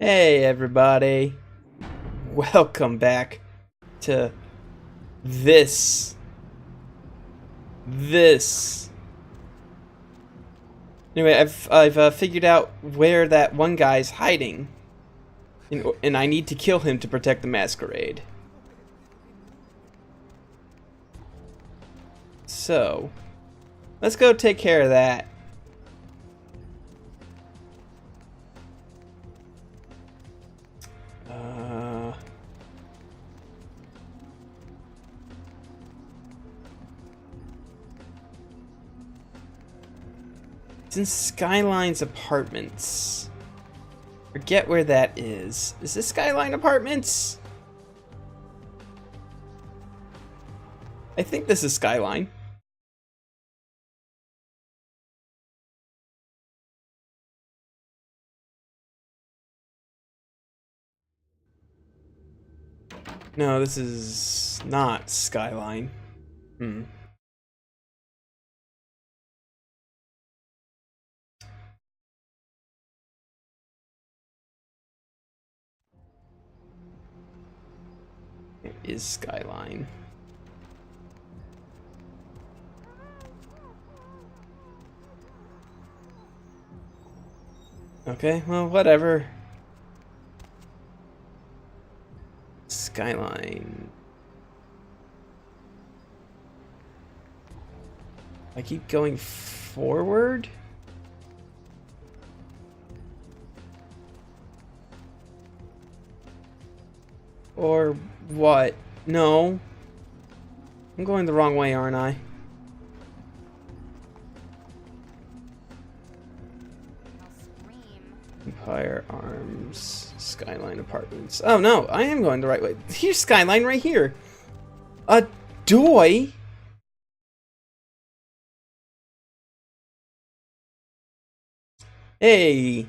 Hey everybody, welcome back to this. Anyway, I've figured out where that one guy's hiding, and I need to kill him to protect the Masquerade. So, let's go take care of that. It's in Skyline's apartments. Forget where that is. Is this Skyline Apartments? I think this is Skyline. No, this is not Skyline. It is Skyline. Okay, well, whatever. Skyline. I keep going forward? Or what? No. I'm going the wrong way, aren't I? Empire Arms, Skyline Apartments. Oh no, I am going the right way. Here's Skyline right here. A doy? Hey,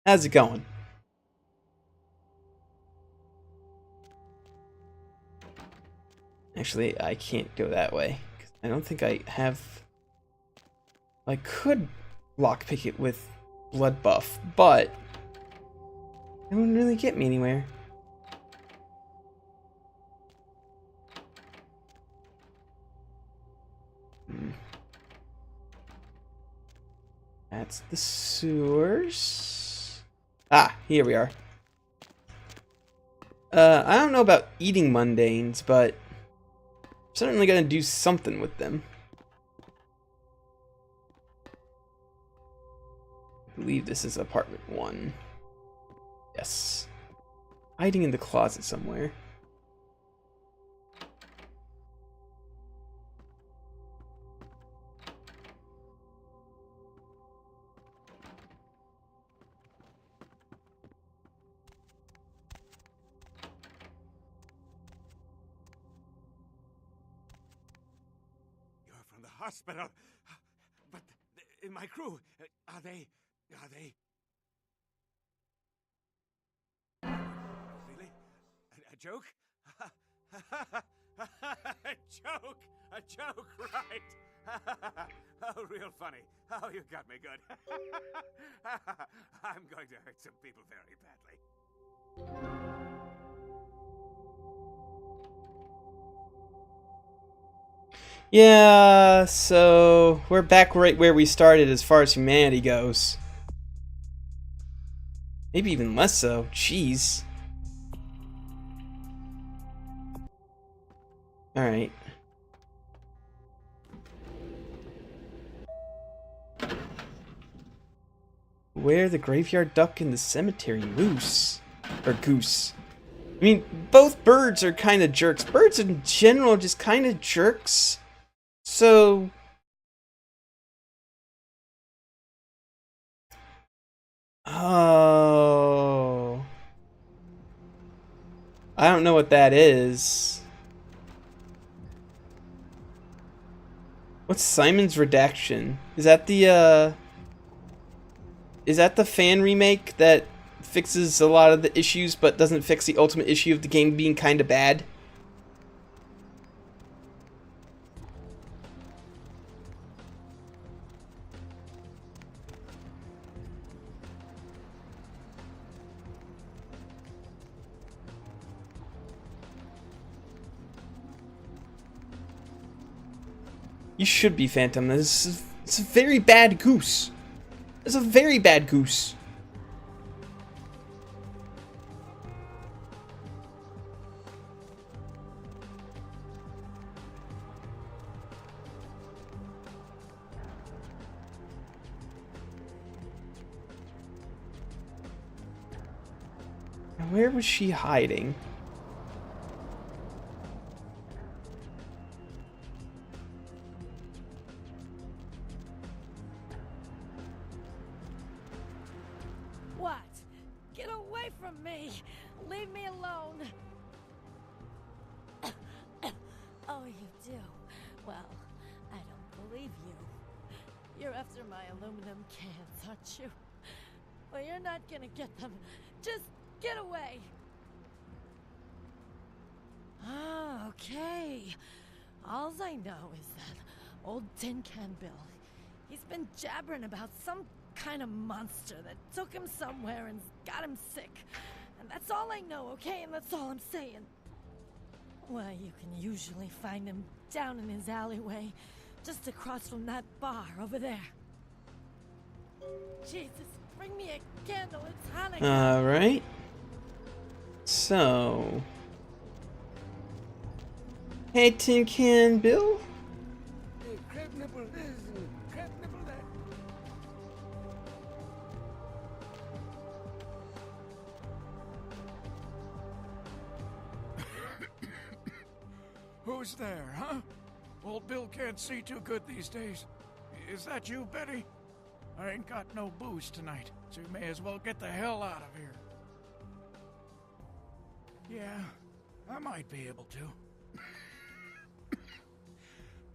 how's it going? Actually, I can't go that way. I don't think I have... I could lockpick it with blood buff, but it wouldn't really get me anywhere. That's the sewers. Ah, here we are. I don't know about eating mundanes, but I'm certainly gonna do something with them. I believe this is apartment 1. Yes. Hiding in the closet somewhere. You're from the hospital, but in my crew, are they... Really? A joke? A joke, right? Oh, real funny. Oh, you got me good. I'm going to hurt some people very badly. Yeah, so we're back right where we started as far as humanity goes. Maybe even less so. Jeez. Alright. Where the graveyard duck and the cemetery moose. Or goose. I mean, both birds are kind of jerks. Birds in general are just kind of jerks. So... Oh... I don't know what that is. What's Simon's Redaction? Is that the fan remake that fixes a lot of the issues but doesn't fix the ultimate issue of the game being kinda bad? You should be, Phantom. It's a very bad goose. It's a very bad goose. Where was she hiding? What? Get away from me! Leave me alone! Oh, you do? Well, I don't believe you. You're after my aluminum cans, aren't you? Well, you're not gonna get them. Just get away! Ah, okay. All I know is that old Tin Can Bill, he's been jabbering about some kind of monster that took him somewhere and got him sick. And that's all I know, okay? And that's all I'm saying. Well, you can usually find him down in his alleyway, just across from that bar over there. Jesus, bring me a candle, it's Hanukkah. Alright. So... Hey, Tin Can Bill? Hey, crab nipple this and crab nipple that. Who's there, huh? Old Bill can't see too good these days. Is that you, Betty? I ain't got no booze tonight, so you may as well get the hell out of here. Yeah, I might be able to.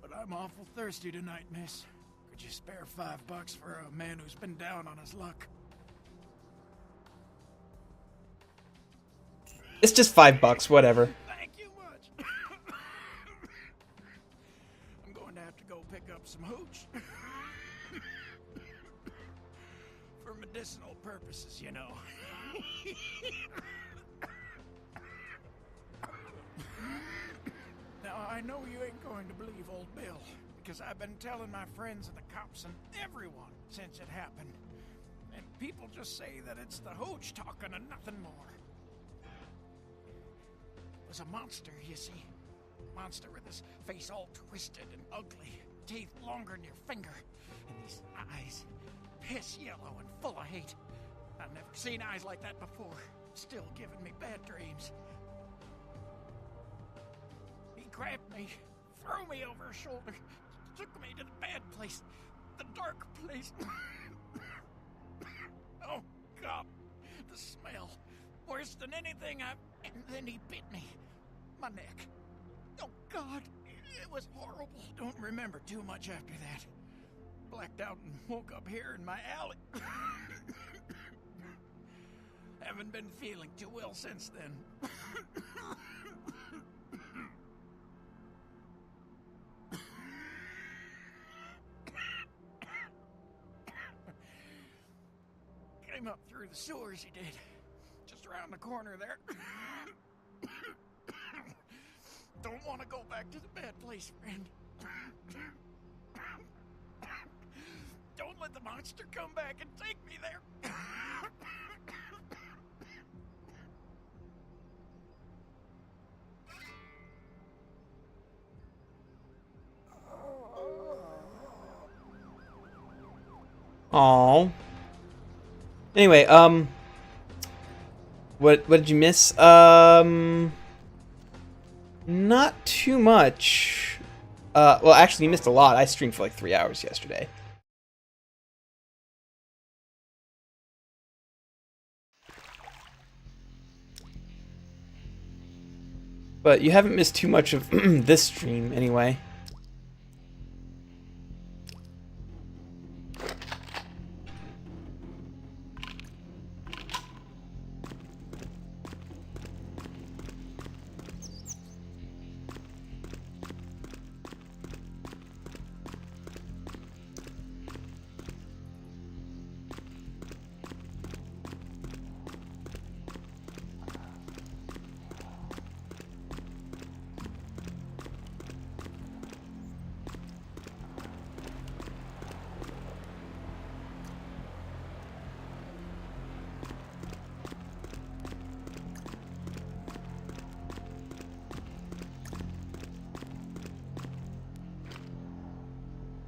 But I'm awful thirsty tonight, miss. Could you spare $5 for a man who's been down on his luck? It's just $5, whatever. Thank you much. I'm going to have to go pick up some hooch. For medicinal purposes, you know. Now, I know you ain't going to believe old Bill, because I've been telling my friends and the cops and everyone since it happened. And people just say that it's the hooch talking and nothing more. It was a monster, you see. Monster with his face all twisted and ugly, teeth longer than your finger, and these eyes, piss yellow and full of hate. I've never seen eyes like that before. Still giving me bad dreams. He grabbed me, threw me over his shoulder, took me to the bad place, the dark place. Oh, God, the smell. Worse than anything And then he bit me. My neck. Oh, God, it was horrible. Don't remember too much after that. Blacked out and woke up here in my alley. Haven't been feeling too well since then. Came up through the sewers, he did. Just around the corner there. Don't want to go back to the bad place, friend. Don't let the monster come back and take me there. Aww. Anyway, what did you miss? Not too much. Well, actually, you missed a lot. I streamed for like 3 hours yesterday. But you haven't missed too much of this stream, anyway.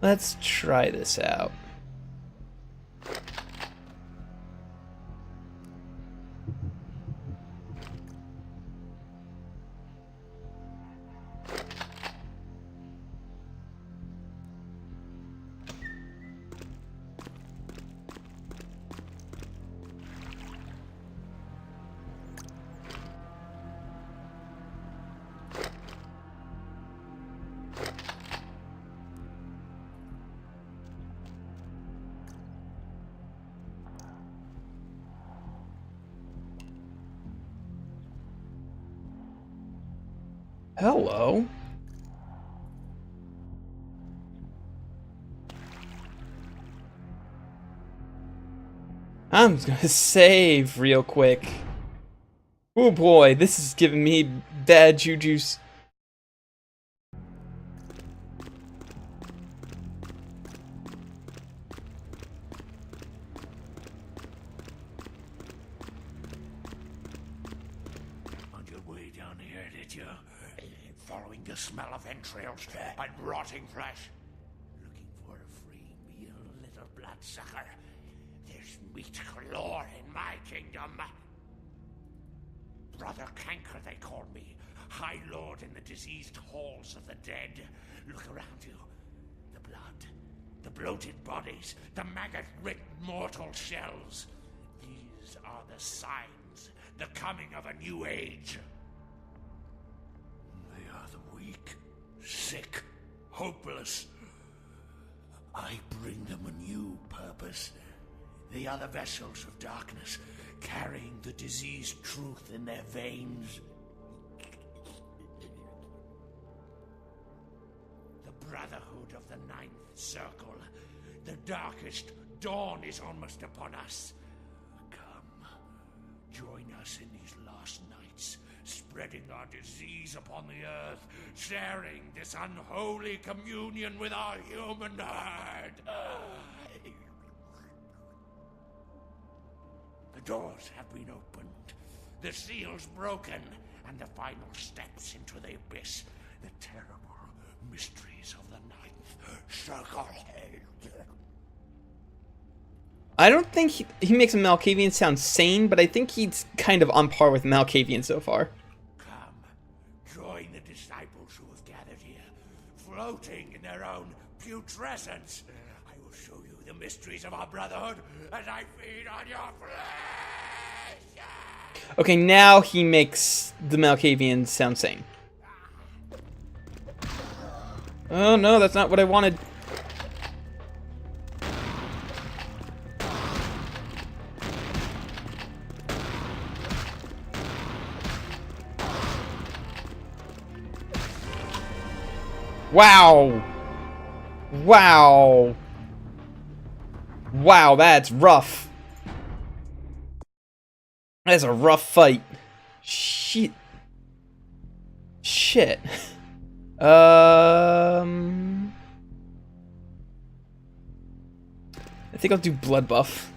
Let's try this out. Hello. I'm gonna save real quick. Oh boy, this is giving me bad juju's. On your way down here, did you? Following the smell of entrails and rotting flesh. Looking for a free meal, little bloodsucker. There's meat galore in my kingdom. Brother Canker, they call me. High Lord in the diseased halls of the dead. Look around you. The blood. The bloated bodies. The maggot-ridden mortal shells. These are the signs. The coming of a new age. They are the weak, sick, hopeless. I bring them a new purpose. They are the vessels of darkness, carrying the diseased truth in their veins. The Brotherhood of the Ninth Circle. The darkest dawn is almost upon us. Come, join us in these last nights, spreading our disease upon the earth, sharing this unholy communion with our human herd. The doors have been opened, the seals broken, and the final steps into the abyss, the terrible mysteries of the Ninth Circle. I don't think he makes a Malkavian sound sane, but I think he's kind of on par with Malkavian so far. Come, join the disciples who have gathered here, floating in their own putrescence. I will show you the mysteries of our brotherhood as I feed on your flesh. Okay, now he makes the Malkavian sound sane. Oh no, that's not what I wanted. Wow. Wow. Wow, that's rough. That's a rough fight. Shit. Shit. I think I'll do blood buff.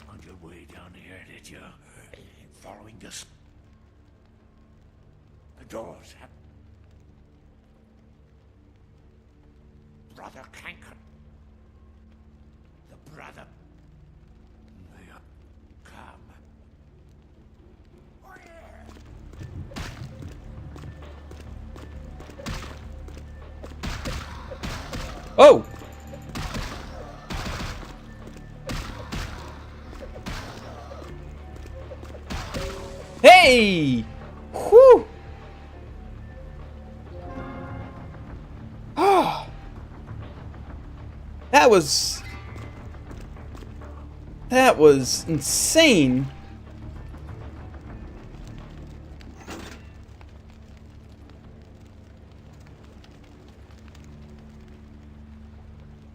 On your way down here, did you? Following us. The doors have... Brother Canker. The brother... They are... Come. Oh! Hey! Whew! Ah! That was insane.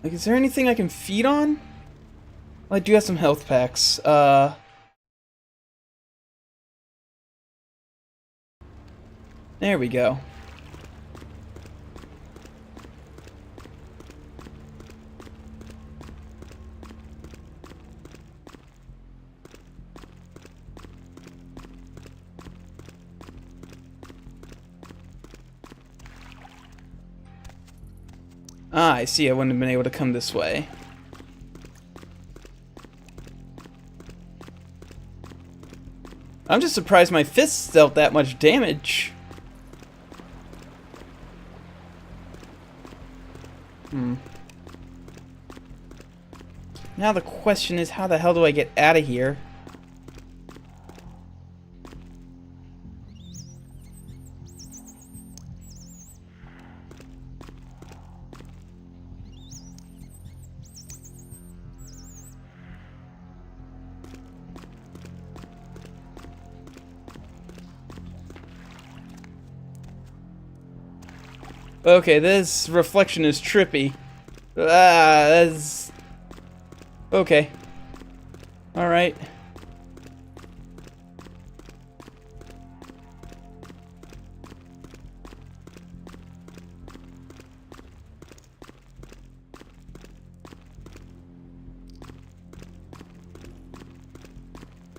Like, is there anything I can feed on? Well, I do have some health packs. There we go. Ah, I see. I wouldn't have been able to come this way. I'm just surprised my fists dealt that much damage. Now the question is, how the hell do I get out of here? Okay, this reflection is trippy. That's... Okay. Alright.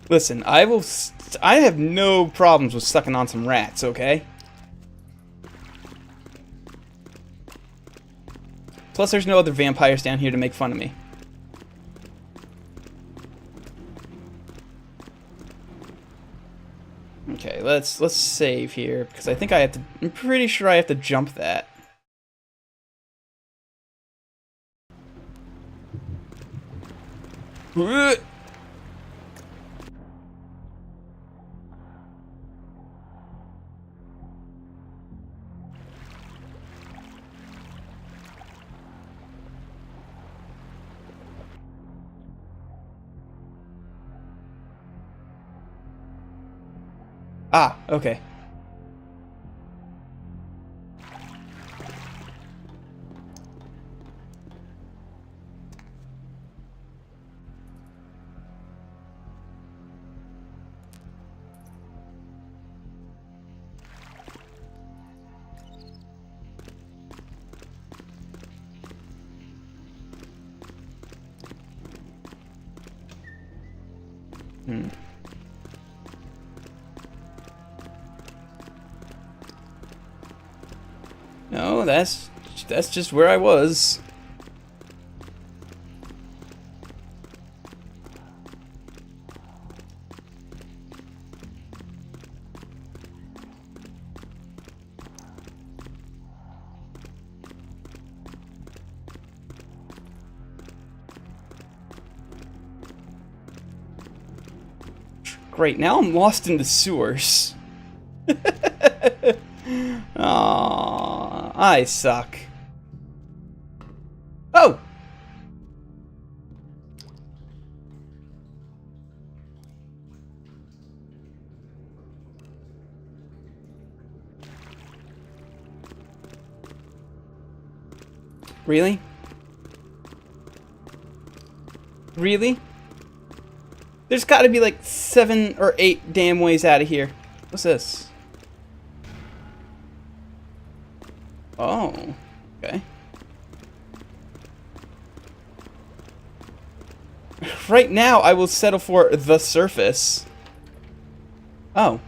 Listen, I have no problems with sucking on some rats, okay? Plus, there's no other vampires down here to make fun of me. Okay, let's save here because I think I have to. I'm pretty sure I have to jump that. Ah, okay. No, that's just where I was. Great, now I'm lost in the sewers. Aww, I suck. Oh! Really? Really? There's gotta be like 7 or 8 damn ways out of here. What's this? Oh, okay. Right now, I will settle for the surface. Oh.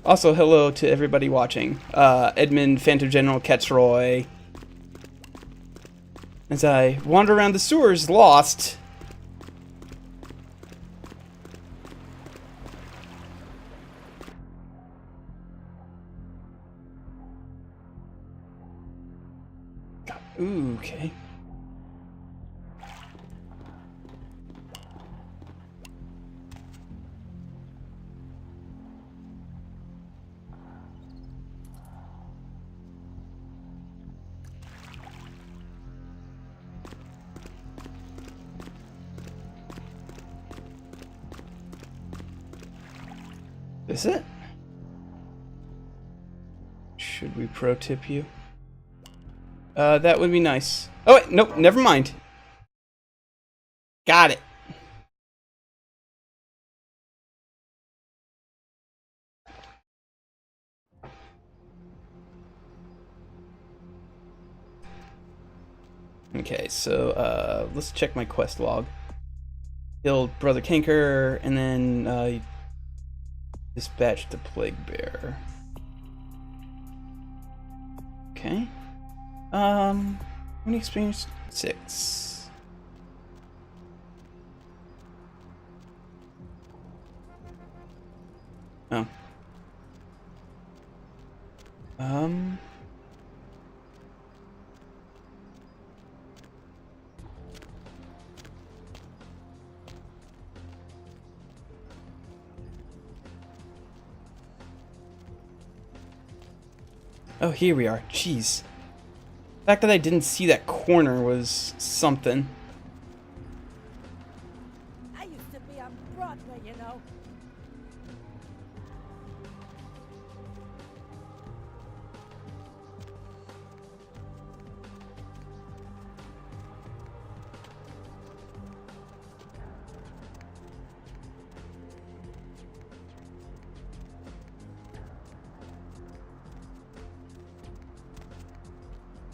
Also, hello to everybody watching. Edmund, Phantom General, Ketzroy. As I wander around the sewers, lost. Ooh, okay. Is it? Should we pro tip you? That would be nice. Oh wait, nope, never mind. Got it. Okay, so let's check my quest log. Killed Brother Kinker, and then dispatched the Plague Bear. Okay. How many experience? 6. Oh. Oh, here we are. Jeez. The fact that I didn't see that corner was something. I used to be on Broadway, you know.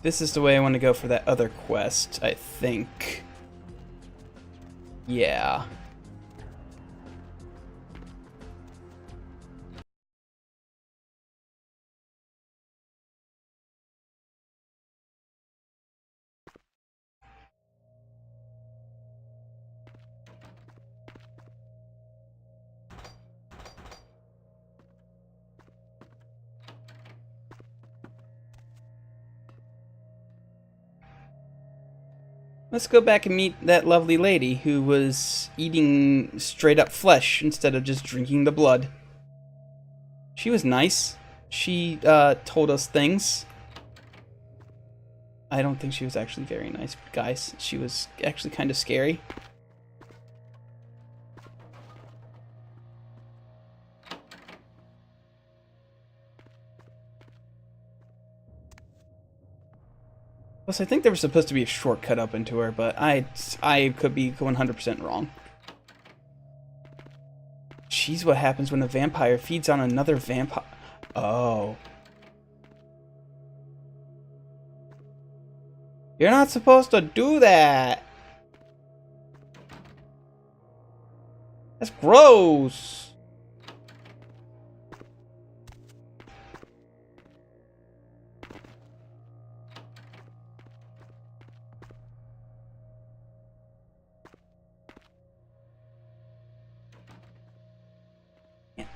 This is the way I want to go for that other quest, I think. Yeah. Let's go back and meet that lovely lady who was eating straight up flesh instead of just drinking the blood. She was nice. She told us things. I don't think she was actually very nice, guys. She was actually kind of scary. Plus, I think there was supposed to be a shortcut up into her, but I could be 100% wrong. She's what happens when a vampire feeds on another vampire. Oh. You're not supposed to do that. That's gross.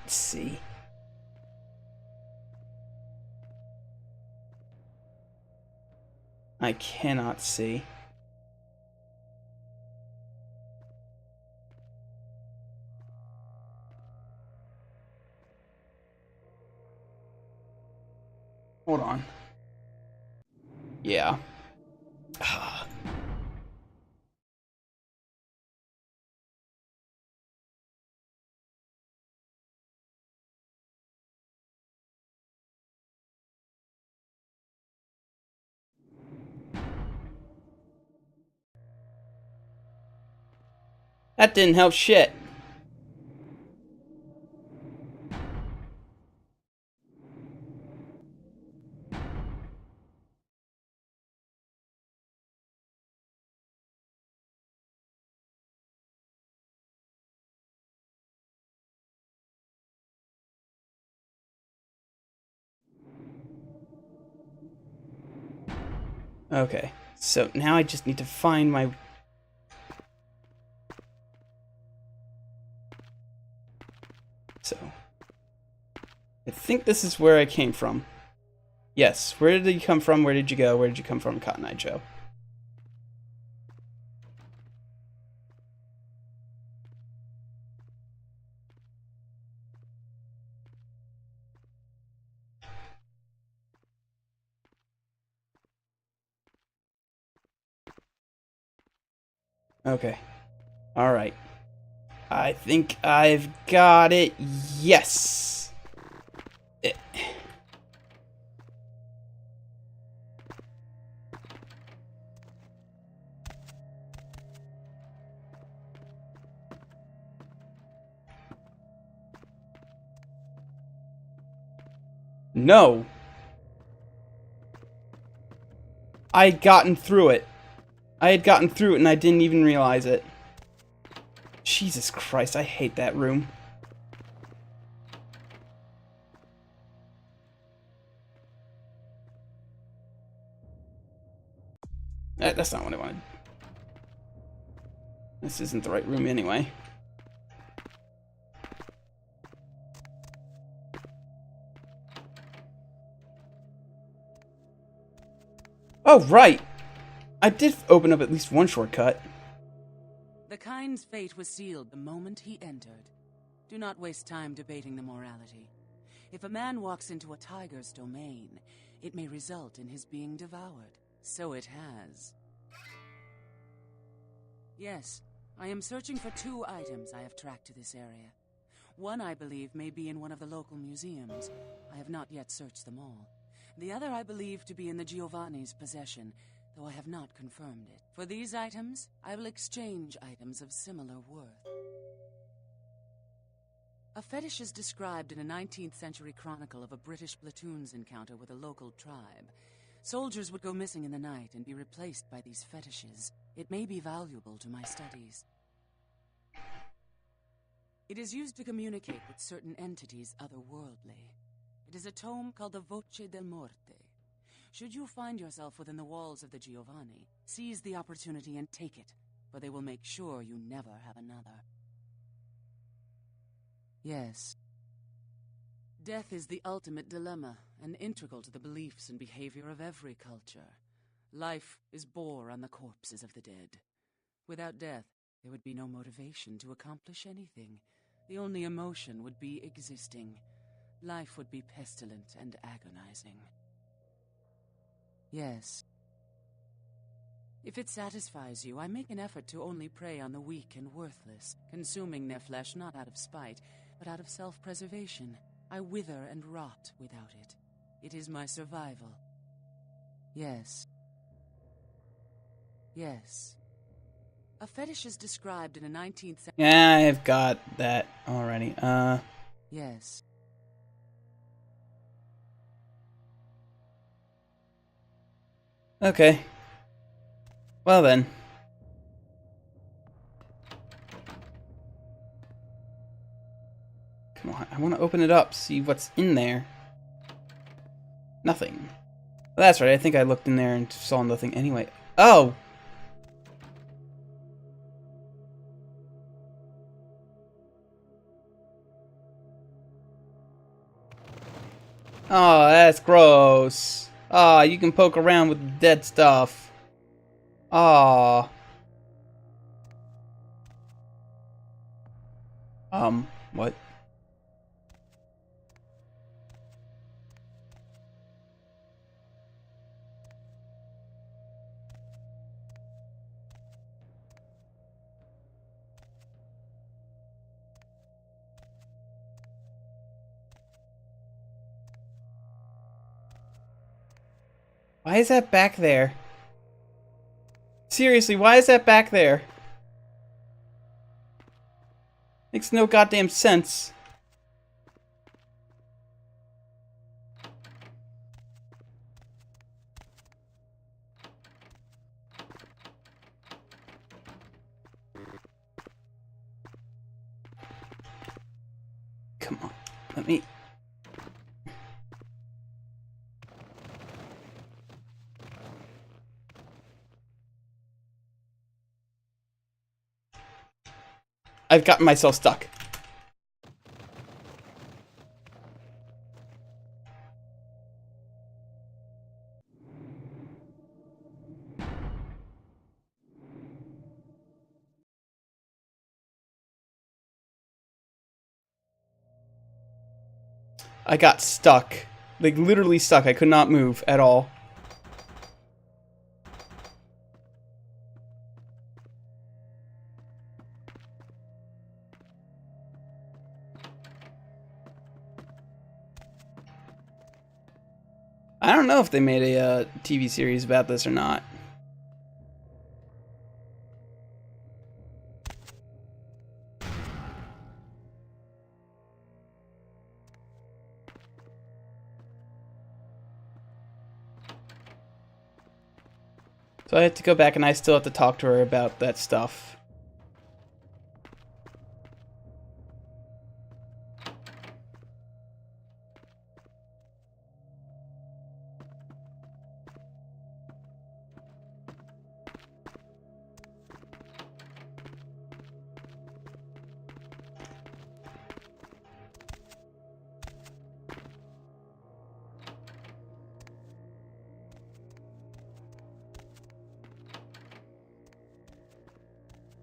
Let's see. I cannot see. Hold on. Yeah. That didn't help shit. Okay, so now I just need to find my... So, I think this is where I came from. Yes, where did you come from? Where did you go? Where did you come from, Cotton Eye Joe? Okay. Alright. I think I've got it. Yes! No. I had gotten through it. I had gotten through it and I didn't even realize it. Jesus Christ, I hate that room. That's not what I wanted. This isn't the right room anyway. Oh, right! I did open up at least one shortcut. The kind's fate was sealed the moment he entered. Do not waste time debating the morality. If a man walks into a tiger's domain, it may result in his being devoured. So it has. Yes, I am searching for 2 items I have tracked to this area. One, I believe, may be in one of the local museums. I have not yet searched them all. The other I believe to be in the Giovanni's possession, though I have not confirmed it. For these items, I will exchange items of similar worth. A fetish is described in a 19th century chronicle of a British platoon's encounter with a local tribe. Soldiers would go missing in the night and be replaced by these fetishes. It may be valuable to my studies. It is used to communicate with certain entities otherworldly. It is a tome called the Voce del Morte. Should you find yourself within the walls of the Giovanni, seize the opportunity and take it, for they will make sure you never have another. Yes. Death is the ultimate dilemma, and integral to the beliefs and behavior of every culture. Life is bore on the corpses of the dead. Without death, there would be no motivation to accomplish anything. The only emotion would be existing. Life would be pestilent and agonizing. Yes. If it satisfies you, I make an effort to only prey on the weak and worthless, consuming their flesh not out of spite, but out of self-preservation. I wither and rot without it. It is my survival. Yes. Yes. A fetish is described in a 19th century... Yeah, I've got that already. Yes. Okay. Well then. Come on, I want to open it up, see what's in there. Nothing. Well, that's right, I think I looked in there and saw nothing anyway. Oh! Oh, that's gross. Ah, you can poke around with dead stuff. Ah. What? Why is that back there? Seriously, why is that back there? Makes no goddamn sense. Come on, let me... I've gotten myself stuck. I got stuck. Like, literally stuck. I could not move at all. I don't know if they made a TV series about this or not. So I have to go back and I still have to talk to her about that stuff.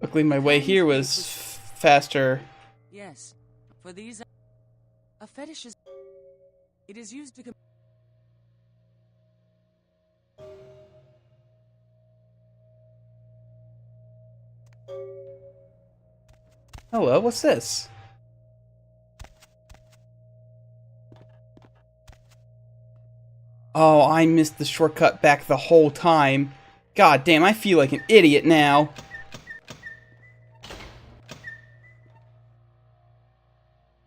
Luckily, my way here was faster. Yes, for these, a fetish is. It is used to. Hello, what's this? Oh, I missed the shortcut back the whole time. God damn, I feel like an idiot now.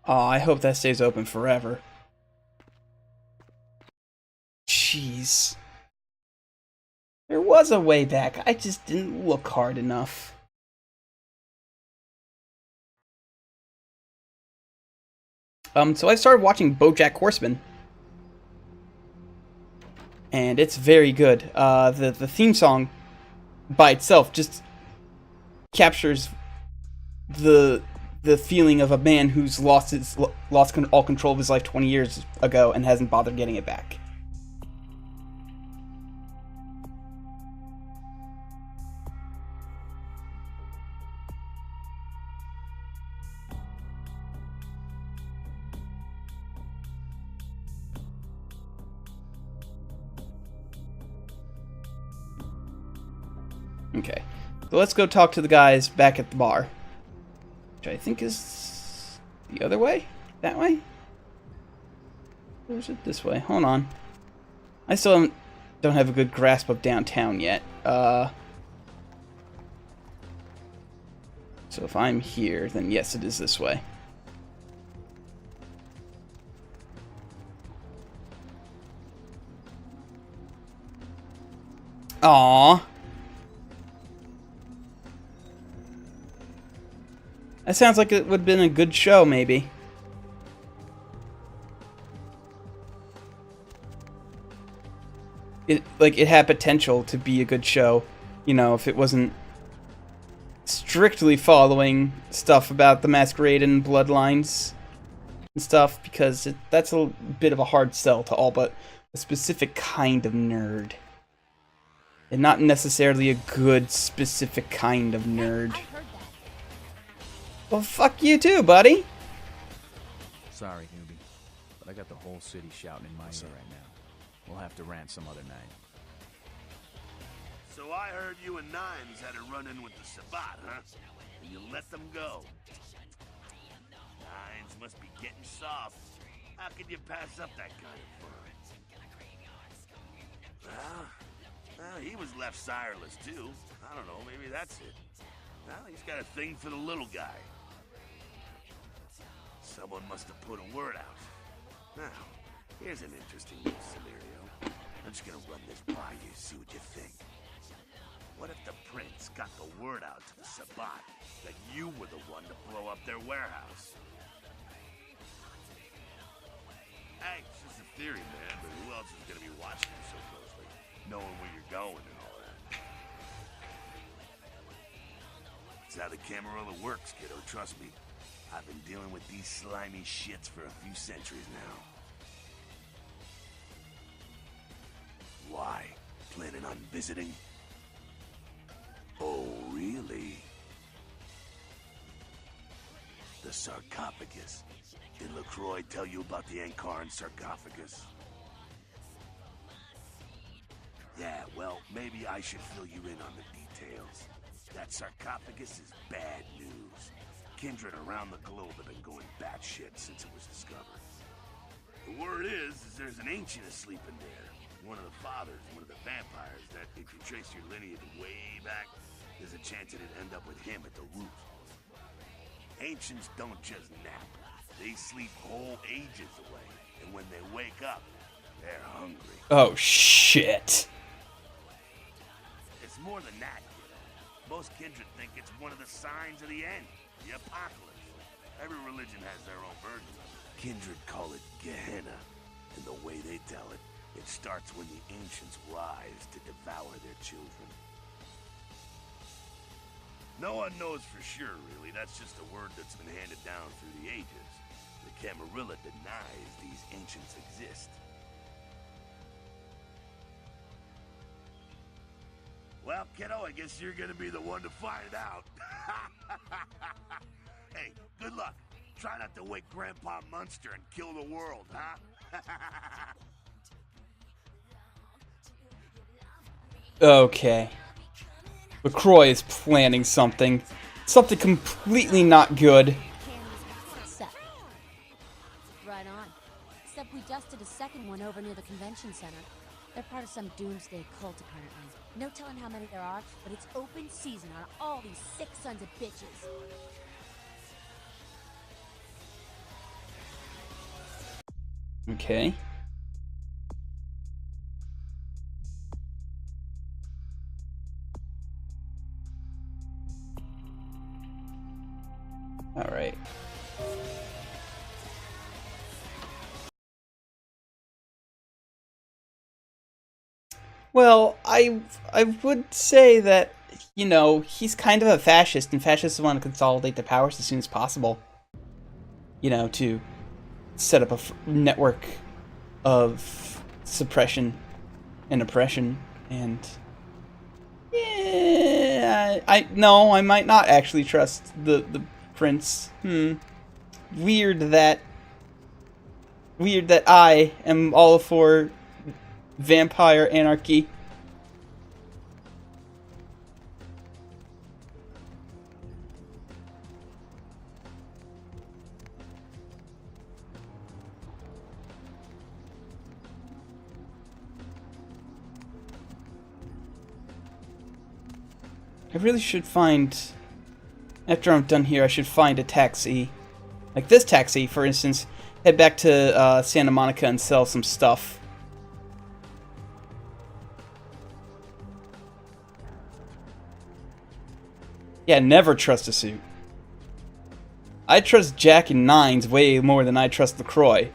Oh, I hope that stays open forever. Jeez. There was a way back, I just didn't look hard enough. So I started watching BoJack Horseman. And it's very good. The theme song by itself just captures the feeling of a man who's lost all control of his life 20 years ago and hasn't bothered getting it back. Okay, so let's go talk to the guys back at the bar. Which I think is the other way? That way? Or is it this way? Hold on. I still don't have a good grasp of downtown yet. So if I'm here, then yes, it is this way. Aww. That sounds like it would have been a good show, maybe. It had potential to be a good show, you know, if it wasn't strictly following stuff about the Masquerade and Bloodlines and stuff, because that's a bit of a hard sell to all but a specific kind of nerd. And not necessarily a good, specific kind of nerd. Well, fuck you too, buddy. Sorry, newbie, but I got the whole city shouting in my ear right now. We'll have to rant some other night. So I heard you and Nines had a run-in with the Sabbat, huh? And you let them go. Nines must be getting soft. How could you pass up that kind of fun? Well, he was left sireless, too. I don't know, maybe that's it. Well, he's got a thing for the little guy. Someone must have put a word out. Now, here's an interesting little scenario. I'm just gonna run this by you, see what you think. What if the prince got the word out to the Sabbat that you were the one to blow up their warehouse? Hey, it's just a theory, man, but who else is gonna be watching you so closely? Knowing where you're going and all that. It's how the Camarilla works, kiddo, trust me. I've been dealing with these slimy shits for a few centuries now. Why? Planning on visiting? Oh, really? The sarcophagus. Did LaCroix tell you about the Ankaran sarcophagus? Yeah, well, maybe I should fill you in on the details. That sarcophagus is bad news. Kindred around the globe have been going batshit since it was discovered. The word is there's an ancient asleep in there. One of the fathers, one of the vampires, that if you trace your lineage way back, there's a chance it'd end up with him at the root. Ancients don't just nap. They sleep whole ages away. And when they wake up, they're hungry. Oh, shit. It's more than that, kiddo. Most kindred think it's one of the signs of the end, the apocalypse. Every religion has their own version of it. Kindred call it Gehenna, and the way they tell it, it starts when the ancients rise to devour their children. No one knows for sure, really. That's just a word that's been handed down through the ages. The Camarilla denies these ancients exist. Well, kiddo, I guess you're gonna be the one to find out. Hey, good luck. Try not to wake Grandpa Munster and kill the world, huh? Okay. LaCroix is planning something. Something completely not good. Set. Right on. Except we just did a second one over near the convention center. They're part of some doomsday cult, apparently. No telling how many there are, but it's open season on all these sick sons of bitches. Okay. All right. Well, I would say that, you know, he's kind of a fascist, and fascists want to consolidate the powers as soon as possible. You know, to set up a network of suppression and oppression, and yeah, I might not actually trust the prince. Weird that I am all for vampire anarchy. I really should find, after I'm done here, I should find a taxi. Like this taxi, for instance, head back to Santa Monica and sell some stuff. Yeah, never trust a suit. I trust Jack and Nines way more than I trust LaCroix.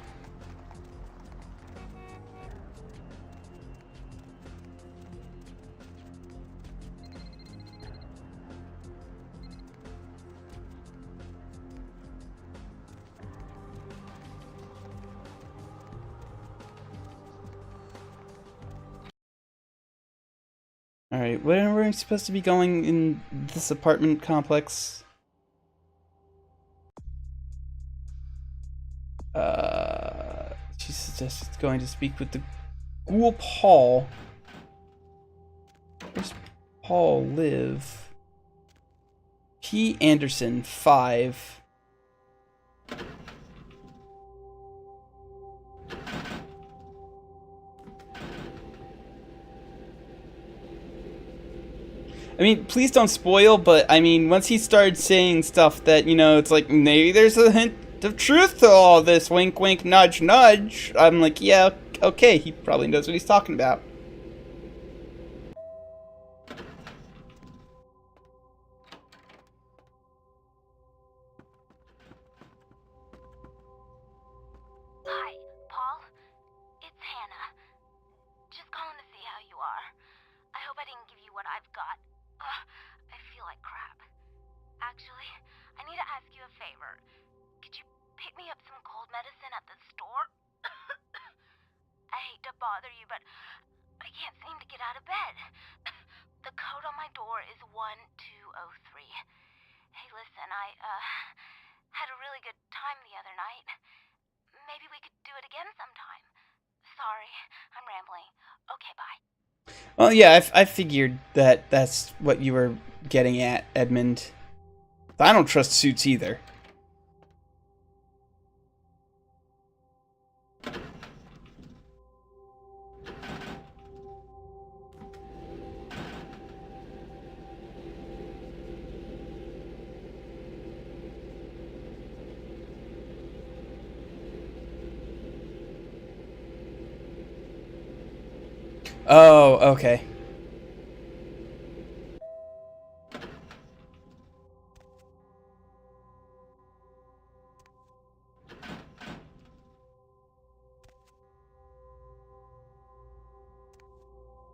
Alright, where are we supposed to be going in this apartment complex? She suggests going to speak with the ghoul Paul. Where's Paul live? P. Anderson, 5. I mean, please don't spoil, but I mean, once he started saying stuff that, you know, it's like, maybe there's a hint of truth to all this, wink wink, nudge nudge, I'm like, yeah, okay, he probably knows what he's talking about. Hi, Paul. It's Hannah. Just calling to see how you are. I hope I didn't give you what I've got. I feel like crap. Actually, I need to ask you a favor. Could you pick me up some cold medicine at the store? I hate to bother you, but I can't seem to get out of bed. The code on my door is 1203. Hey, listen, I had a really good time the other night. Maybe we could do it again sometime. Sorry, I'm rambling. Okay, bye. Well, yeah, I figured that that's what you were getting at, Edmund. I don't trust suits either. Oh, okay.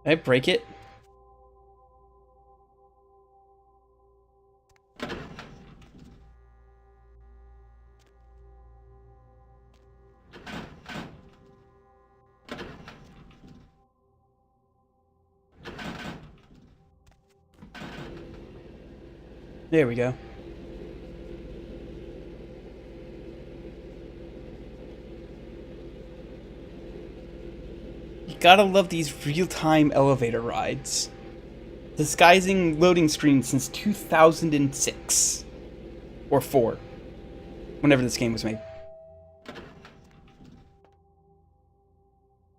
Did I break it? There we go. You gotta love these real-time elevator rides. Disguising loading screens since 2006. Or 4. Whenever this game was made.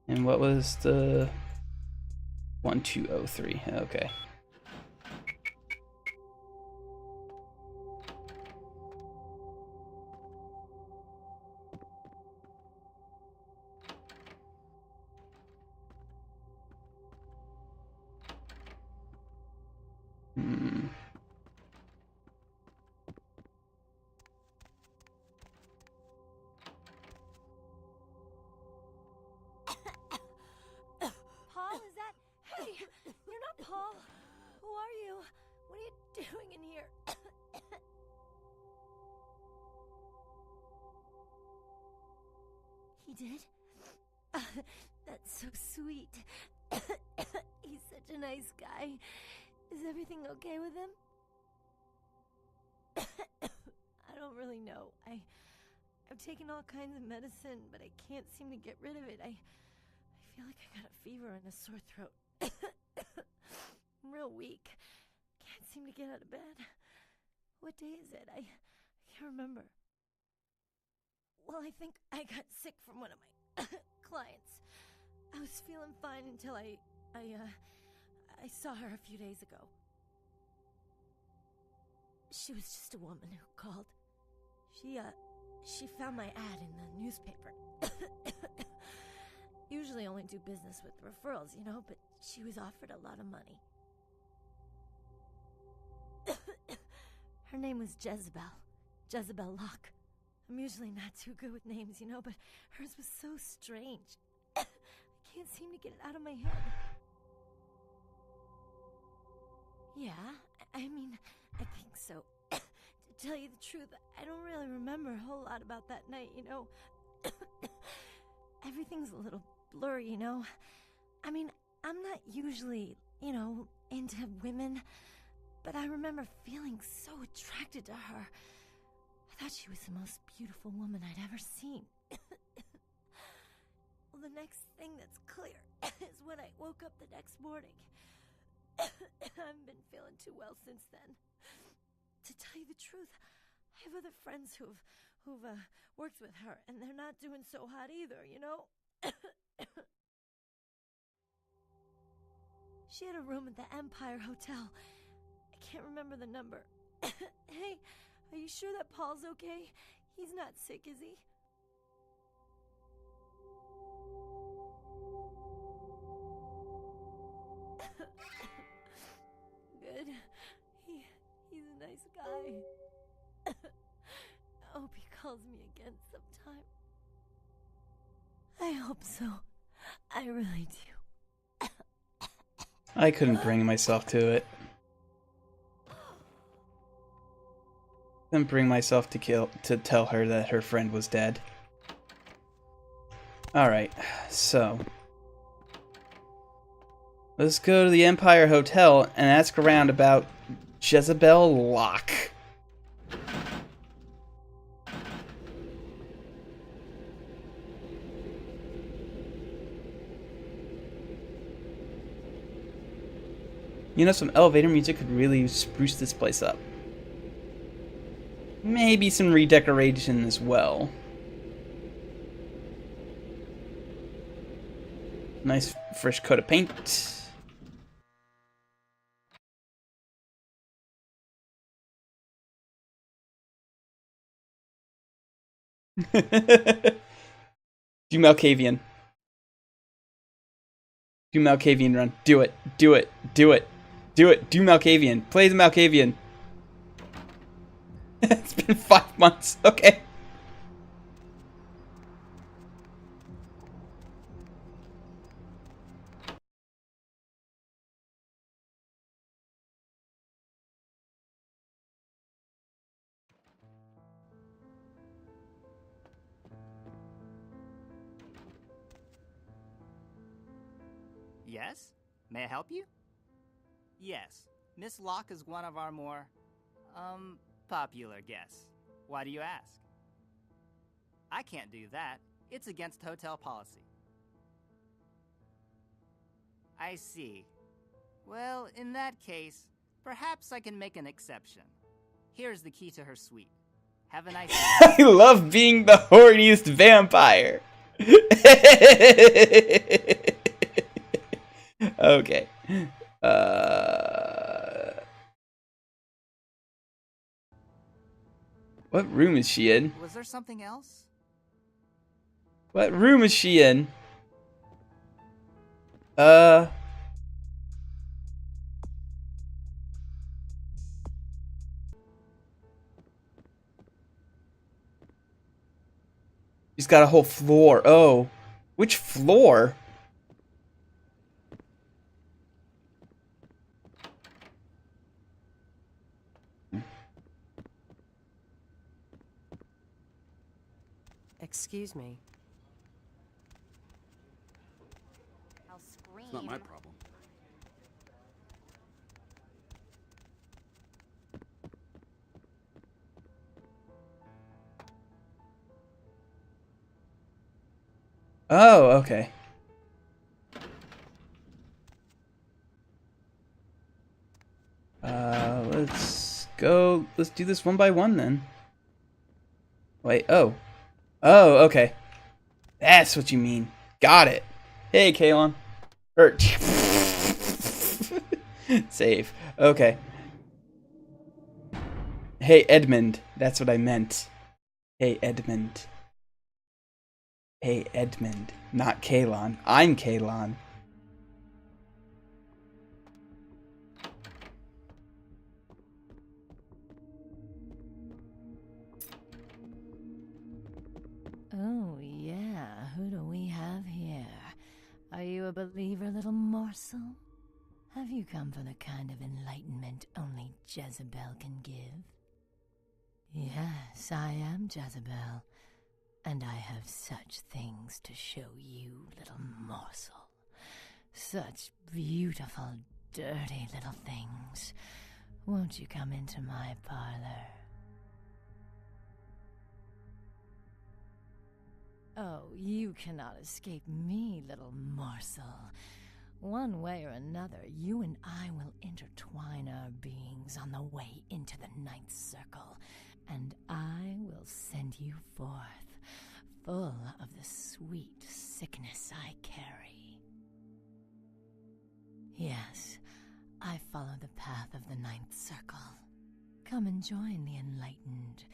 And what was the... 1203, okay. Paul, is that... Hey, you're not Paul. Who are you? What are you doing in here? He did? That's so sweet. He's such a nice guy. Is everything okay with him? I don't really know. I've taken all kinds of medicine, but I can't seem to get rid of it. I feel like I got a fever and a sore throat. I'm real weak. Can't seem to get out of bed. What day is it? I can't remember. Well, I think I got sick from one of my clients. I was feeling fine until I saw her a few days ago. She was just a woman who called. She found my ad in the newspaper. Usually only do business with referrals, you know, but she was offered a lot of money. Her name was Jezebel Locke. I'm usually not too good with names, you know, but hers was so strange. I can't seem to get it out of my head. Yeah, I mean, I think so. To tell you the truth, I don't really remember a whole lot about that night, you know. Everything's a little blurry, you know. I mean, I'm not usually, you know, into women, but I remember feeling so attracted to her. I thought she was the most beautiful woman I'd ever seen. Well, the next thing that's clear is when I woke up the next morning. I haven't been feeling too well since then. To tell you the truth, I have other friends who've worked with her, and they're not doing so hot either, you know? She had a room at the Empire Hotel. I can't remember the number. Hey, are you sure that Paul's okay? He's not sick, is he? Good. He's a nice guy. I hope he calls me again sometime. I hope so. I really do. I couldn't bring myself to it. Couldn't bring myself to tell her that her friend was dead. Alright, so let's go to the Empire Hotel and ask around about Jezebel Locke. You know, some elevator music could really spruce this place up. Maybe some redecoration as well. Nice fresh coat of paint. Do Malkavian. Do Malkavian run. Do it. Do it. Do it. Do it. Do Malkavian. Play the Malkavian. It's been 5 months. Okay. Yes? May I help you? Yes. Miss Locke is one of our more, popular guests. Why do you ask? I can't do that. It's against hotel policy. I see. Well, in that case, perhaps I can make an exception. Here's the key to her suite. Have a nice day. I love being the horniest vampire. Okay. What room is she in? Was there something else? What room is she in? She's got a whole floor. Oh. Which floor? Excuse me. I'll scream. It's not my problem. Oh, okay. Let's go. Let's do this one by one then. Wait, oh. Oh, okay. That's what you mean. Got it. Hey, Kalon. Or save. Okay. Hey, Edmund. That's what I meant. Hey, Edmund. Hey, Edmund. Not Kalon. I'm Kalon. Oh, yeah. Who do we have here? Are you a believer, little morsel? Have you come for the kind of enlightenment only Jezebel can give? Yes, I am Jezebel, and I have such things to show you, little morsel. Such beautiful, dirty little things. Won't you come into my parlor? Oh, you cannot escape me, little morsel. One way or another, you and I will intertwine our beings on the way into the ninth circle, and I will send you forth, full of the sweet sickness I carry. Yes, I follow the path of the ninth circle. Come and join the enlightened,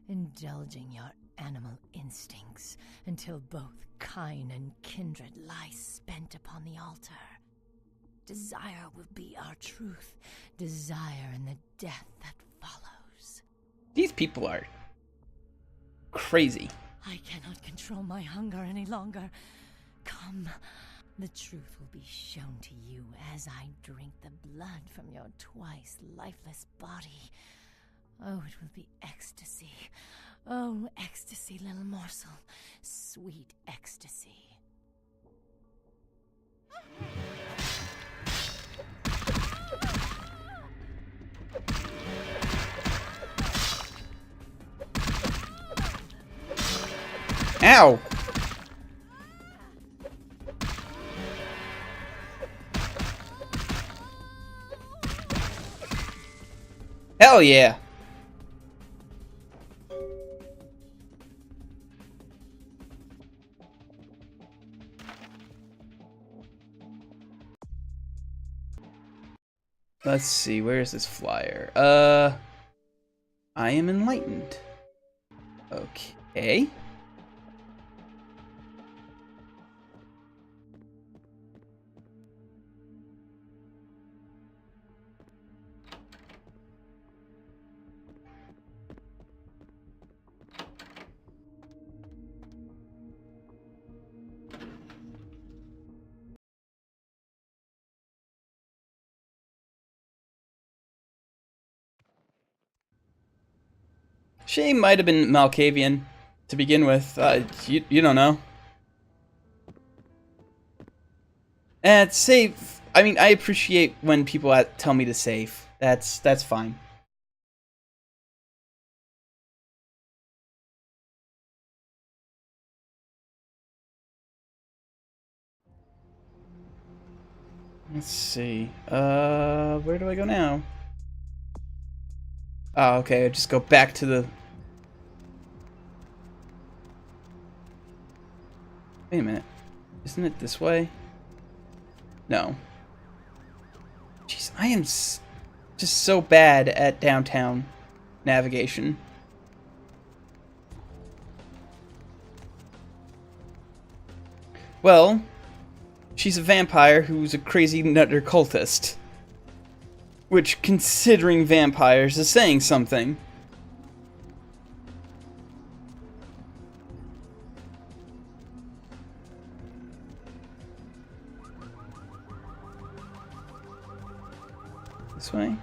indulging your animal instincts until both kind and kindred lie spent upon the altar. Desire will be our truth, desire in the death that follows. These people are crazy. I cannot control my hunger any longer. Come, the truth will be shown to you as I drink the blood from your twice lifeless body. Oh, it will be ecstasy. Oh, ecstasy, little morsel. Sweet ecstasy. Ow! Hell yeah! Let's see, where is this flyer? I am enlightened. Okay. She might have been Malkavian to begin with. You don't know. And save. I mean, I appreciate when people tell me to save. That's fine. Let's see. Where do I go now? Oh, okay. I just go back to the. Wait a minute. Isn't it this way? No. Jeez, I am just so bad at downtown navigation. Well, she's a vampire who's a crazy nutter cultist. Which, considering vampires, is saying something. This way?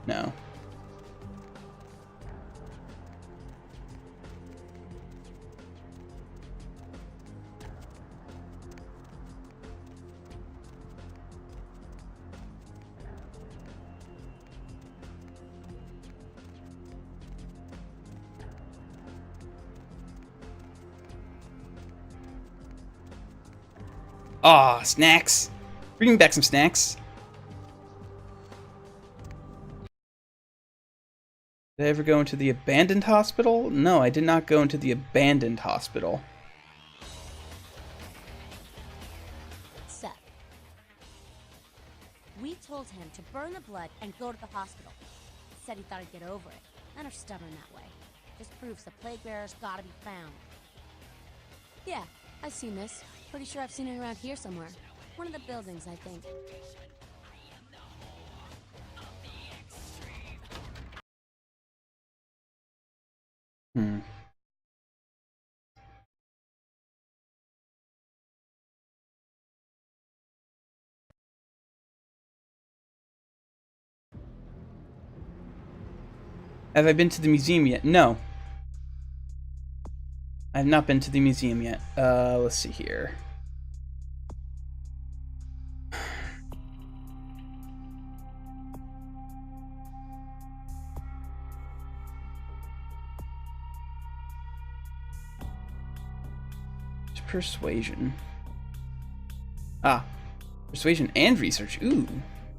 No. Aw, snacks. Bring me back some snacks. Did I ever go into the abandoned hospital? No, I did not go into the abandoned hospital. Seth. We told him to burn the blood and go to the hospital. Said he thought he'd get over it. Men are stubborn that way. Just proves the plague bearer's gotta be found. Yeah, I've seen this. Pretty sure I've seen it around here somewhere. One of the buildings, I think. Have I been to the museum yet? No. I have not been to the museum yet. Let's see here. Persuasion. Ah. Persuasion and research. Ooh.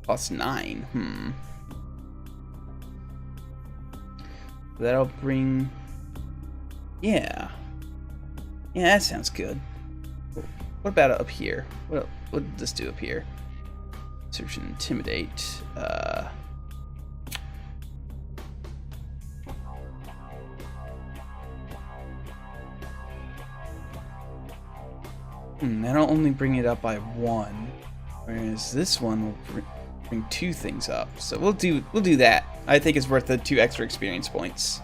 +9. That'll bring... Yeah. Yeah, that sounds good. What about up here? What did this do up here? Search and intimidate. That'll only bring it up by 1, whereas this one will bring 2 things up. So we'll do that. I think it's worth the 2 extra experience points.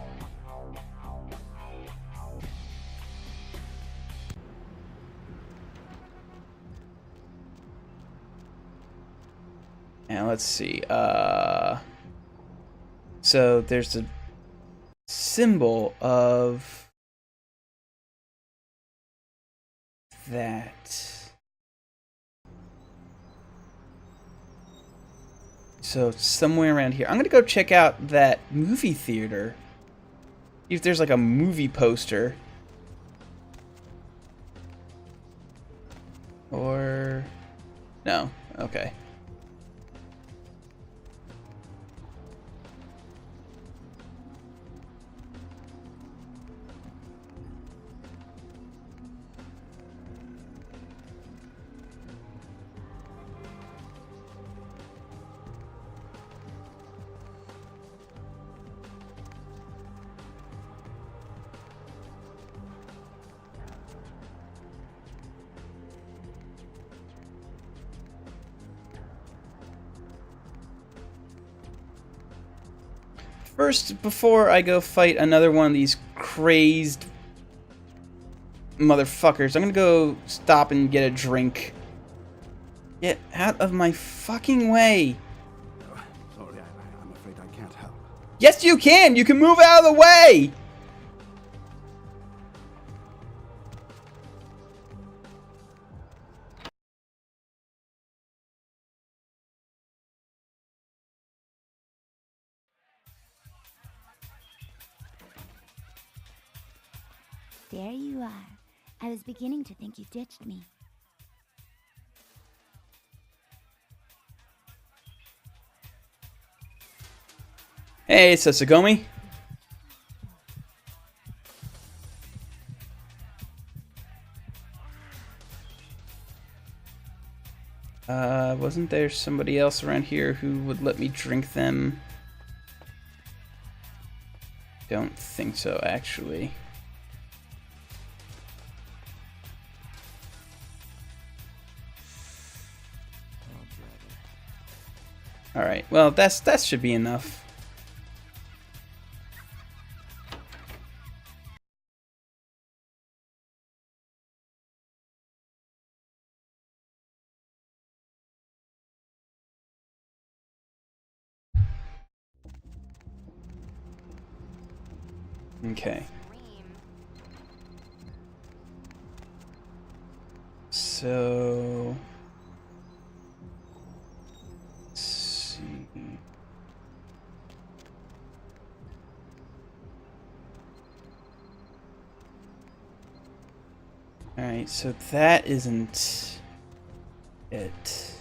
And let's see. So there's a symbol of that. So somewhere around here. I'm gonna go check out that movie theater. See if there's like a movie poster. Or... no. Okay. First, before I go fight another one of these crazed motherfuckers, I'm gonna go stop and get a drink. Get out of my fucking way. Sorry, I'm afraid I can't help. Yes, you can! You can move out of the way! There you are. I was beginning to think you ditched me. Hey, Sasagami. Wasn't there somebody else around here who would let me drink them? Don't think so, actually. Alright, well, that should be enough. Okay. So... let's see... Alright, so that isn't it.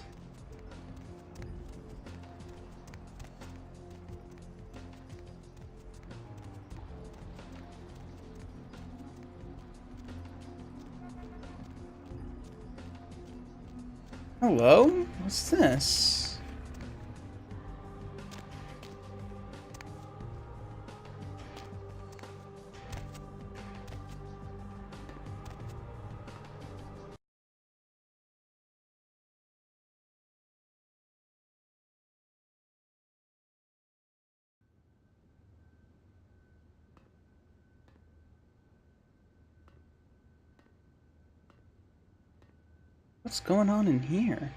Hello? What's this? What's going on in here?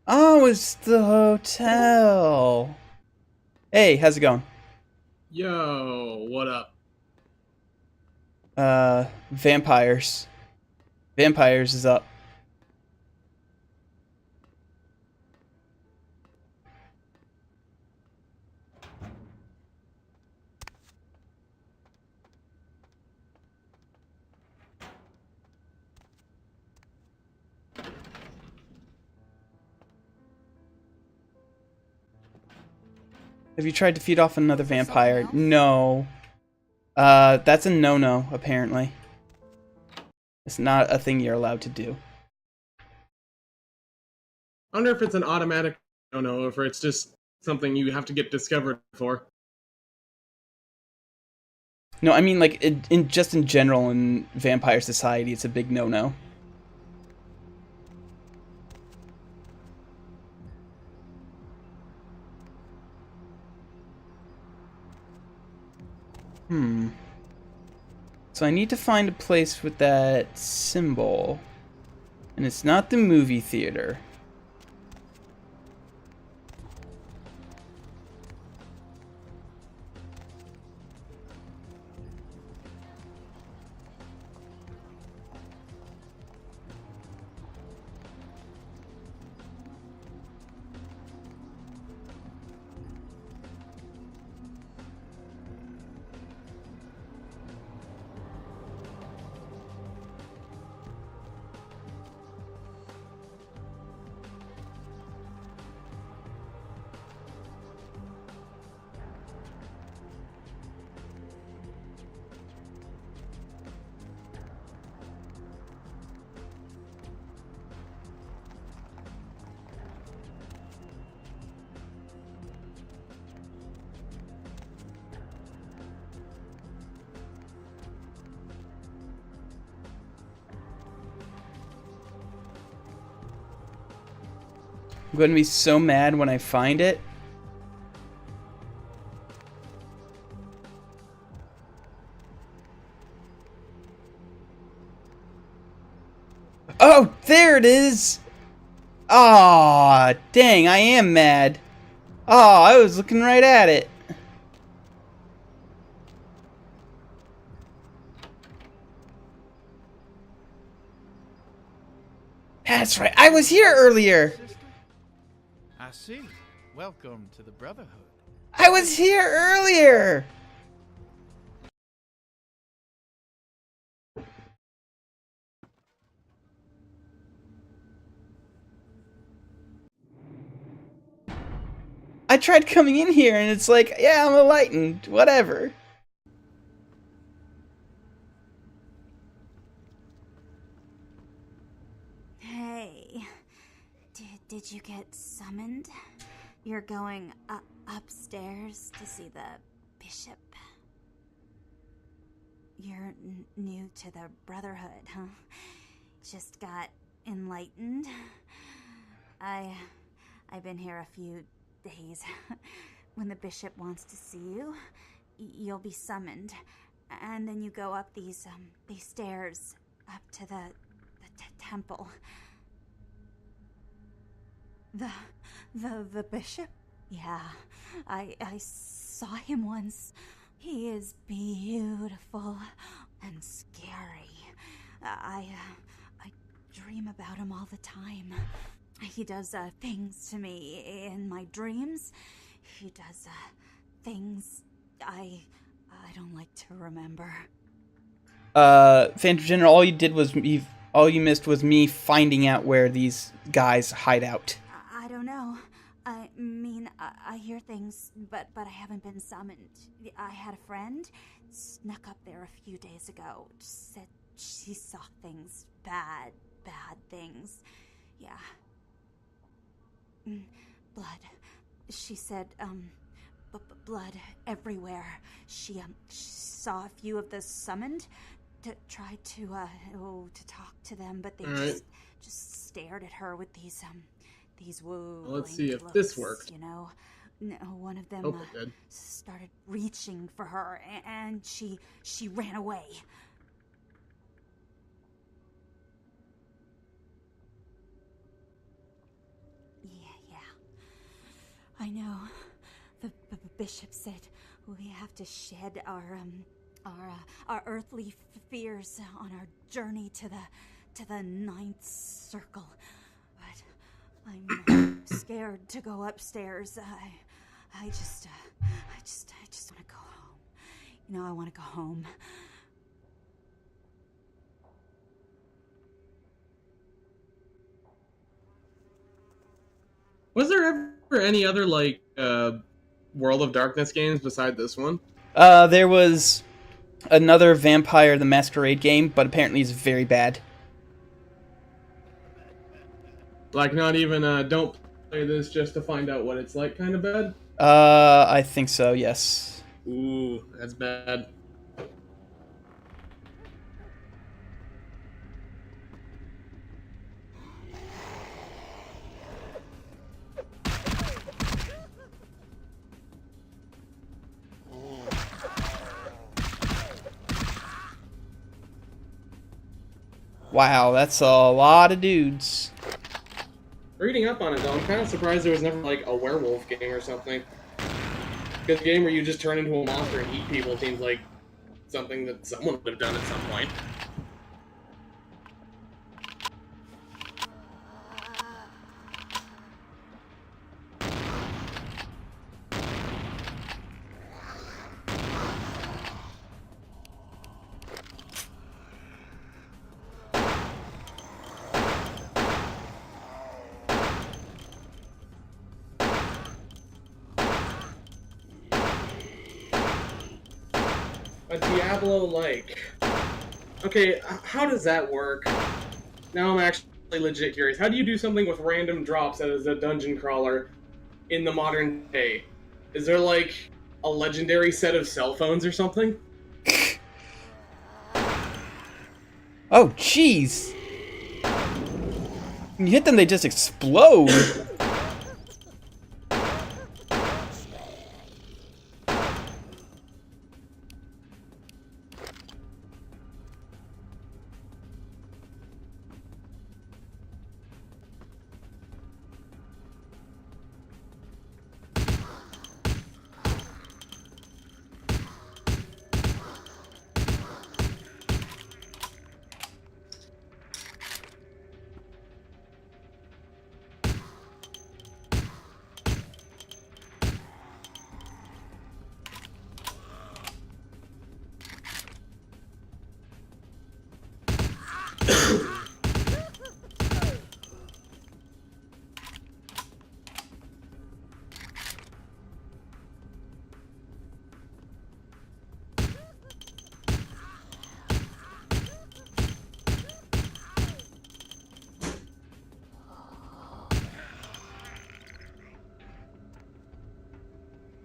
Oh, it's the hotel. Hey, how's it going? Yo, what up? Vampires. Vampires is up. Have you tried to feed off another vampire? No. That's a no-no, apparently. It's not a thing you're allowed to do. I wonder if it's an automatic no-no, or if it's just something you have to get discovered for. No, I mean, like, just in general in vampire society, it's a big no-no. So I need to find a place with that symbol. And it's not the movie theater. I'm going to be so mad when I find it. Oh, there it is! Aw, dang, I am mad. Aw, I was looking right at it. That's right, I was here earlier! I see. Welcome to the Brotherhood. I was here earlier! I tried coming in here and it's like, yeah, I'm enlightened, whatever. Hey, did you get summoned? You're going upstairs to see the bishop? You're new to the Brotherhood, huh? Just got enlightened? I've been here a few days. When the bishop wants to see you, you'll be summoned. And then you go up these stairs up to the temple. The bishop? Yeah, I saw him once. He is beautiful and scary. I dream about him all the time. He does things to me in my dreams. He does things I don't like to remember. Phantom General, all you missed was me finding out where these guys hide out. I don't know. I mean, I hear things, but I haven't been summoned. I had a friend snuck up there a few days ago. Said she saw things, bad things. Yeah. Blood. She said, blood everywhere. She saw a few of the summoned, tried to talk to them, but they just stared at her with these woo. Let's see if looks, this works. You know, no, one of them started reaching for her, and she ran away. Yeah. I know. The bishop said we have to shed our earthly fears on our journey to the ninth circle. But I'm scared to go upstairs. I just want to go home. You know, I want to go home. Was there ever any other World of Darkness games beside this one? There was another Vampire the Masquerade game, but apparently it's very bad. Like, not even don't play this just to find out what it's like kind of bad? I think so, yes. Ooh, that's bad. Wow, that's a lot of dudes. Reading up on it, though, I'm kind of surprised there was never, a werewolf game or something. Because a game where you just turn into a monster and eat people seems like something that someone would have done at some point. A Diablo-like. Okay, how does that work? Now I'm actually legit curious. How do you do something with random drops as a dungeon crawler in the modern day? Is there, a legendary set of cell phones or something? Oh, jeez! When you hit them, they just explode!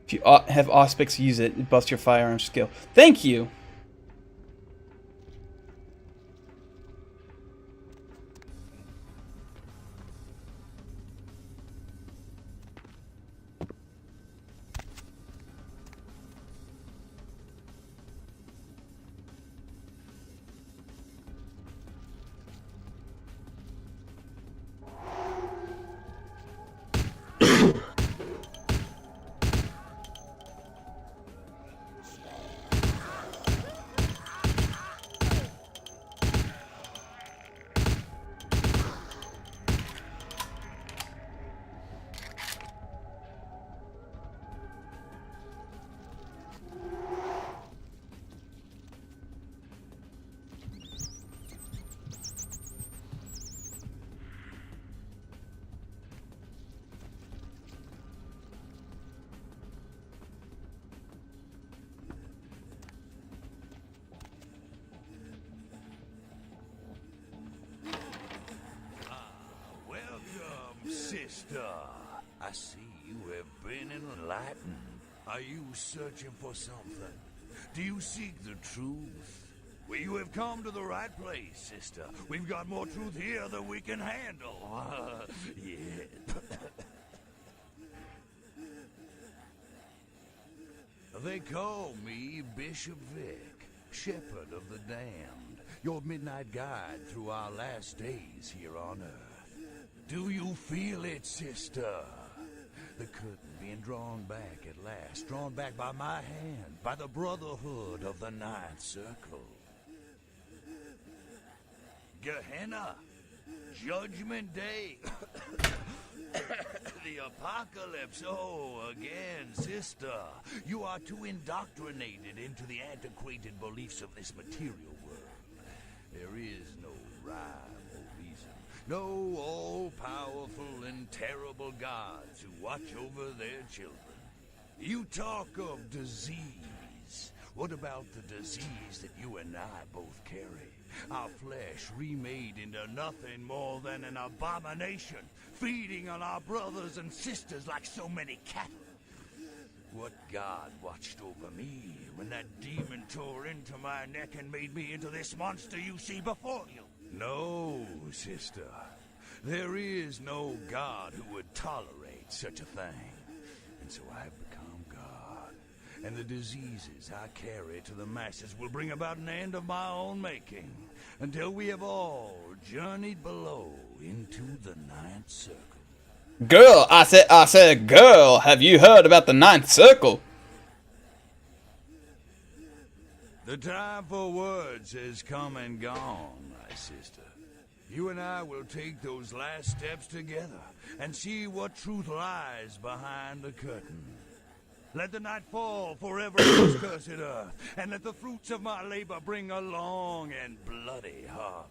If you have Auspex use it, it buffs your firearm skill. Thank you! Sister, I see you have been enlightened. Are you searching for something? Do you seek the truth? Well, you have come to the right place, sister. We've got more truth here than we can handle. Yeah. They call me Bishop Vic, Shepherd of the Damned, your midnight guide through our last days here on Earth. Do you feel it, sister? The curtain being drawn back at last, drawn back by my hand, by the Brotherhood of the Ninth Circle. Gehenna, Judgment Day, the apocalypse. Oh, again, sister, you are too indoctrinated into the antiquated beliefs of this material world. There is no rhyme or reason. No all-powerful and terrible gods who watch over their children. You talk of disease. What about the disease that you and I both carry? Our flesh remade into nothing more than an abomination, feeding on our brothers and sisters like so many cattle. What god watched over me when that demon tore into my neck and made me into this monster you see before you? No, sister. There is no God who would tolerate such a thing. And so I have become God. And the diseases I carry to the masses will bring about an end of my own making, until we have all journeyed below into the Ninth Circle. Girl, I said, girl, have you heard about the Ninth Circle? The time for words has come and gone, my sister. You and I will take those last steps together and see what truth lies behind the curtain. Let the night fall forever on this cursed earth, and let the fruits of my labor bring a long and bloody harvest.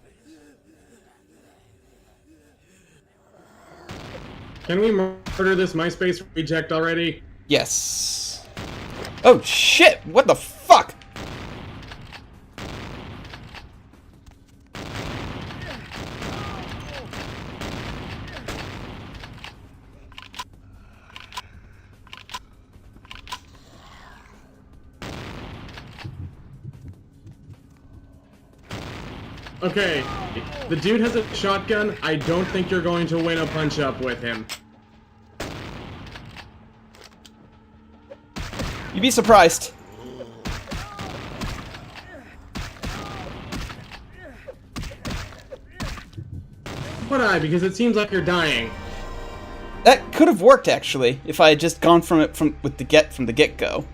Can we murder this MySpace reject already? Yes. Oh shit, what the fuck? Okay, the dude has a shotgun. I don't think you're going to win a punch-up with him. You'd be surprised. Would I? Because it seems like you're dying. That could have worked actually, if I had just gone from it from the get-go.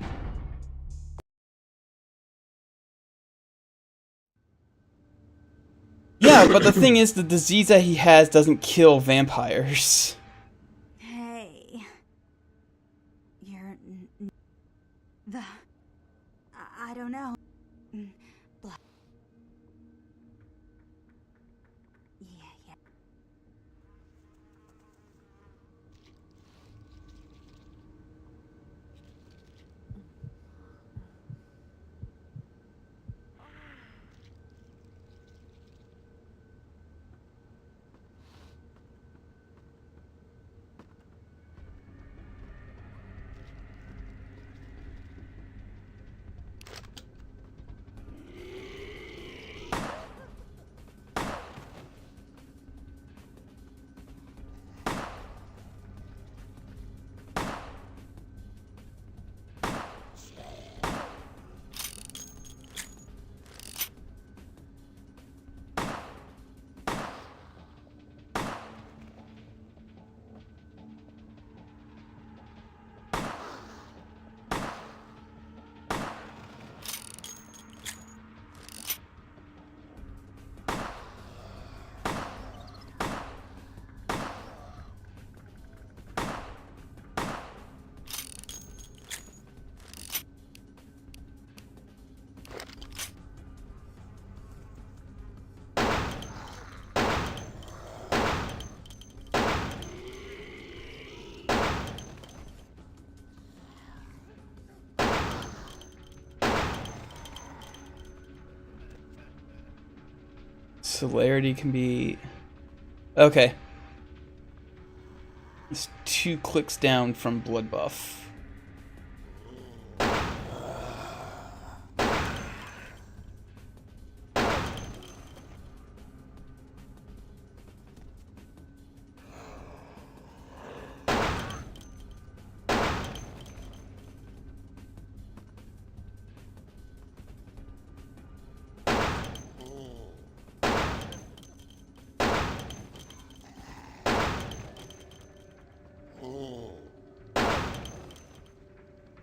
Yeah, but the thing is, the disease that he has doesn't kill vampires. Hey. You're... the... I don't know. Blood. Yeah. celerity can be... Okay. It's 2 clicks down from blood buff.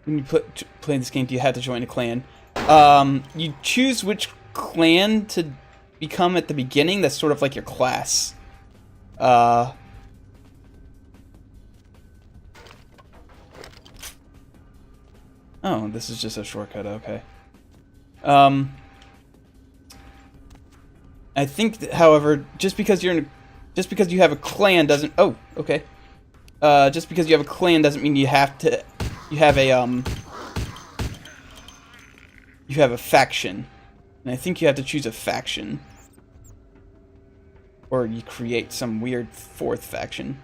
When you play this game, do you have to join a clan? You choose which clan to become at the beginning. That's sort of like your class. Oh, this is just a shortcut. Okay. I think, however, just because you have a clan doesn't. Oh, okay. Just because you have a clan doesn't mean you have to. You have a faction. And I think you have to choose a faction. Or you create some weird 4th faction.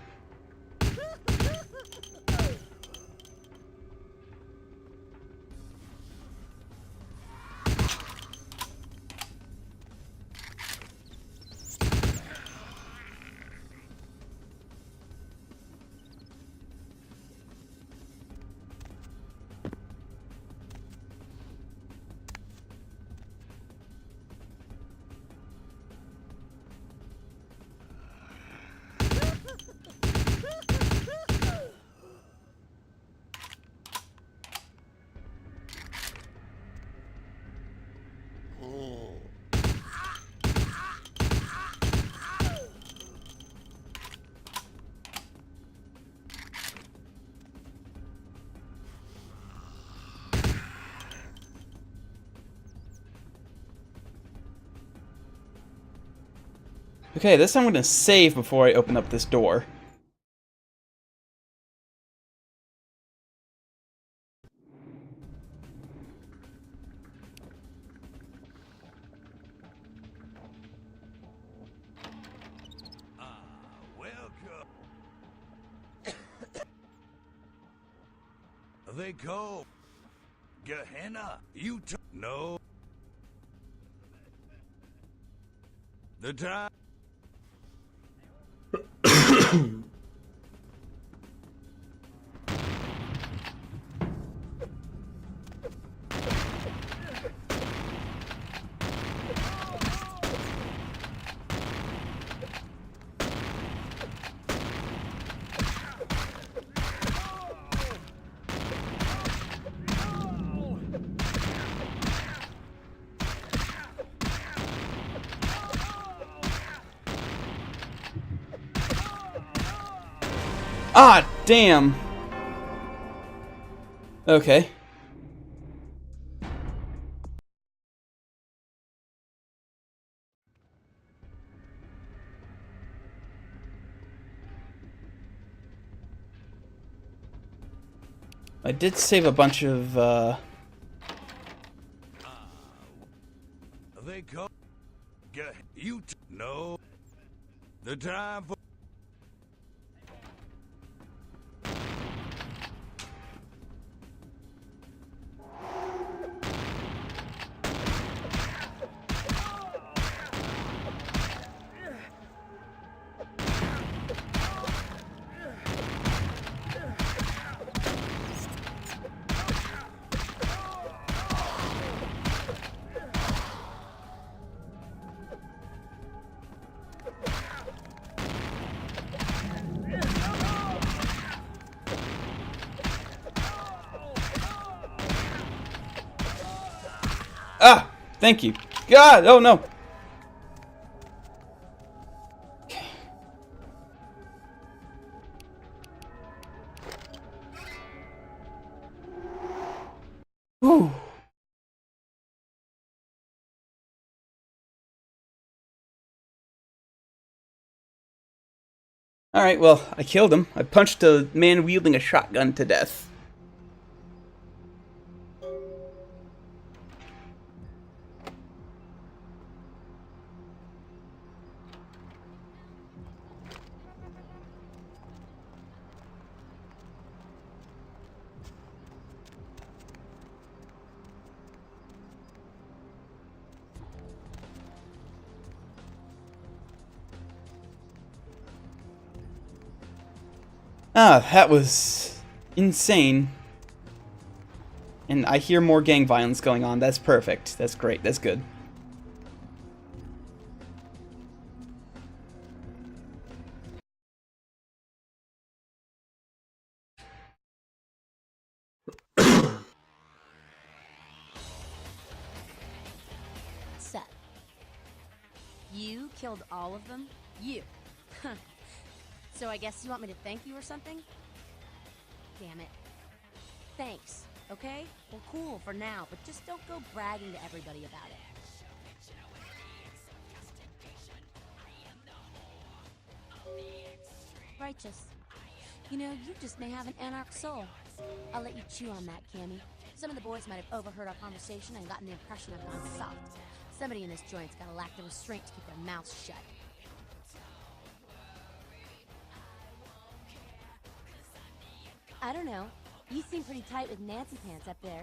Okay, this time I'm going to save before I open up this door. Welcome. They go. Gehenna, you no. The time. Ah, damn. Okay. I did save a bunch of, They go. You no. The time for. Ah! Thank you. God! Oh no! Okay. Whew. Alright, well, I killed him. I punched a man wielding a shotgun to death. Ah, that was insane. And I hear more gang violence going on. That's perfect. That's great. That's good. Seth. You killed all of them? You. So I guess you want me to thank you or something? Damn it. Thanks, okay? Well, cool for now, but just don't go bragging to everybody about it. Righteous. You know, you just may have an anarch soul. I'll let you chew on that, Cammy. Some of the boys might have overheard our conversation and gotten the impression I've gone soft. Somebody in this joint's gotta lack the restraint to keep their mouths shut. I don't know. You seem pretty tight with Nancy Pants up there.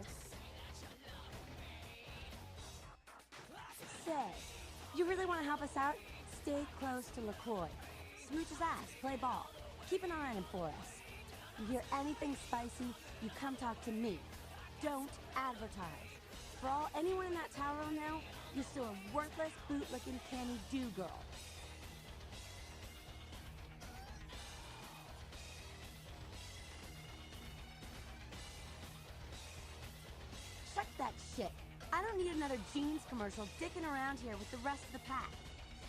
Say, you really want to help us out? Stay close to LaCroix. Smooch his ass, play ball. Keep an eye on him for us. You hear anything spicy, you come talk to me. Don't advertise. For all anyone in that tower will know, you're still a worthless, boot-licking Cammy do-girl. Fuck that shit. I don't need another jeans commercial dicking around here with the rest of the pack.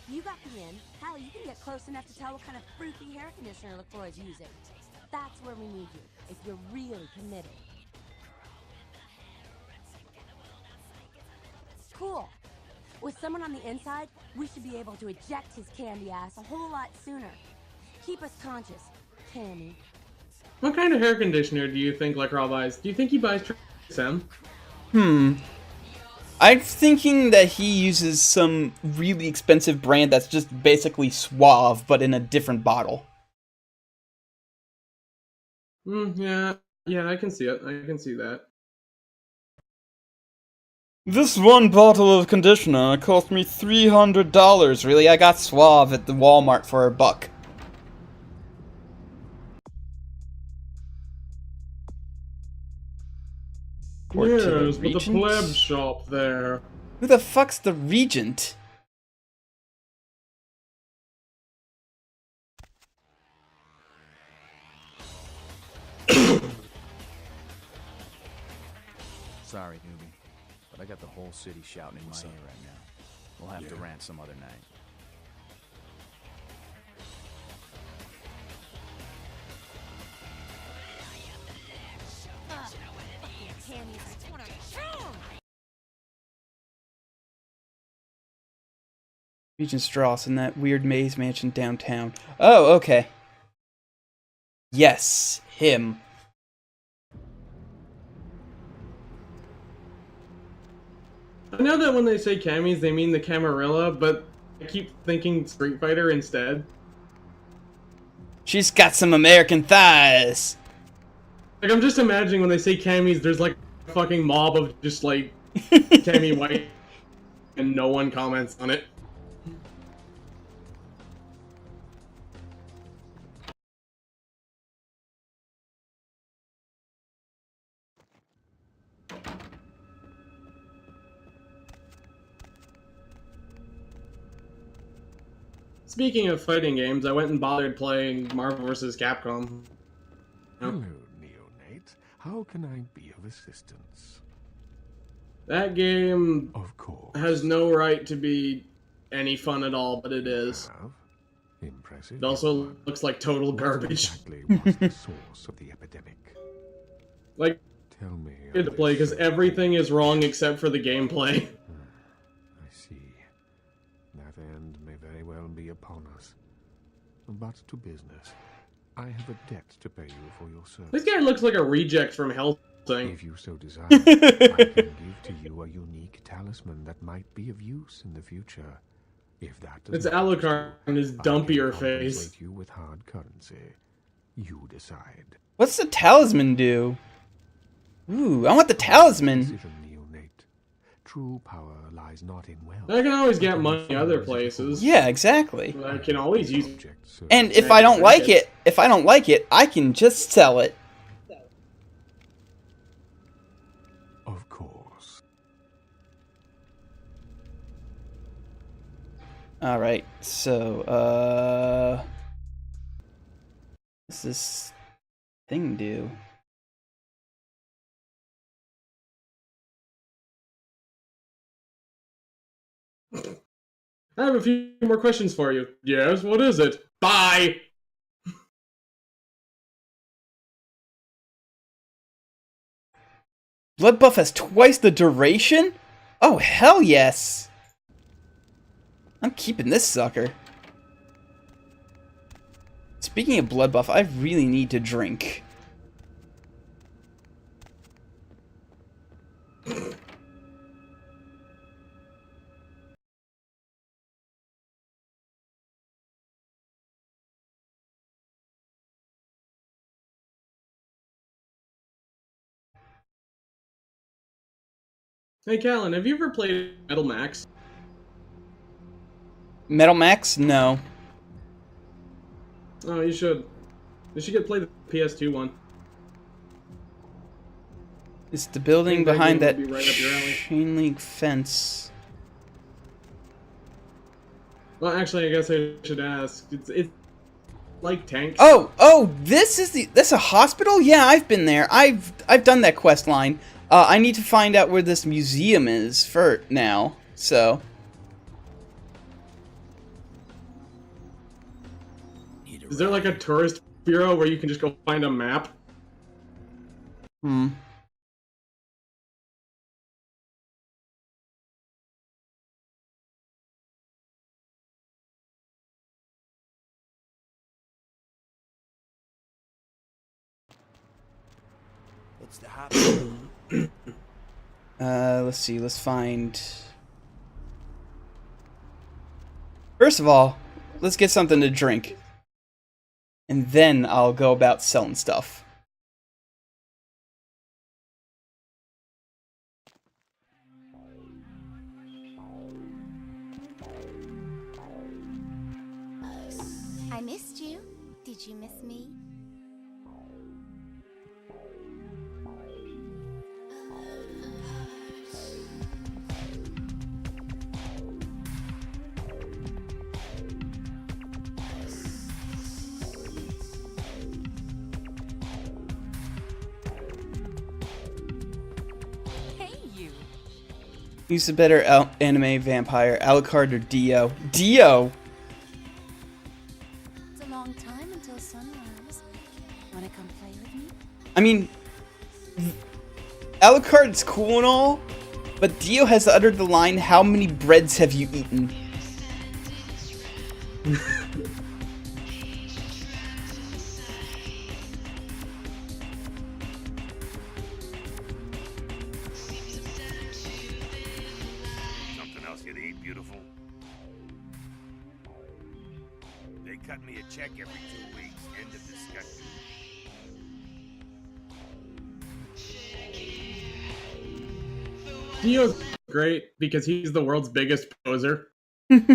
You got the in. Hell, you can get close enough to tell what kind of fruity hair conditioner LaCroix's using. That's where we need you, if you're really committed. Cool. With someone on the inside, we should be able to eject his candy ass a whole lot sooner. Keep us conscious, Cammy. What kind of hair conditioner do you think LaCroix buys? Do you think he buys Sam? I'm thinking that he uses some really expensive brand that's just basically Suave, but in a different bottle. Yeah, I can see it. I can see that. This one bottle of conditioner cost me $300. Really? I got Suave at the Walmart for $1. Yes, but the pleb shop there. Who the fuck's the Regent? Sorry, newbie, but I got the whole city shouting in my ear right now. We'll have to rant some other night. Regent Strauss in that weird maze mansion downtown. Oh, okay. Yes, him. I know that when they say camis, they mean the Camarilla, but I keep thinking Street Fighter instead. She's got some American thighs. Like, I'm just imagining when they say camis, there's like a fucking mob of just like Cammy White, and no one comments on it. Speaking of fighting games, I went and bothered playing Marvel vs. Capcom. Hello, neonate. How can I be of assistance? That game Of course. has no right to be any fun at all, but it is. Impressive. It also looks like total garbage. Exactly what's the source of the epidemic? Like, Tell me. good to play because everything is wrong except for the gameplay. I see. That end may very well be upon us. But to business. I have a debt to pay you for your service. This guy looks like a reject from Hellsing. If you so desire, I can give to you a unique talisman that might be of use in the future. If that does It's not Alucard and his dumpier face. compensate you with hard currency. You decide. What's the talisman do? Ooh, I want the talisman. Decision, neonate. true power lies not in wealth. I can always get money other places. Yeah, exactly. I can always use. And if I don't like it, I can just sell it. Of course. Alright, so, what's this thing do? I have a few more questions for you. Yes, what is it? Bye! Blood buff has twice the duration? Oh, hell yes! I'm keeping this sucker. Speaking of blood buff, I really need to drink. Hey, Callan, have you ever played Metal Max? Metal Max? No. Oh, you should. You should play the PS2 one. It's the building behind that right up your alley. chain link fence. Well, actually, I guess I should ask. It's like tanks. Oh, that's a hospital? Yeah, I've been there. I've done that quest line. I need to find out where this museum is for now. So. Is there like a tourist bureau where you can just go find a map? What's the happen? Let's see. Let's find. First of all, let's get something to drink. And then I'll go about selling stuff. I missed you. Did you miss me? Who's the better anime vampire, Alucard or Dio? Dio! It's a long time until sunrise. Wanna come play with me? I mean, Alucard's cool and all, but Dio has uttered the line, "How many breads have you eaten?" Something else you'd eat, beautiful? They cut me a check every 2 weeks. End of discussion. Dio's great because he's the world's biggest poser. And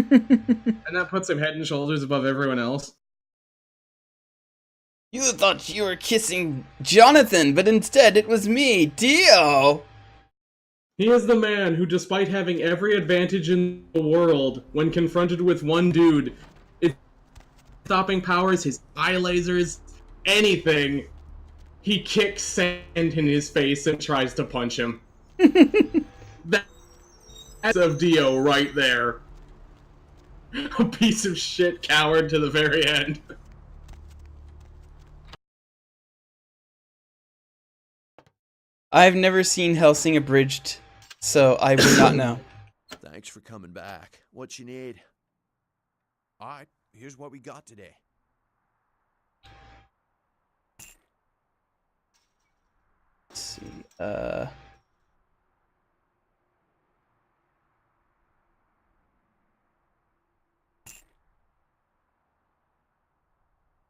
that puts him head and shoulders above everyone else. You thought you were kissing Jonathan, but instead it was me, Dio! He is the man who, despite having every advantage in the world, when confronted with one dude, his stopping powers, his eye lasers, anything, he kicks sand in his face and tries to punch him. That's of Dio right there. A piece of shit coward to the very end. I've never seen Hellsing abridged, so I would not know. Thanks for coming back. What you need? Alright, here's what we got today. Let's see,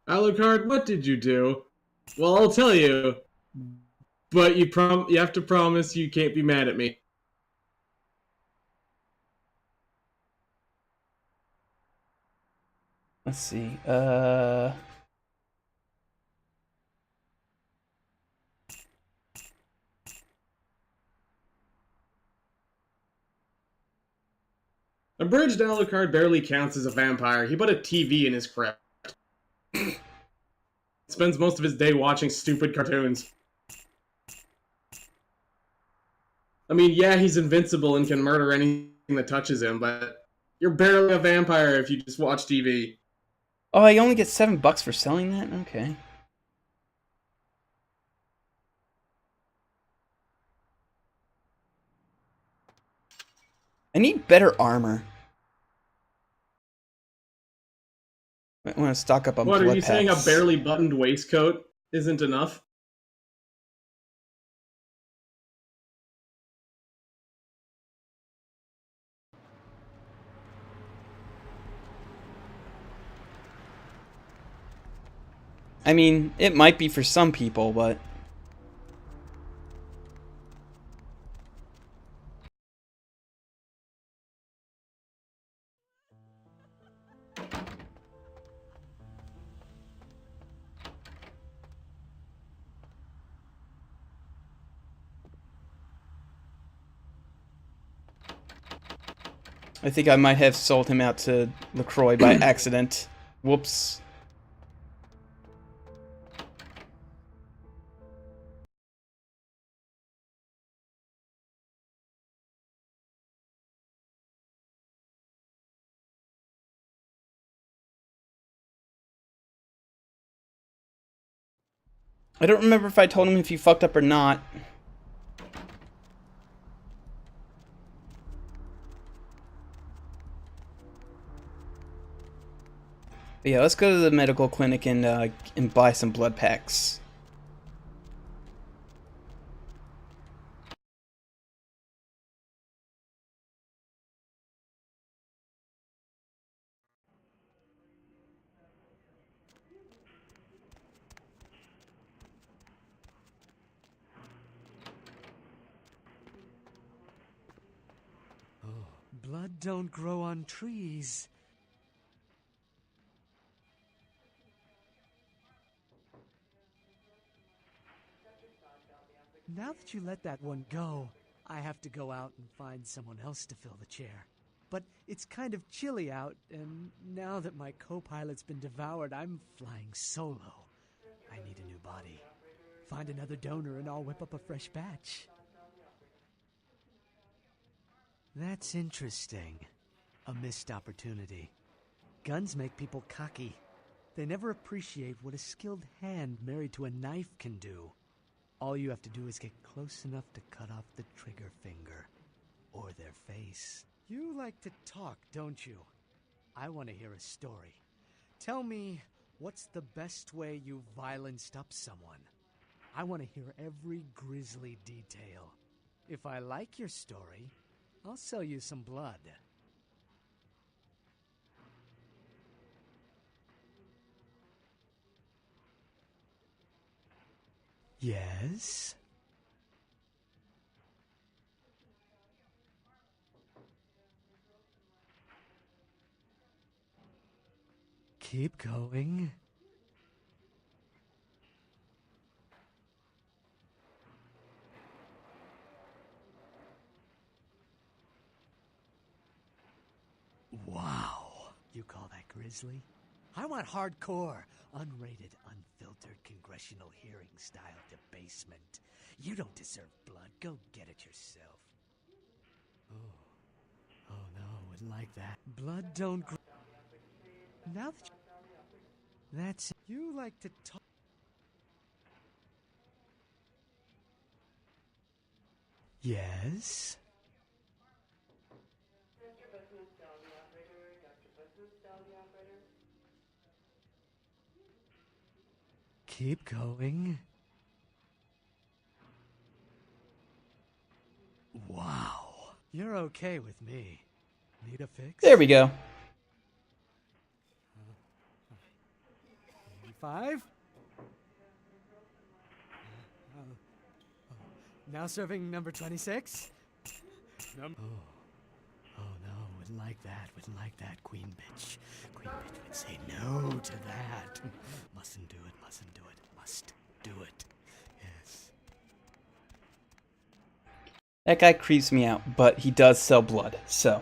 Alucard, what did you do? Well, I'll tell you. But you have to promise you can't be mad at me. Let's see. Abridged Alucard barely counts as a vampire. He put a TV in his crypt. Spends most of his day watching stupid cartoons. I mean, yeah, he's invincible and can murder anything that touches him, but you're barely a vampire if you just watch TV. Oh, I only get $7 for selling that? Okay. I need better armor. I want to stock up on What, blood are you saying a packs. barely buttoned waistcoat isn't enough? I mean, it might be for some people, but... I think I might have sold him out to LaCroix by accident. Whoops. I don't remember if I told him if he fucked up or not. But yeah, let's go to the medical clinic and buy some blood packs. Blood don't grow on trees. Now that you let that one go, I have to go out and find someone else to fill the chair. But it's kind of chilly out, and now that my co-pilot's been devoured, I'm flying solo. I need a new body. Find another donor and I'll whip up a fresh batch. That's interesting. A missed opportunity. Guns make people cocky. They never appreciate what a skilled hand married to a knife can do. All you have to do is get close enough to cut off the trigger finger. Or their face. You like to talk, don't you? I want to hear a story. Tell me, what's the best way you violenced up someone? I want to hear every grisly detail. If I like your story, I'll sell you some blood. Yes? Keep going. Wow. You call that grisly? I want hardcore, unrated, unfiltered, congressional hearing style debasement. You don't deserve blood. Go get it yourself. Oh no, wouldn't like that. Blood don't Now that that's you like to talk. Yes? Keep going. Wow. You're okay with me. Need a fix? There we go. 85? Now serving number 26? Oh no, Wouldn't like that, wouldn't like that, Queen Bitch. Queen Bitch would say no to that. Mustn't do it, mustn't do it, must do it. Yes. That guy creeps me out, but he does sell blood, so.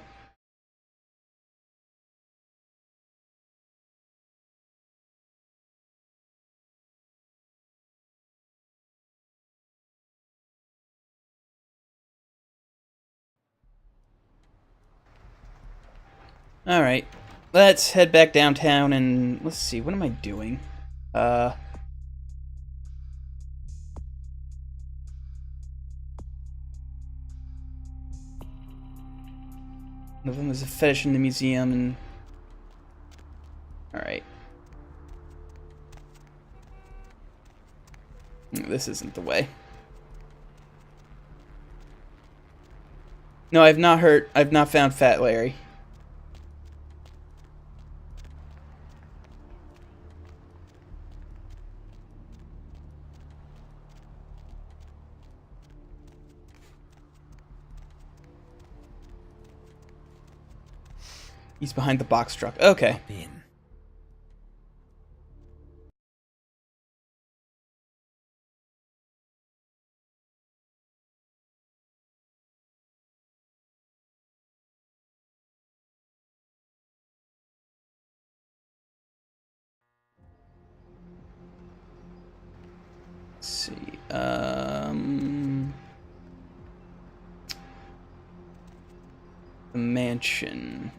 Alright, let's head back downtown and let's see, what am I doing? One of them is a fetish in the museum and... Alright. This isn't the way. No, I've not found Fat Larry. He's behind the box truck. Okay. Let's see. The mansion.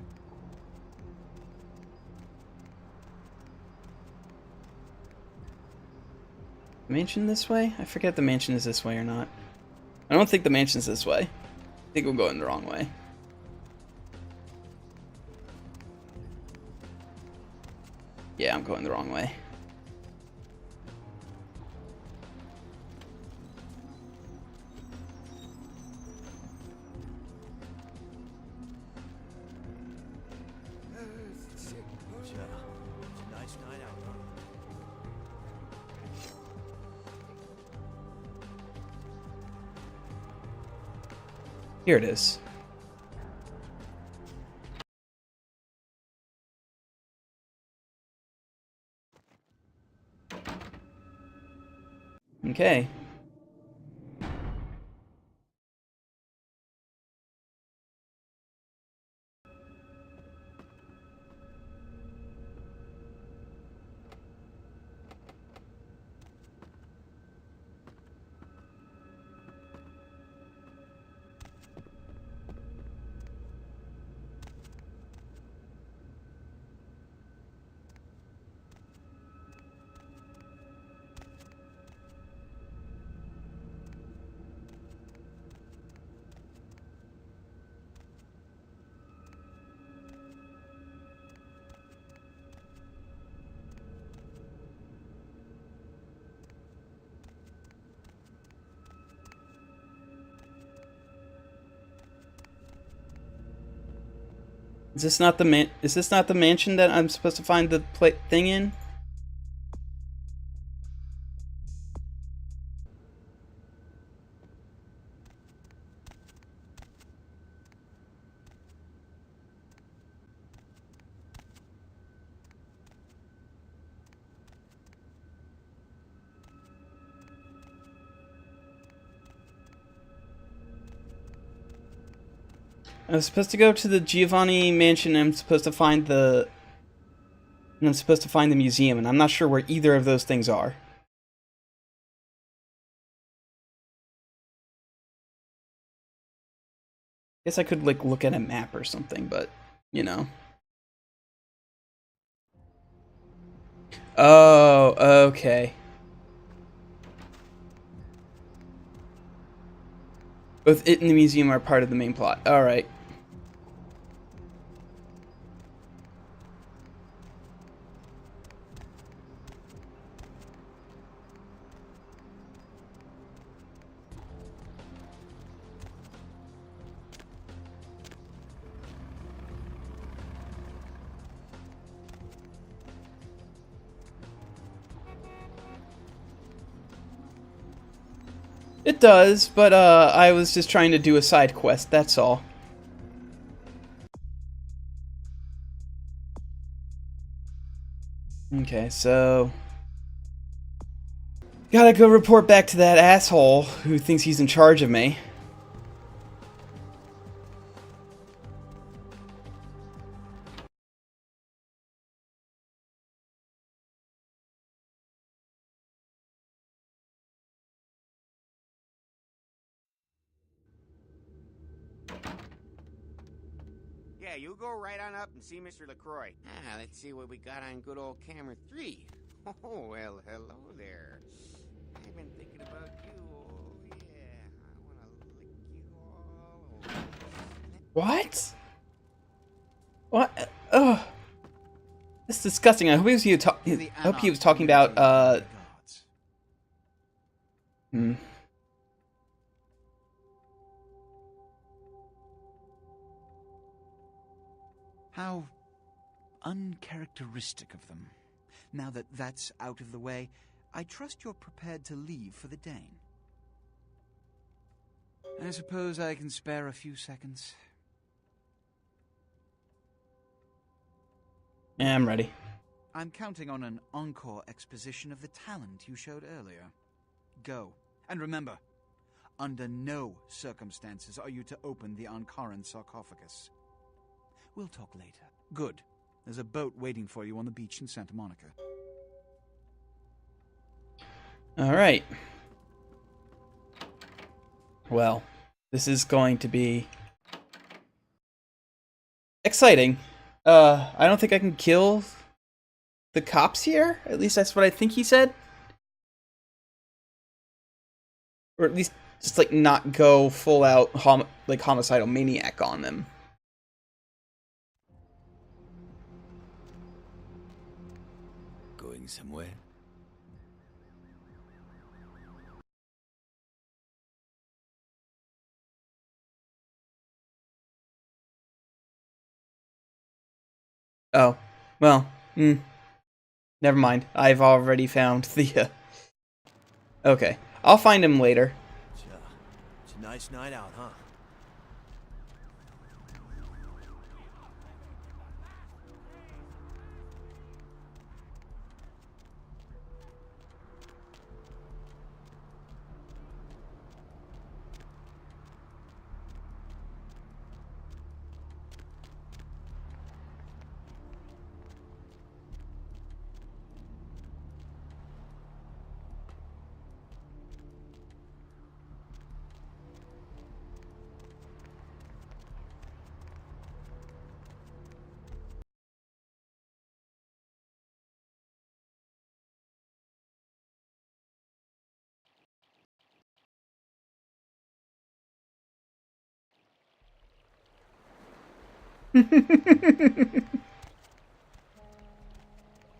Mansion this way? I forget if the mansion is this way or not. I don't think the mansion's this way. I think we're going the wrong way. Yeah, I'm going the wrong way. Here it is. Okay. Is this not the mansion that I'm supposed to find the thing in? I was supposed to go to the Giovanni mansion and I'm supposed to find the museum, and I'm not sure where either of those things are. Guess I could like look at a map or something, but you know. Oh, okay. Both it and the museum are part of the main plot. Alright. It does, but I was just trying to do a side quest, that's all. Okay, so gotta go report back to that asshole who thinks he's in charge of me. Yeah, you go right on up and see Mr. LaCroix. Ah, let's see what we got on good old camera 3. Oh, well, hello there. I've been thinking about you. Oh, yeah. I want to lick you all over. What? What? Ugh. That's disgusting. I hope he was talking about, How uncharacteristic of them. Now that that's out of the way, I trust you're prepared to leave for the Dane. I suppose I can spare a few seconds. Yeah, I'm ready. I'm counting on an encore exposition of the talent you showed earlier. Go. And remember, under no circumstances are you to open the Ankaran sarcophagus. We'll talk later. Good. There's a boat waiting for you on the beach in Santa Monica. Alright. Well, this is going to be exciting. I don't think I can kill the cops here. At least that's what I think he said. Or at least just like not go full out homicidal maniac on them. Going somewhere? Oh, well, never mind. I've already found the, Okay, I'll find him later. It's a nice night out, huh?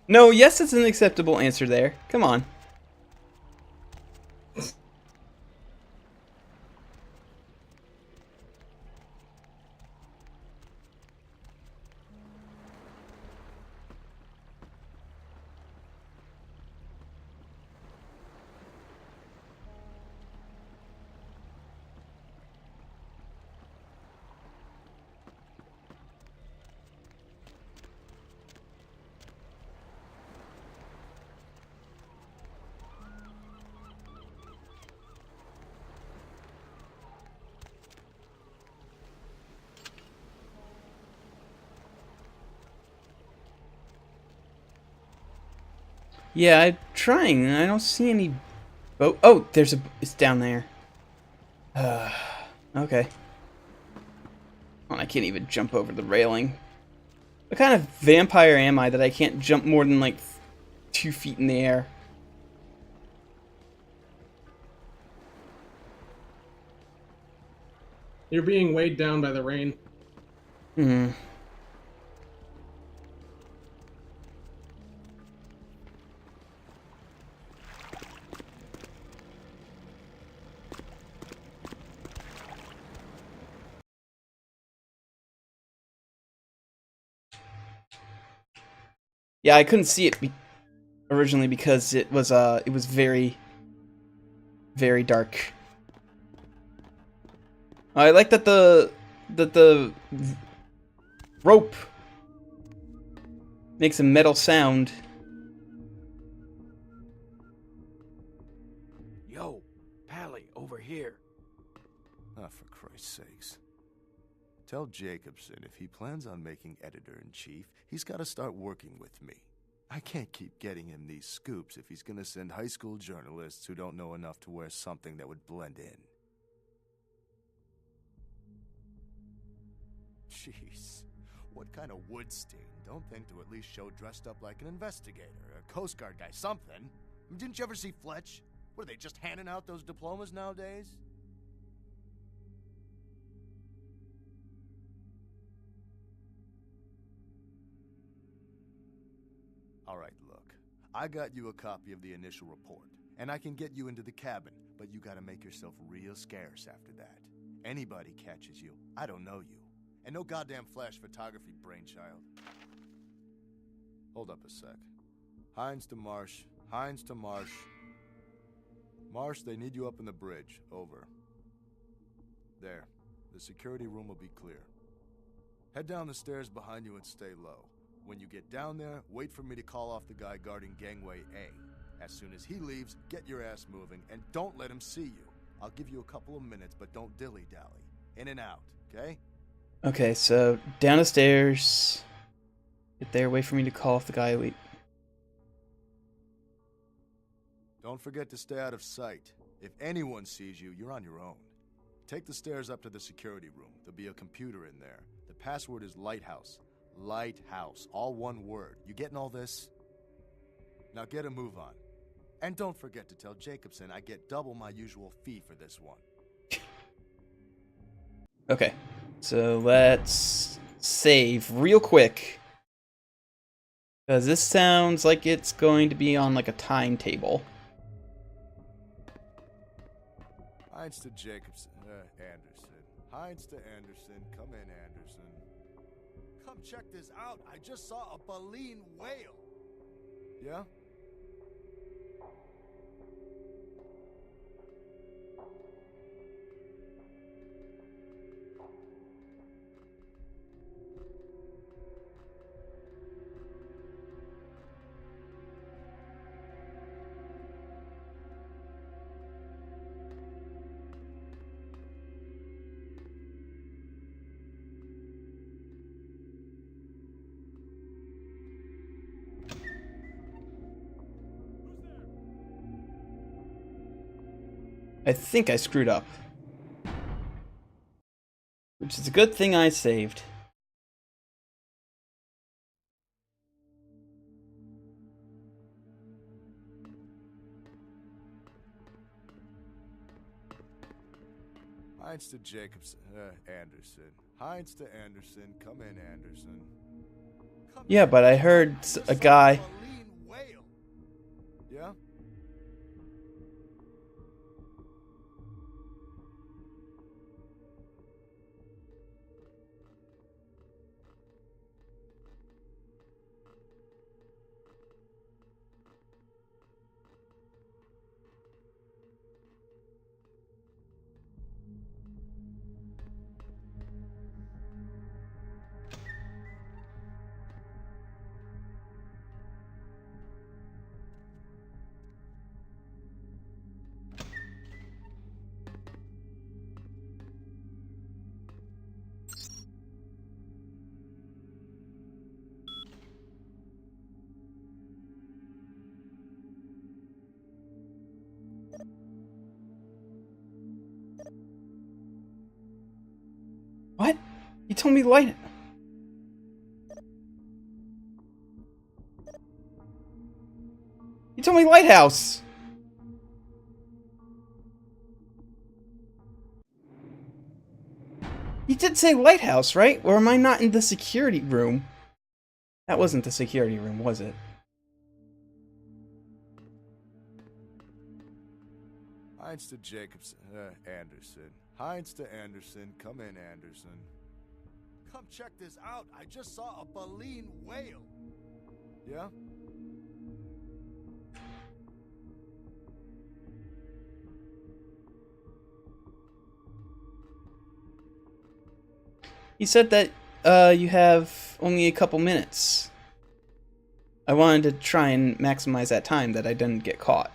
No, yes, it's an acceptable answer there. Come on. Yeah, I'm trying. I don't see any boat. Oh, it's down there. Okay. Oh, I can't even jump over the railing. What kind of vampire am I that I can't jump more than like 2 feet in the air? You're being weighed down by the rain. Hmm. Yeah, I couldn't see it originally because it was very, very dark. I like that the rope makes a metal sound over here. Ah, for Christ's sakes. Tell Jacobson if he plans on making editor-in-chief, he's got to start working with me. I can't keep getting him these scoops if he's going to send high school journalists who don't know enough to wear something that would blend in. Jeez, what kind of Woodstein don't think to at least show dressed up like an investigator, a Coast Guard guy, something? Didn't you ever see Fletch? What, are they just handing out those diplomas nowadays? All right, look. I got you a copy of the initial report, and I can get you into the cabin, but you gotta make yourself real scarce after that. Anybody catches you, I don't know you. And no goddamn flash photography, brainchild. Hold up a sec. Hines to Marsh. Hines to Marsh. Marsh, they need you up in the bridge. Over. There. The security room will be clear. Head down the stairs behind you and stay low. When you get down there, wait for me to call off the guy guarding Gangway A. As soon as he leaves, get your ass moving, and don't let him see you. I'll give you a couple of minutes, but don't dilly-dally. In and out, okay? Okay, so down the stairs. Get there, wait for me to call off the guy. Wait. Don't forget to stay out of sight. If anyone sees you, you're on your own. Take the stairs up to the security room. There'll be a computer in there. The password is Lighthouse. Lighthouse. All one word. You getting all this? Now get a move on. And don't forget to tell Jacobson I get double my usual fee for this one. Okay, so let's save real quick. Because this sounds like it's going to be on like a timetable. Hines to Jacobson. Anderson. Hines to Anderson. Come in, Anderson. Come check this out. I just saw a baleen whale. Yeah? I think I screwed up. Which is a good thing I saved. Hines to Jacobson. Anderson. Hines to Anderson. Come in, Anderson. Yeah, but I heard a guy. Yeah? What? You told me light. You told me lighthouse. You did say lighthouse, right? Or am I not in the security room? That wasn't the security room, was it? Hines to Jacobson. Anderson. Hines to Anderson. Come in, Anderson. Come check this out. I just saw a baleen whale. Yeah? He said that you have only a couple minutes. I wanted to try and maximize that time that I didn't get caught.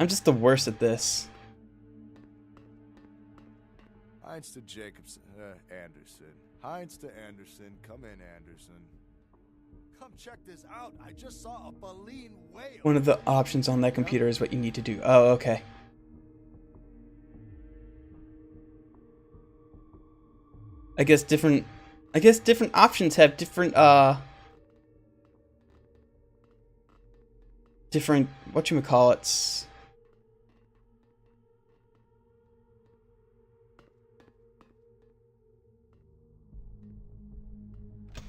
I'm just the worst at this. Heinz to Anderson. Heinz to Anderson. Come in, Anderson. Come check this out. I just saw a baleen whale. One of the options on that computer is what you need to do. Oh, okay. I guess different options have different whatchamacallits.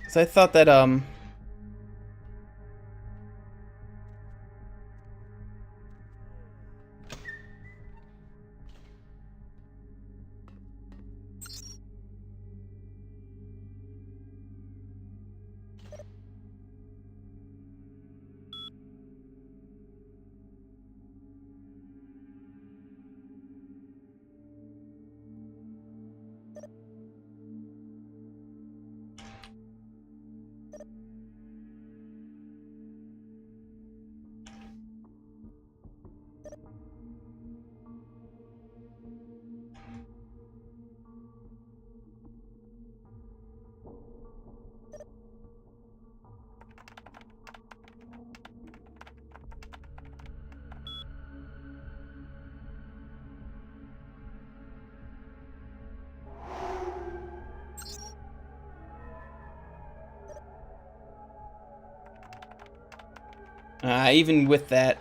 So I thought that even with that.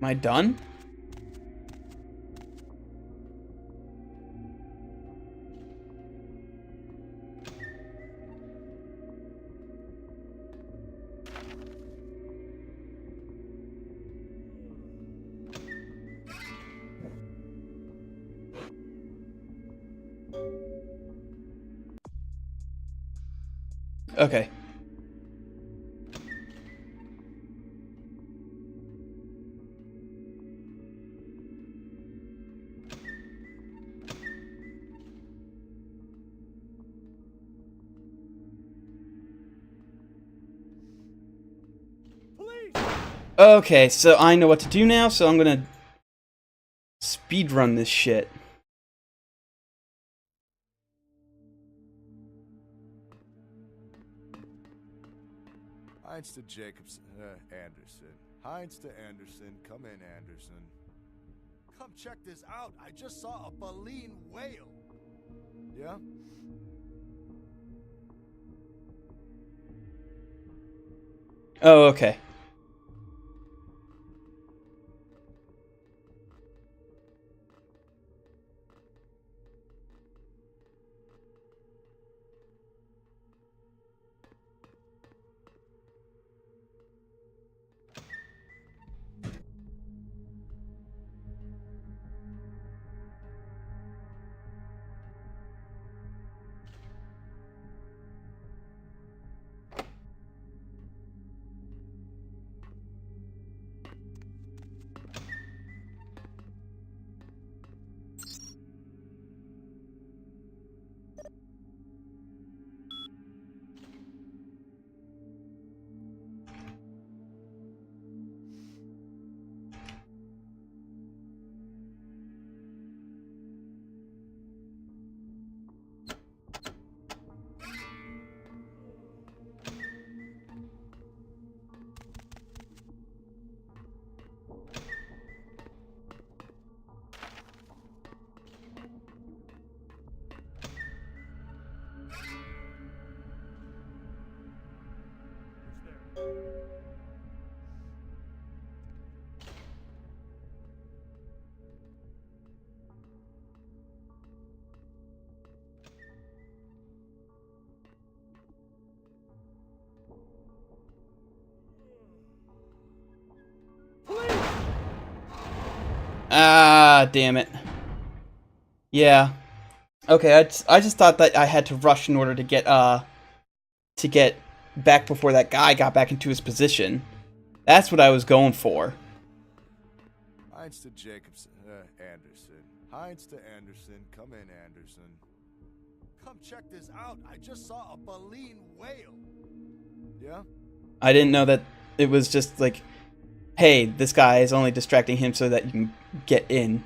Am I done? Okay. Okay, so I know what to do now, so I'm gonna speedrun this shit. Heinz to Anderson. Heinz to Anderson. Come in, Anderson. Come check this out. I just saw a baleen whale. Yeah? Oh, okay. Ah, damn it. Yeah. Okay, I just thought that I had to rush in order to get back before that guy got back into his position. That's what I was going for. Heinz to Jacobson, Anderson. Heinz to Anderson. Come in, Anderson. Come check this out. I just saw a baleen whale. Yeah? I didn't know that it was just like, hey, this guy is only distracting him so that you can get in.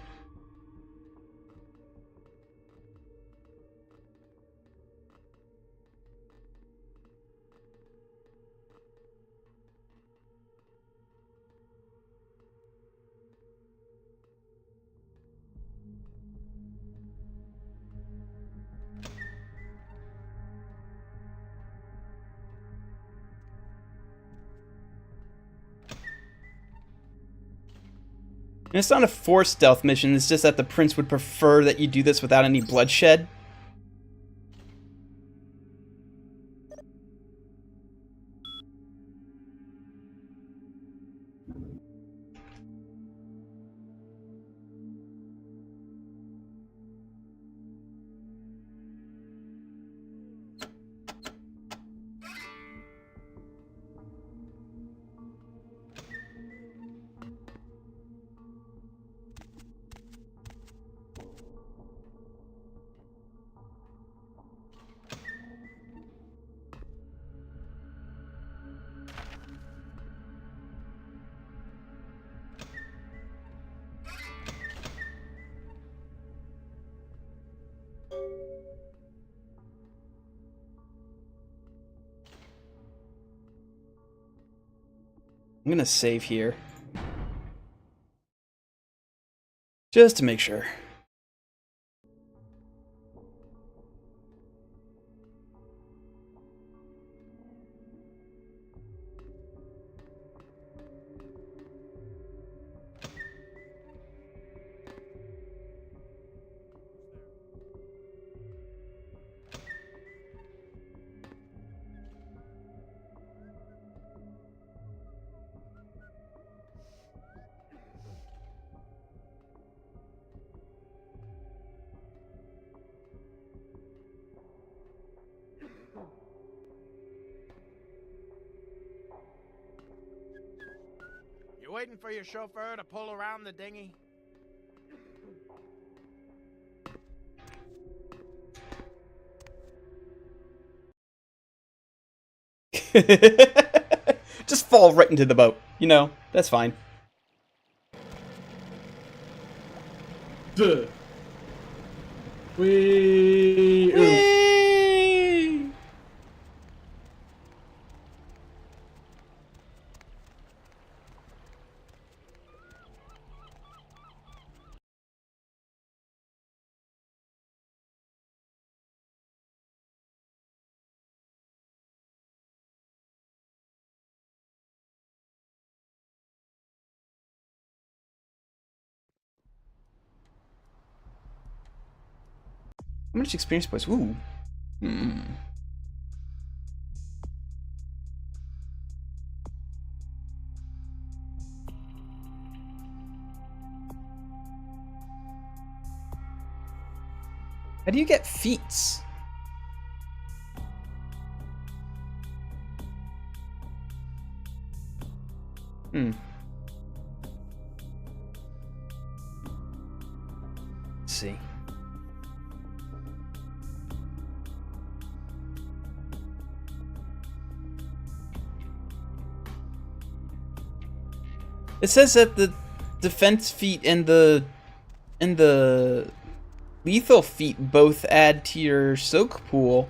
And it's not a forced stealth mission, it's just that the prince would prefer that you do this without any bloodshed. I'm gonna save here. Just to make sure. You waiting for your chauffeur to pull around the dinghy? Just fall right into the boat. You know, that's fine. Duh. Whee! Whee! How much experience points? Ooh. Hmm. How do you get feats? Hmm. Let's see. It says that the defense feat and the lethal feat both add to your soak pool.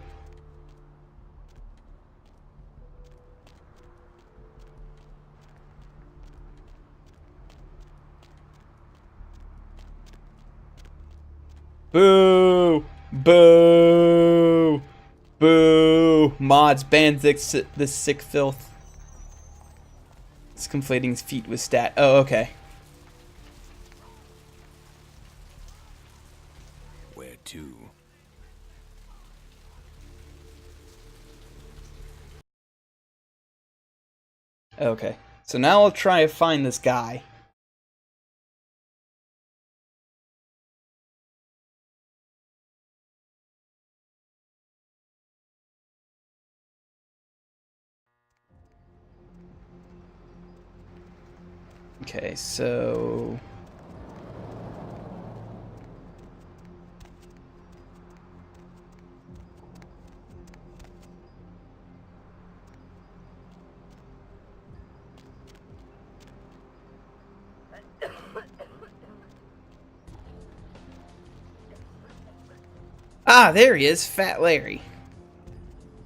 Boo! Boo! Boo! Mods ban this sick filth. It's conflating his feet with stat. Oh, okay. Where to? Okay. So now I'll try to find this guy. Okay, so... Ah, there he is, Fat Larry.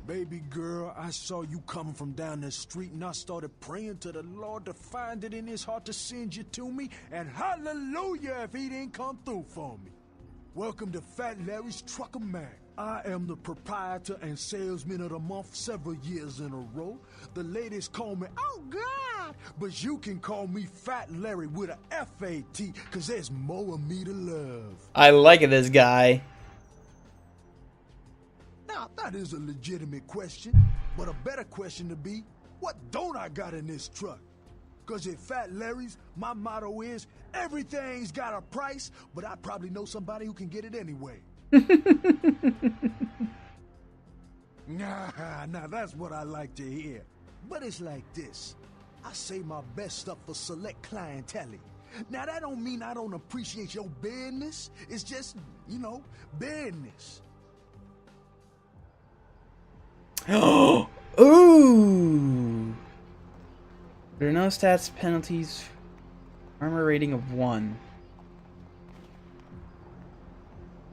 Baby girl, I saw you coming from down the street and I started praying to the Lord to find it in his heart to send you to me, and hallelujah if he didn't come through for me. Welcome to Fat Larry's Trucker Mag. I am the proprietor and salesman of the month several years in a row. The ladies call me, oh God, but you can call me Fat Larry with a F-A-T, cause there's more of me to love. I like this guy. Now, that is a legitimate question, but a better question to be, what don't I got in this truck? Cause at Fat Larry's, my motto is, everything's got a price, but I probably know somebody who can get it anyway. Nah, that's what I like to hear. But it's like this. I save my best stuff for select clientele. Now, that don't mean I don't appreciate your business. It's just, you know, business. Ooh! There are no stats, penalties, armor rating of 1.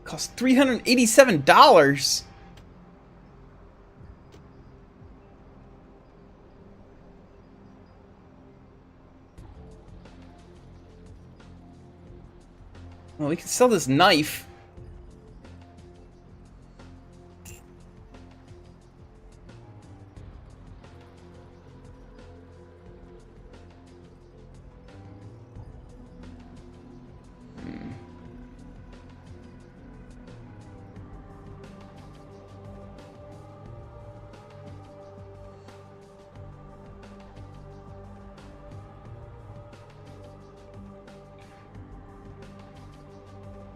Costs $387! Well, we can sell this knife.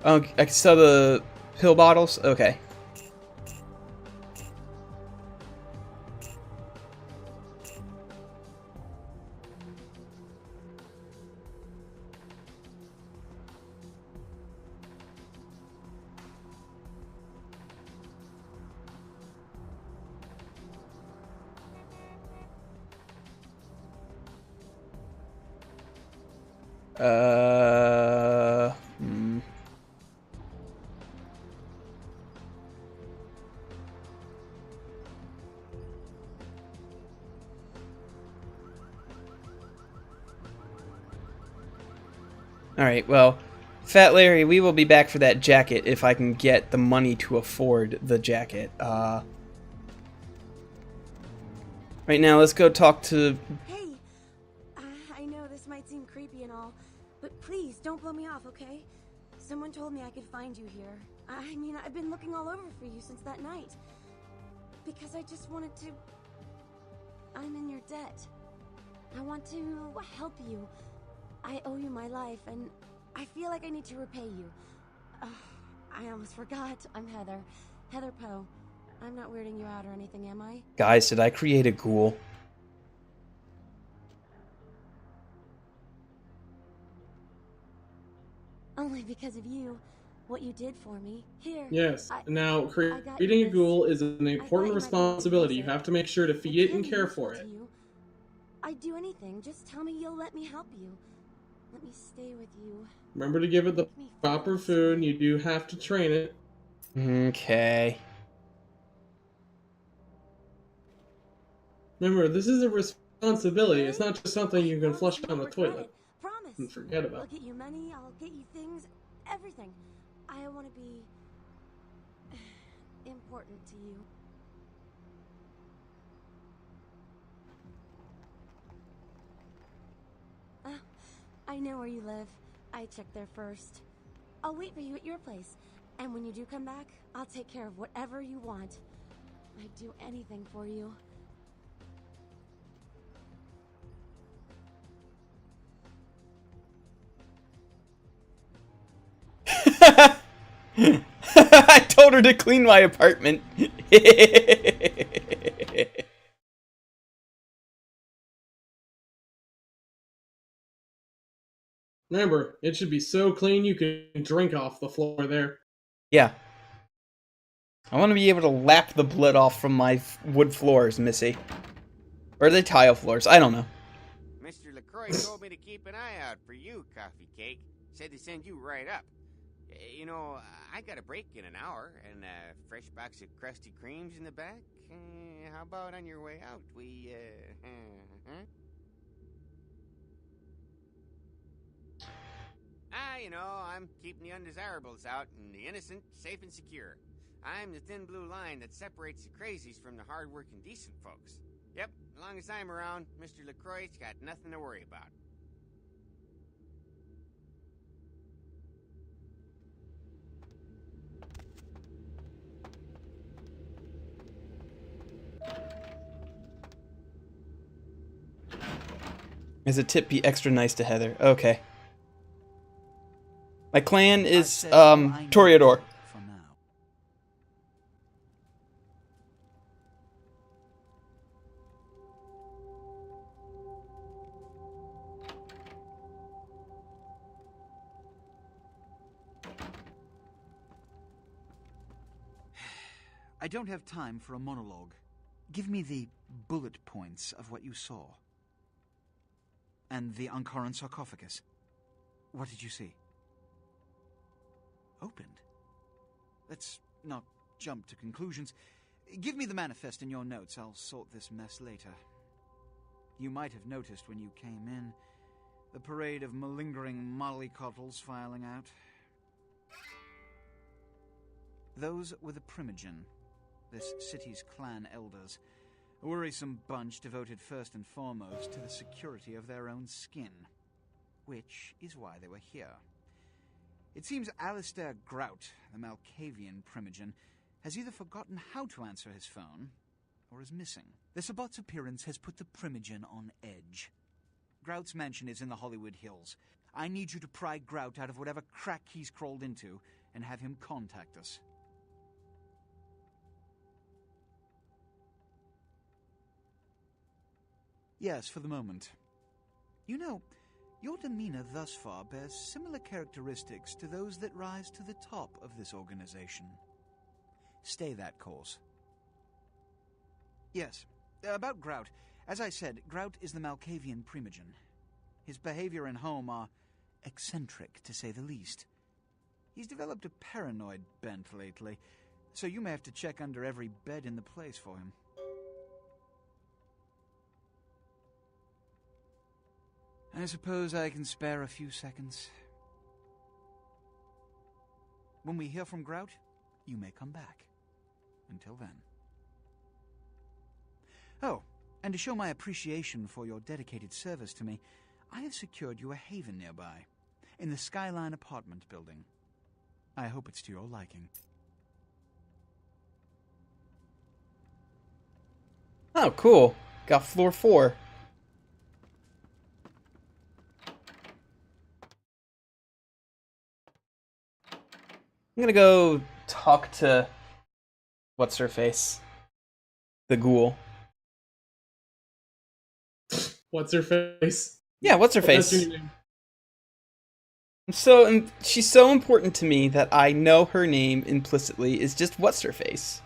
Oh, I can sell the pill bottles? Okay. Alright, well, Fat Larry, we will be back for that jacket if I can get the money to afford the jacket. Right now, let's go talk to... Hey, I know this might seem creepy and all, but please don't blow me off, okay? Someone told me I could find you here. I mean, I've been looking all over for you since that night. Because I just wanted to... I'm in your debt. I want to help you. I owe you my life, and I feel like I need to repay you. I almost forgot. I'm Heather. Heather Poe. I'm not weirding you out or anything, am I? Guys, did I create a ghoul? Only because of you. What you did for me. Here. Yes. Now, creating a ghoul is an important responsibility. You have to make sure to feed it and care for it. I'd do anything. Just tell me you'll let me help you. Let me stay with you. Remember to give it the proper food. You do have to train it. Okay. Remember, this is a responsibility. It's not just something you can flush down the toilet. Promise. And forget about. I'll get you money. I'll get you things. Everything. I want to be important to you. I know where you live. I checked there first. I'll wait for you at your place. And when you do come back, I'll take care of whatever you want. I'd do anything for you. I told her to clean my apartment. Remember, it should be so clean you can drink off the floor there. Yeah. I want to be able to lap the blood off from my wood floors, Missy. Or are they tile floors? I don't know. Mr. LaCroix told me to keep an eye out for you, Coffee Cake. Said to send you right up. You know, I got a break in an hour, and a fresh box of Krusty Kremes in the back. How about on your way out, we, huh? You know, I'm keeping the undesirables out and the innocent safe and secure. I'm the thin blue line that separates the crazies from the hard-working decent folks. Yep, as long as I'm around, Mr. LaCroix's got nothing to worry about. As a tip, be extra nice to Heather. Okay. My clan is, Toreador. I don't have time for a monologue. Give me the bullet points of what you saw. And the Ankaran sarcophagus. What did you see? Opened? Let's not jump to conclusions. Give me the manifest in your notes. I'll sort this mess later. You might have noticed when you came in the parade of malingering mollycoddles filing out. Those were the Primogen, this city's clan elders, a worrisome bunch devoted first and foremost to the security of their own skin, which is why they were here. It seems Alistair Grout, the Malkavian Primogen, has either forgotten how to answer his phone, or is missing. The Sabbat's appearance has put the Primogen on edge. Grout's mansion is in the Hollywood Hills. I need you to pry Grout out of whatever crack he's crawled into, and have him contact us. Yes, for the moment. You know, your demeanor thus far bears similar characteristics to those that rise to the top of this organization. Stay that course. Yes, about Grout. As I said, Grout is the Malkavian Primogen. His behavior and home are eccentric, to say the least. He's developed a paranoid bent lately, so you may have to check under every bed in the place for him. I suppose I can spare a few seconds. When we hear from Grout, you may come back. Until then. Oh, and to show my appreciation for your dedicated service to me, I have secured you a haven nearby, in the Skyline apartment building. I hope it's to your liking. Oh, cool. Got floor 4. I'm gonna go talk to what's her face, the ghoul. What's her face? Yeah, what's her face? That's your name. She's so important to me that I know her name implicitly is just what's her face.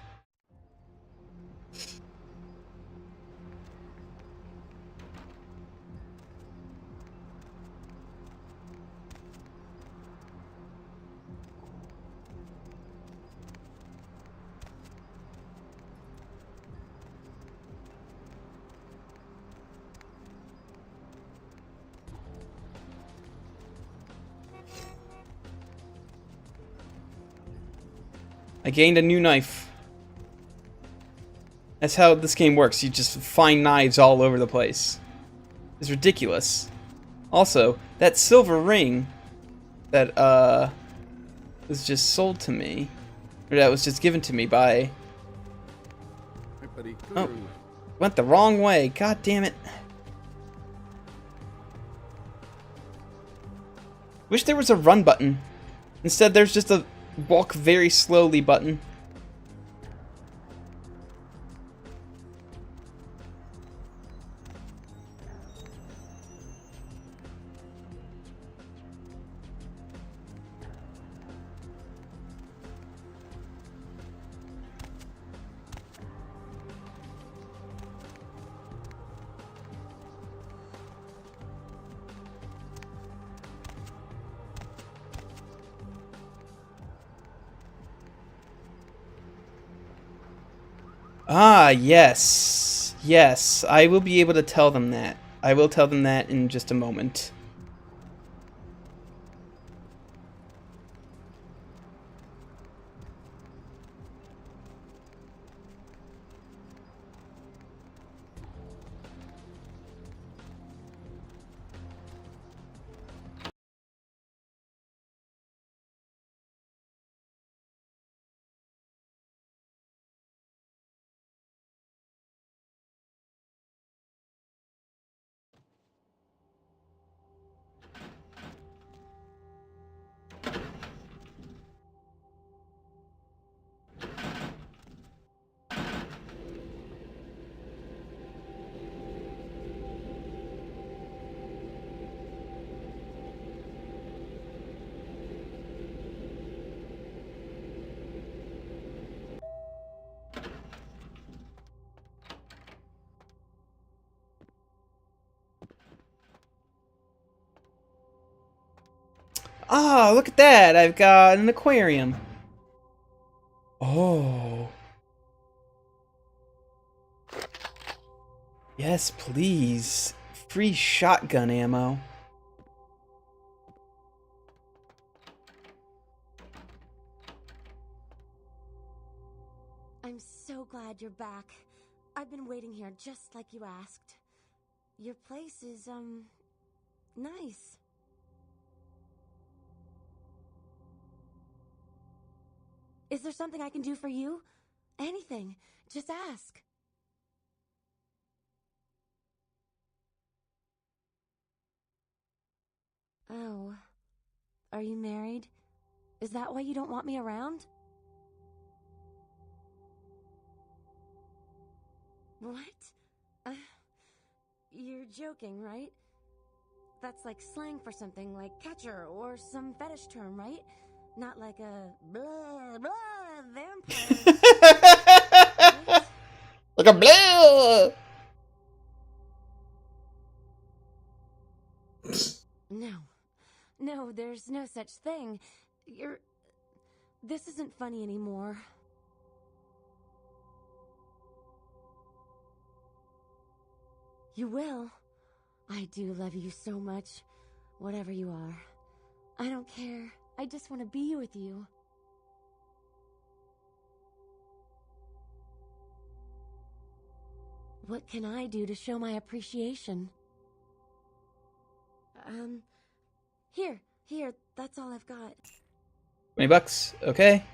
I gained a new knife. That's how this game works. You just find knives all over the place. It's ridiculous. Also, that silver ring that was just sold to me, or that was just given to me by... Oh, went the wrong way. God damn it. Wish there was a run button. Instead, there's just a walk very slowly button. Ah, yes. Yes, I will be able to tell them that. I will tell them that in just a moment. Ah, look at that! I've got an aquarium. Oh. Yes, please. Free shotgun ammo. I'm so glad you're back. I've been waiting here just like you asked. Your place is, nice. Is there something I can do for you? Anything. Just ask. Oh. Are you married? Is that why you don't want me around? What? You're joking, right? That's like slang for something like catcher or some fetish term, right? Not like a blah blah vampire. Like a blah! No. No, there's no such thing. This isn't funny anymore. You will. I do love you so much. Whatever you are. I don't care. I just want to be with you. What can I do to show my appreciation? Here, that's all I've got. $20, okay.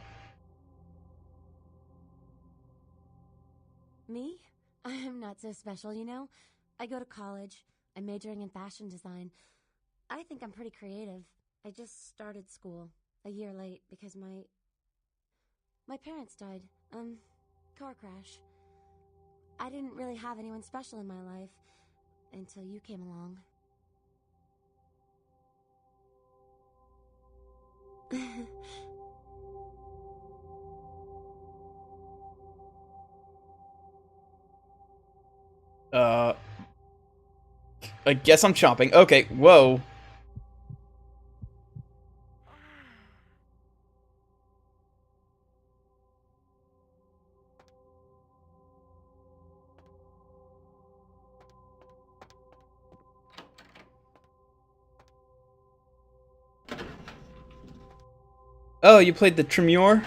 Me? I'm not so special, you know? I go to college. I'm majoring in fashion design. I think I'm pretty creative. I just started school a year late because my parents died. Car crash. I didn't really have anyone special in my life until you came along. I guess I'm chomping. Okay, whoa. Oh, you played the Tremure?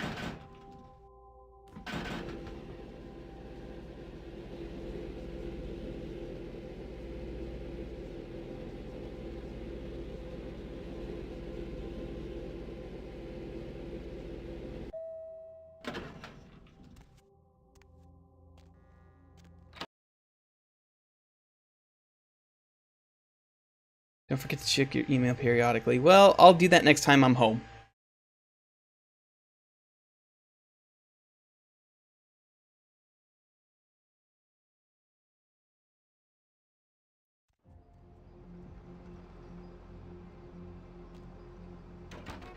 Don't forget to check your email periodically. Well, I'll do that next time I'm home.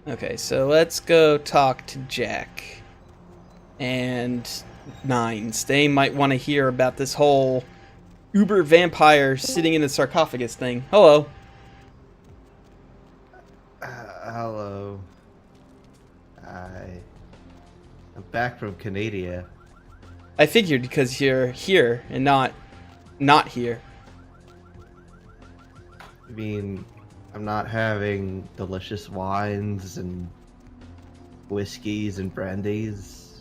Okay, so let's go talk to Jack and Nines. They might want to hear about this whole uber vampire sitting in the sarcophagus thing. Hello. Hello. I'm back from Canada. I figured because you're here and not here. I mean, I'm not having delicious wines and whiskeys and brandies.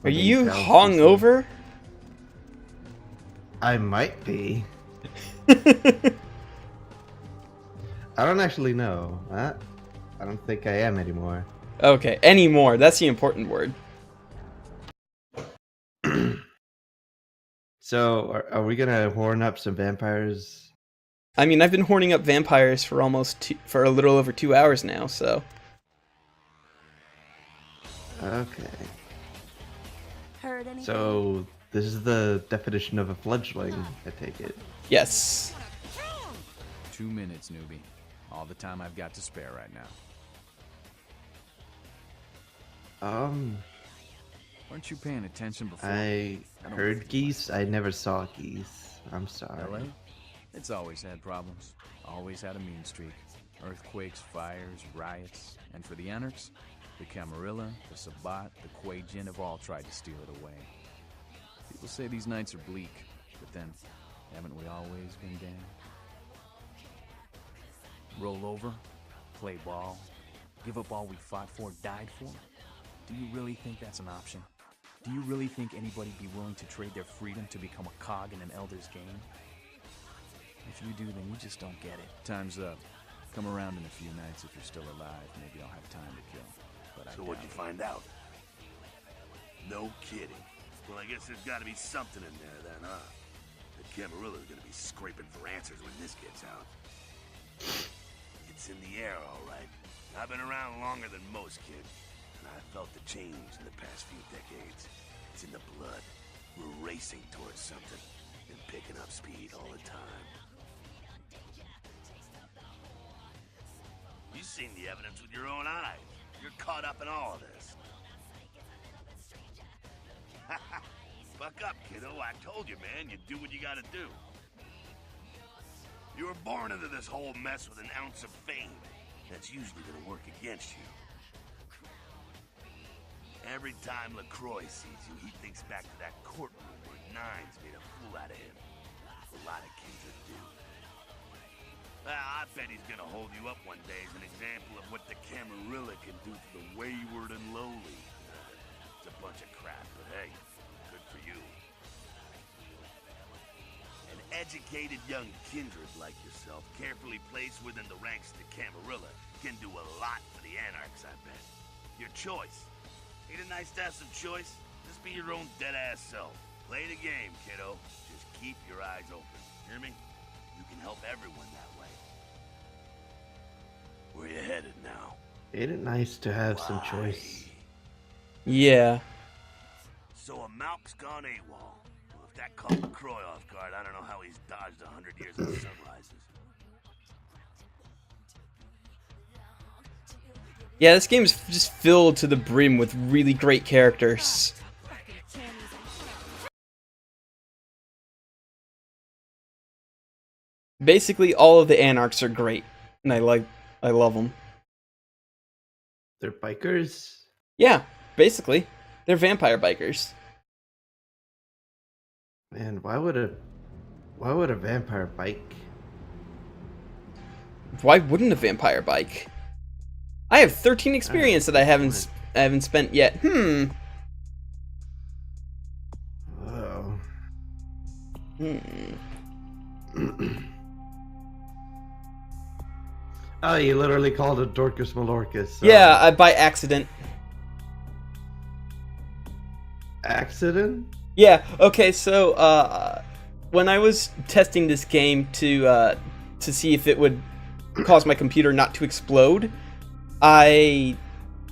Are you hungover? I might be. I don't actually know. I don't think I am anymore. Okay, anymore. That's the important word. So, are we gonna horn up some vampires? I mean, I've been horning up vampires for for a little over 2 hours now, so. Okay. Heard anything? So, this is the definition of a fledgling, I take it. Yes. 2 minutes, newbie. All the time I've got to spare right now. Weren't you paying attention before? I heard geese. I never saw geese. I'm sorry. LA? It's always had problems. Always had a mean streak. Earthquakes, fires, riots. And for the Anarchs, the Camarilla, the Sabbat, the Quajin have all tried to steal it away. People say these nights are bleak, but then, haven't we always been gang? Roll over, play ball, give up all we fought for, died for? Do you really think that's an option? Do you really think anybody'd be willing to trade their freedom to become a cog in an elder's game? If you do, then you just don't get it. Time's up. Come around in a few nights if you're still alive. Maybe I'll have time to kill. But So what'd you find out? No kidding. Well, I guess there's got to be something in there then, huh? The Camarilla's gonna be scraping for answers when this gets out. It's in the air, all right. I've been around longer than most, kid. And I felt the change in the past few decades. It's in the blood. We're racing towards something and picking up speed all the time. You've seen the evidence with your own eyes. You're caught up in all of this. Buck up, kiddo. I told you, man. You do what you gotta do. You were born into this whole mess with an ounce of fame. That's usually gonna work against you. Every time LaCroix sees you, he thinks back to that courtroom where Nines made a fool out of him. A lot of kids that do. I bet he's gonna hold you up one day as an example of what the Camarilla can do to the wayward and lowly. It's a bunch of crap, but hey, good for you. An educated young kindred like yourself, carefully placed within the ranks of the Camarilla, can do a lot for the Anarchs, I bet. Your choice. Ain't it nice to have some choice? Just be your own dead-ass self. Play the game, kiddo. Just keep your eyes open. Hear me? You can help everyone that way. Where you headed now? Ain't it nice to have some choice? Yeah. So a Malk's gone AWOL. Well, if that caught LaCroix off guard, I don't know how he's dodged 100 years of sunrises. Yeah, this game is just filled to the brim with really great characters. Basically, all of the Anarchs are great, and I love them. They're bikers? Yeah, basically. They're vampire bikers. Man, why would a vampire bike? Why wouldn't a vampire bike? I have 13 experience that I haven't spent yet. Oh. Oh, you literally called it Dorcas Malorcas. So. Yeah, by accident. Accident? Yeah. Okay. So, when I was testing this game to see if it would cause my computer not to explode, I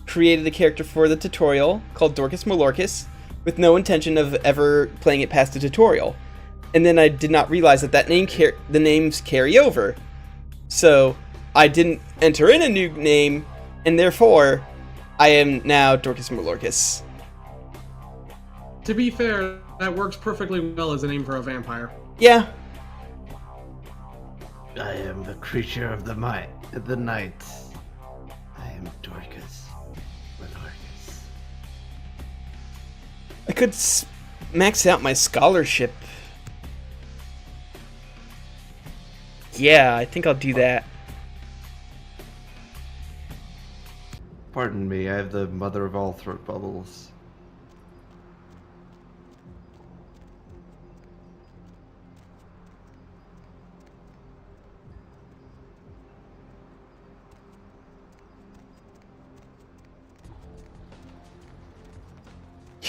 created a character for the tutorial called Dorcas Malorcas with no intention of ever playing it past the tutorial. And then I did not realize that the names carry over. So I didn't enter in a new name, and therefore I am now Dorcas Malorcas. To be fair, that works perfectly well as a name for a vampire. Yeah. I am the creature of the night. I am Dorcas Malorcas. could max out my scholarship. Yeah, I think I'll do that. Pardon me, I have the mother of all throat bubbles.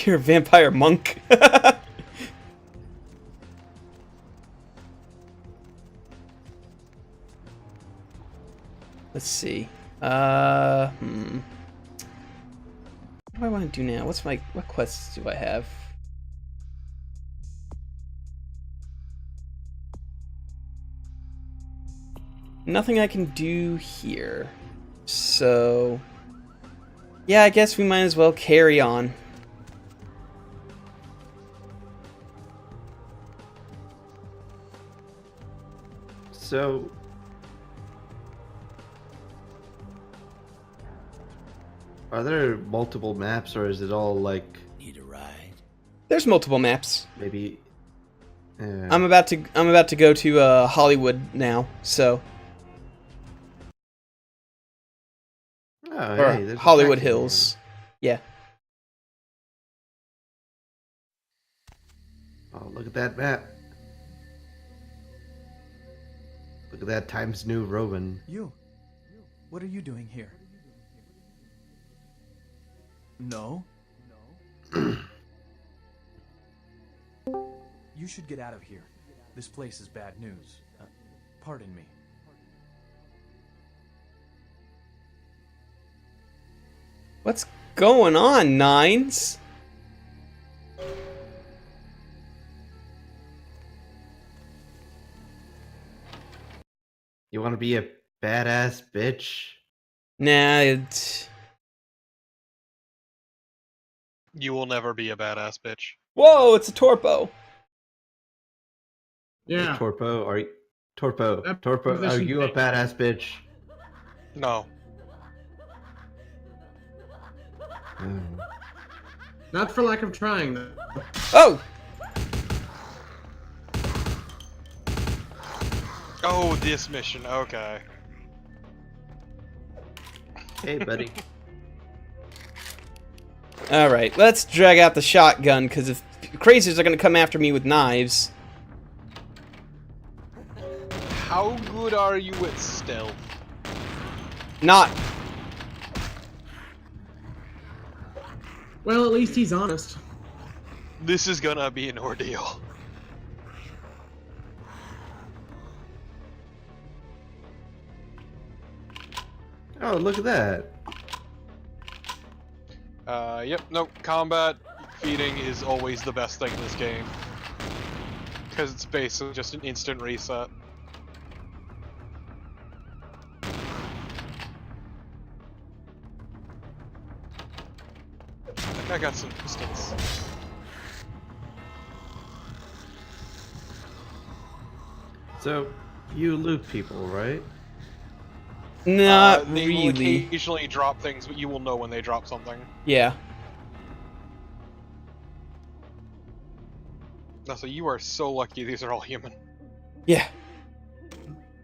You're a vampire monk. Let's see. What do I want to do now? What quests do I have? Nothing I can do here. So yeah, I guess we might as well carry on. So are there multiple maps, or is it all like? Need a ride? There's multiple maps. Maybe. I'm about to go to Hollywood now, so. Oh, Or hey, there's a Hollywood taxi Hills. Yeah. Oh, look at that map. Look at that Times New Roman. You. What are you doing here? No? You should get out of here. This place is bad news. Pardon me. What's going on, Nines? You want to be a badass bitch? Nah, it's... You will never be a badass bitch. Whoa, it's a Torpo. Yeah. Torpo, are you... Torpo, That Torpo, are position you a thing. badass bitch? No. Not for lack of trying, though. Oh! Oh, this mission. Okay. Hey, buddy. Alright, let's drag out the shotgun, because if crazies are going to come after me with knives. How good are you at stealth? Not. Well, at least he's honest. This is gonna be an ordeal. Oh, look at that. Yep, nope, combat feeding is always the best thing in this game. Because it's basically just an instant reset. I think I got some pistols. So, you loot people, right? Not They will really. occasionally drop things, but you will know when they drop something. Yeah. No, so you are so lucky these are all human. Yeah.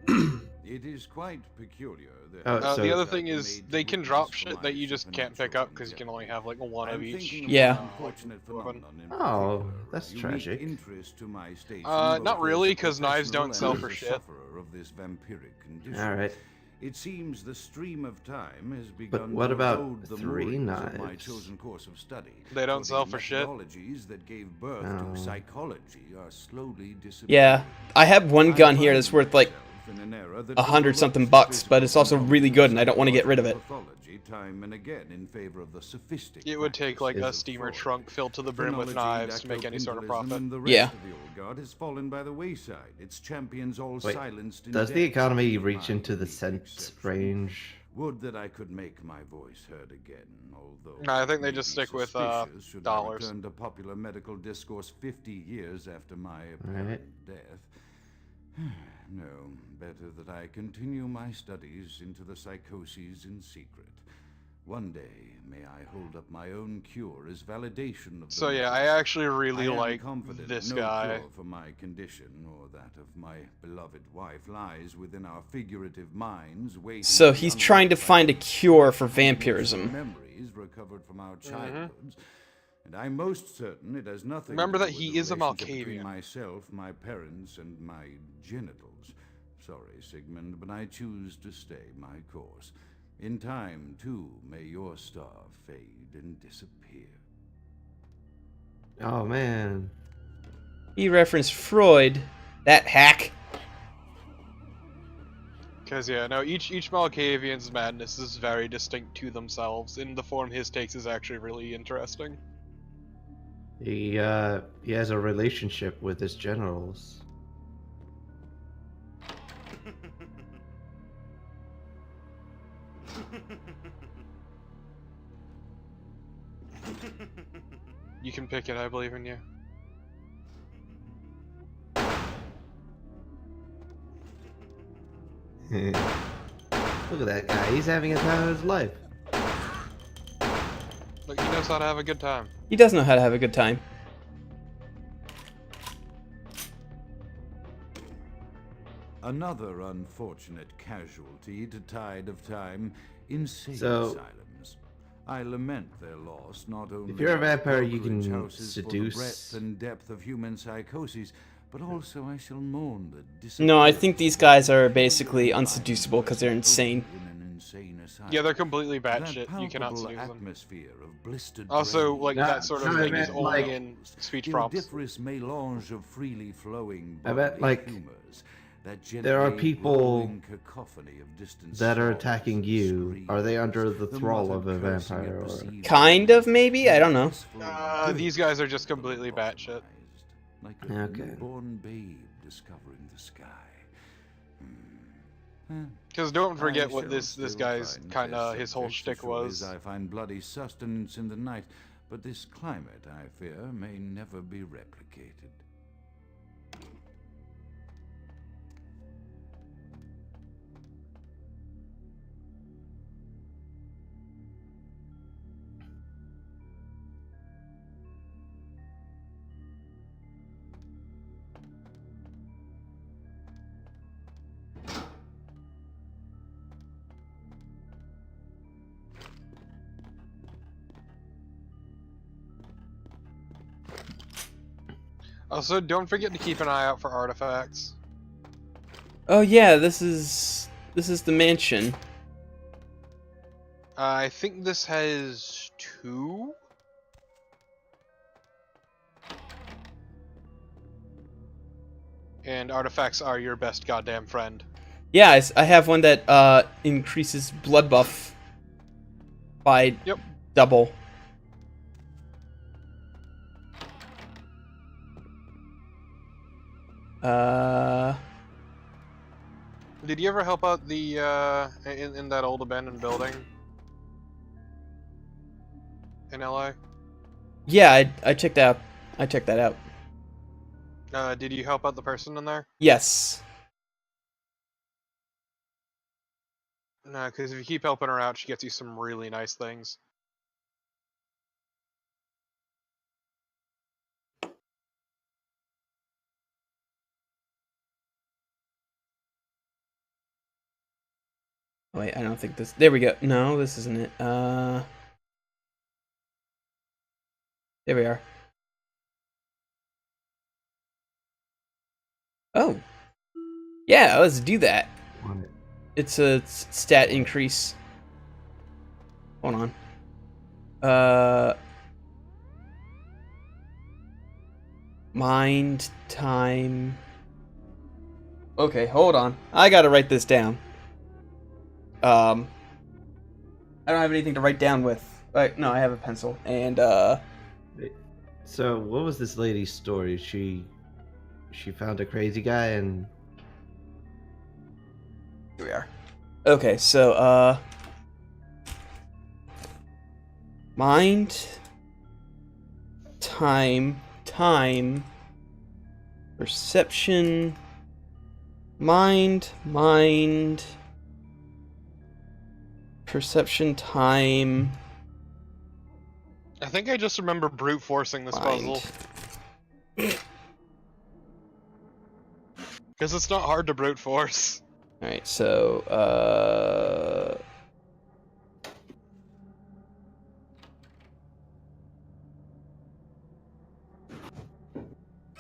It is quite peculiar that The other thing is, they can drop shit that you just can't pick up because you can only have like one of each. Yeah. Oh, that's tragic. Not really, because knives don't sell for shit. Alright. It seems the stream of time has begun But what to about erode the 3 moorings of my knives? chosen course of study. They don't For sell the for shit. methodologies that gave birth Oh. to psychology are slowly disappearing. Yeah. I have one gun here that's worth like $100-something bucks, but it's also really good and I don't want to get rid of it. Time and again in favor of the sophisticated. It would take like a steamer trunk filled to the brim with knives to make any sort of profit. Yeah. The old guard has fallen by the wayside. Its champions all Wait, silenced in does death. the economy reach into the cent range? Would that I could make my voice heard again, although No, I think they just stick with suspicious should I dollars. return to popular medical discourse 50 years after my apparent death. No, better that I continue my studies into the psychoses in secret. One day, may I hold up my own cure as validation of the So yeah, message. I actually really I am like confident this no guy. cure for my condition or that of my beloved wife lies within our figurative minds, waiting So to be he's trying to unlocked by find a cure for some vampirism. memories recovered from our childhoods. And I'm most certain it has nothing Remember to that do with he the is a relationship between Malkavian. myself, my parents, and my genitals. Sorry, Sigmund, but I choose to stay my course. In time, too, may your star fade and disappear. Oh man. He referenced Freud. That hack. Because yeah, no, each Malkavian's madness is very distinct to themselves, and the form his takes is actually really interesting. He has a relationship with his generals. You can pick it, I believe in you. Look at that guy. He's having a time of his life. Look, he knows how to have a good time. He does know how to have a good time. Another unfortunate casualty to tide of time, insane So- asylums. I lament their loss, not only If you're a as vampire, you brokerage can houses for the seduce. breadth and depth of human psychoses, but also I shall mourn the No, I think these guys are basically unseducible because they're insane. Yeah, they're completely That batshit. You cannot palpable seduce them. atmosphere of blistered Also, brains, like, that sort of no, I thing is meant, only like- in speech prompts. Ildiferous melange of freely flowing I bet, bodily like, humors, that there are gently people rolling cacophony of distant that are sobs, attacking you. Are they under the thrall of a muttered cursing vampire? at Or... perceived Kind of, maybe? I don't know. These guys are just completely batshit. like a Okay. newborn babe discovering the sky. Because don't I forget what shall this still guy's find kind of their his whole subjects shtick as surely was. as I find bloody sustenance in the night, but this climate, I fear, may never be replicated. Also, don't forget to keep an eye out for artifacts. Oh yeah, this is the mansion. I think this has 2. And artifacts are your best goddamn friend. Yeah, I have one that increases blood buff by double. Did you ever help out the in that old abandoned building in LA? Yeah, I checked out. I checked that out. Did you help out the person in there? Yes. No, because if you keep helping her out, she gets you some really nice things. Wait, I don't think this. There we go. No, this isn't it. There we are. Oh. Yeah, let's do that. It's a stat increase. Hold on. Mind time. Okay, hold on. I gotta write this down. I don't have anything to write down with. No, I have a pencil. And, So, what was this lady's story? She found a crazy guy and... Here we are. Okay, so, mind, time, perception, mind, Perception time. I think I just remember brute forcing this puzzle. Because it's not hard to brute force. Alright, so,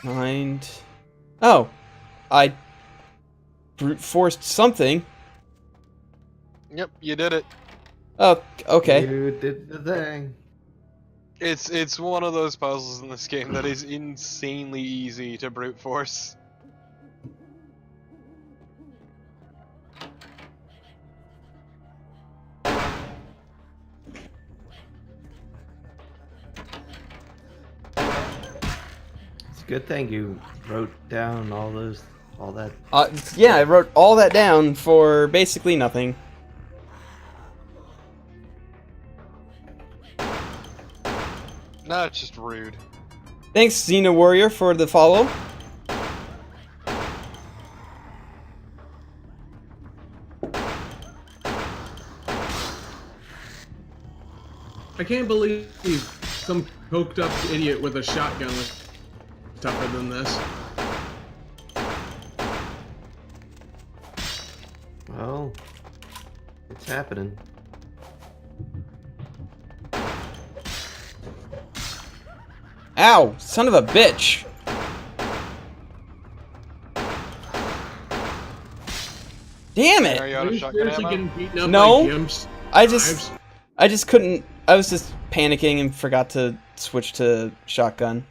mind. Oh! I brute forced something. Yep, you did it. Oh, okay. You did the thing. It's one of those puzzles in this game that is insanely easy to brute force. It's a good thing you wrote down all that. Yeah, I wrote all that down for basically nothing. No, it's just rude. Thanks, Xena Warrior, for the follow. I can't believe some coked up idiot with a shotgun was tougher than this. Well, it's happening. Ow! Son of a bitch! Damn it! Are you out of shotgun Seriously ammo? getting beaten up by No, gimps? I just couldn't. I was just panicking and forgot to switch to shotgun.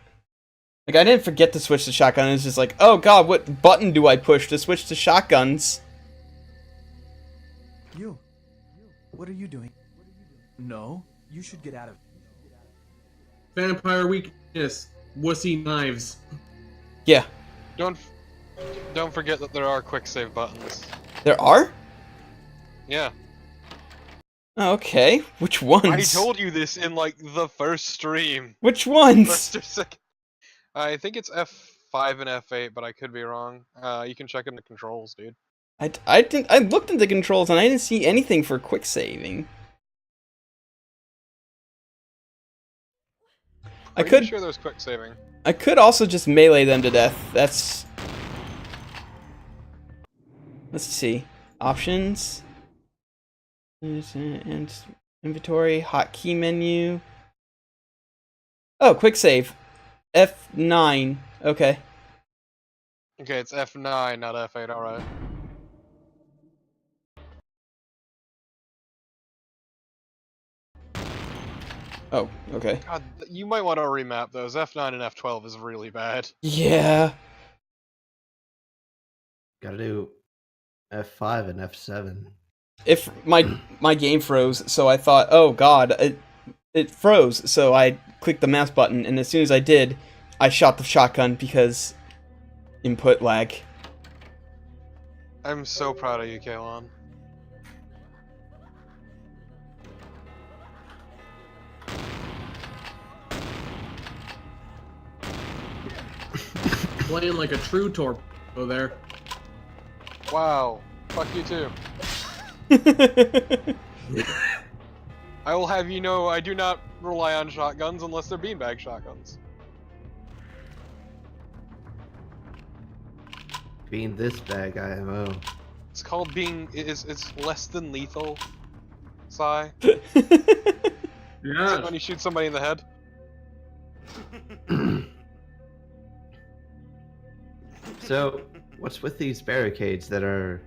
Like, I didn't forget to switch to shotgun. It was just like, oh god, what button do I push to switch to shotguns? You. What are you doing? No, you should get out of. Vampire weakness. Wussy knives. Yeah. Don't forget that there are quick save buttons. There are? Yeah. Okay. Which ones? I told you this in like the first stream. Which ones? First or second. I think it's F5 and F8, but I could be wrong. You can check in the controls, dude. I looked into controls and I didn't see anything for quick saving. Pretty sure there's quick saving. I could also just melee them to death. That's... Let's see. Options. And inventory. Hotkey menu. Oh, quick save. F9. Okay. Okay, it's F9, not F8, alright. Oh, okay. God, you might want to remap those. F9 and F12 is really bad. Yeah. Gotta do F5 and F7. If my game froze, so I thought, oh god, it froze, so I clicked the mouse button, and as soon as I did, I shot the shotgun because input lag. I'm so proud of you, Kaelon. Playing like a true torpedo there. Wow. Fuck you too. I will have you know I do not rely on shotguns unless they're beanbag shotguns. Being this bag IMO. It's called being it's less than lethal. Sigh. Yeah. When you shoot somebody in the head. So, what's with these barricades that are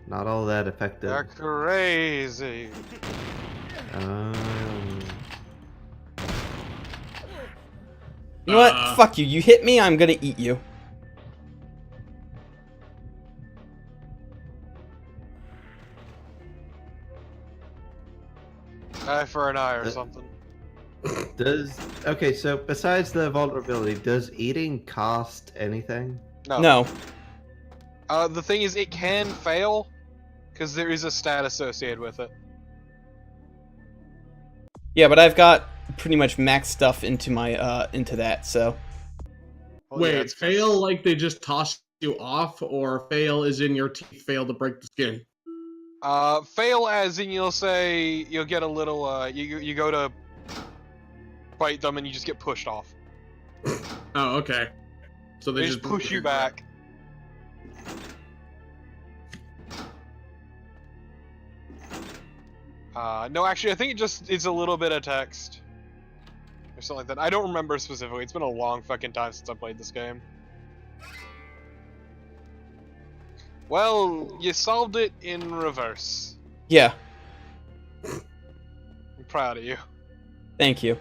not all that effective? They're crazy. You know what? Fuck you. You hit me, I'm gonna eat you. Eye for an eye or something. Okay, so besides the vulnerability, does eating cost anything? No. The thing is, it can fail, because there is a stat associated with it. Yeah, but I've got pretty much max stuff into my into that, so. Well, Wait, yeah, fail like they just toss you off, or fail is in your teeth, fail to break the skin? Fail as in you'll say you'll get a little you go to fight them and you just get pushed off. Oh, okay. So They just push you back. No, actually, I think it's a little bit of text or something like that. I don't remember specifically. It's been a long fucking time since I played this game. Well, you solved it in reverse. Yeah. I'm proud of you. Thank you.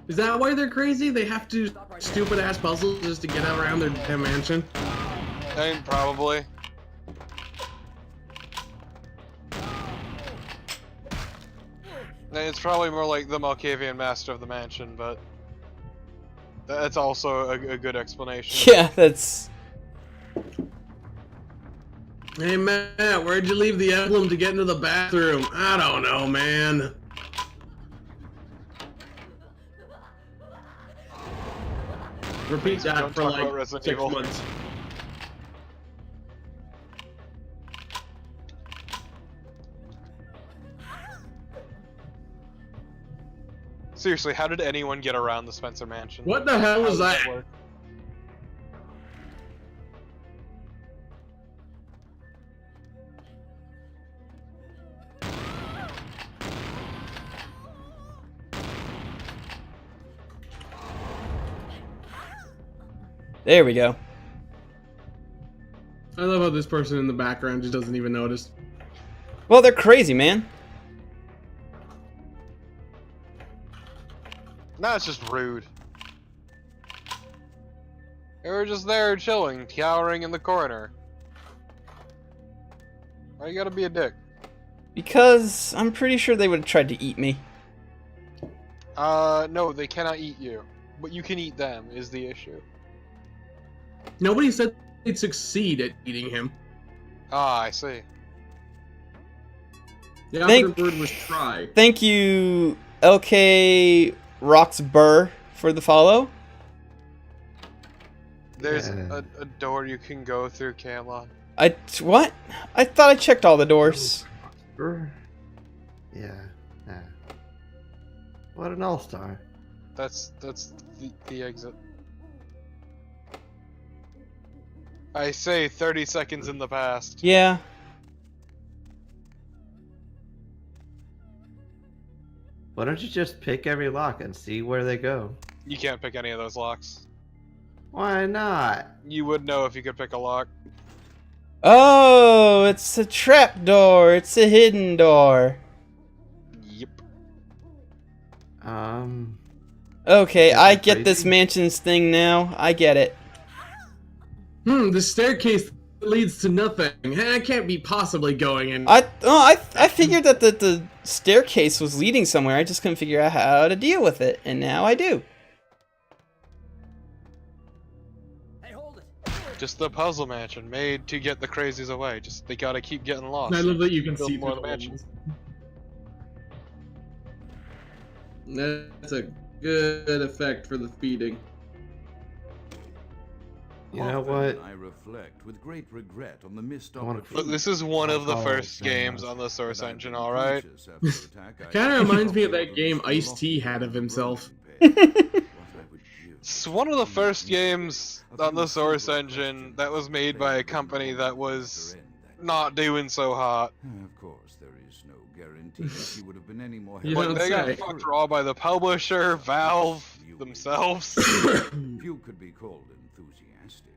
Is that why they're crazy? They have to do stupid ass puzzles just to get around their mansion? I mean, probably. It's probably more like the Malkavian Master of the Mansion, but that's also a good explanation. Yeah, that's... Hey Matt, where'd you leave the emblem to get into the bathroom? I don't know, man. Repeat that for like 6 months. Seriously, how did anyone get around the Spencer Mansion? What the hell was How does that? work? There we go. I love how this person in the background just doesn't even notice. Well, they're crazy, man. No, it's just rude. They were just there chilling, cowering in the corner. Why you gotta be a dick? Because I'm pretty sure they would have tried to eat me. No, they cannot eat you. But you can eat them, is the issue. Nobody said they'd succeed at eating him. Ah, I see. The opposite word was try. Thank you, LK Roxburr, for the follow. There's a door you can go through, Camelot. What? I thought I checked all the doors. Yeah. What an all-star. That's the exit. I say 30 seconds in the past. Yeah. Why don't you just pick every lock and see where they go? You can't pick any of those locks. Why not? You would know if you could pick a lock. Oh, it's a trap door. It's a hidden door. Yep. Okay, I get this mansion's thing now. I get it. The staircase leads to nothing. I can't be possibly going in. I figured that the staircase was leading somewhere. I just couldn't figure out how to deal with it, and now I do. Just the puzzle mansion made to get the crazies away. Just they gotta keep getting lost. I love that you can Build see more through of the mansion. That's a good effect for the feeding. You know what? I reflect with great regret on the missed Look, this is one of the first games on the Source Engine, alright? Kinda reminds me of that game Ice-T had of himself. It's one of the first games on the Source Engine that was made by a company that was not doing so hot. Of course, there is no guarantee she would have been any more. But they got fucked raw by the publisher, Valve, themselves. Few could be called enthusiastic.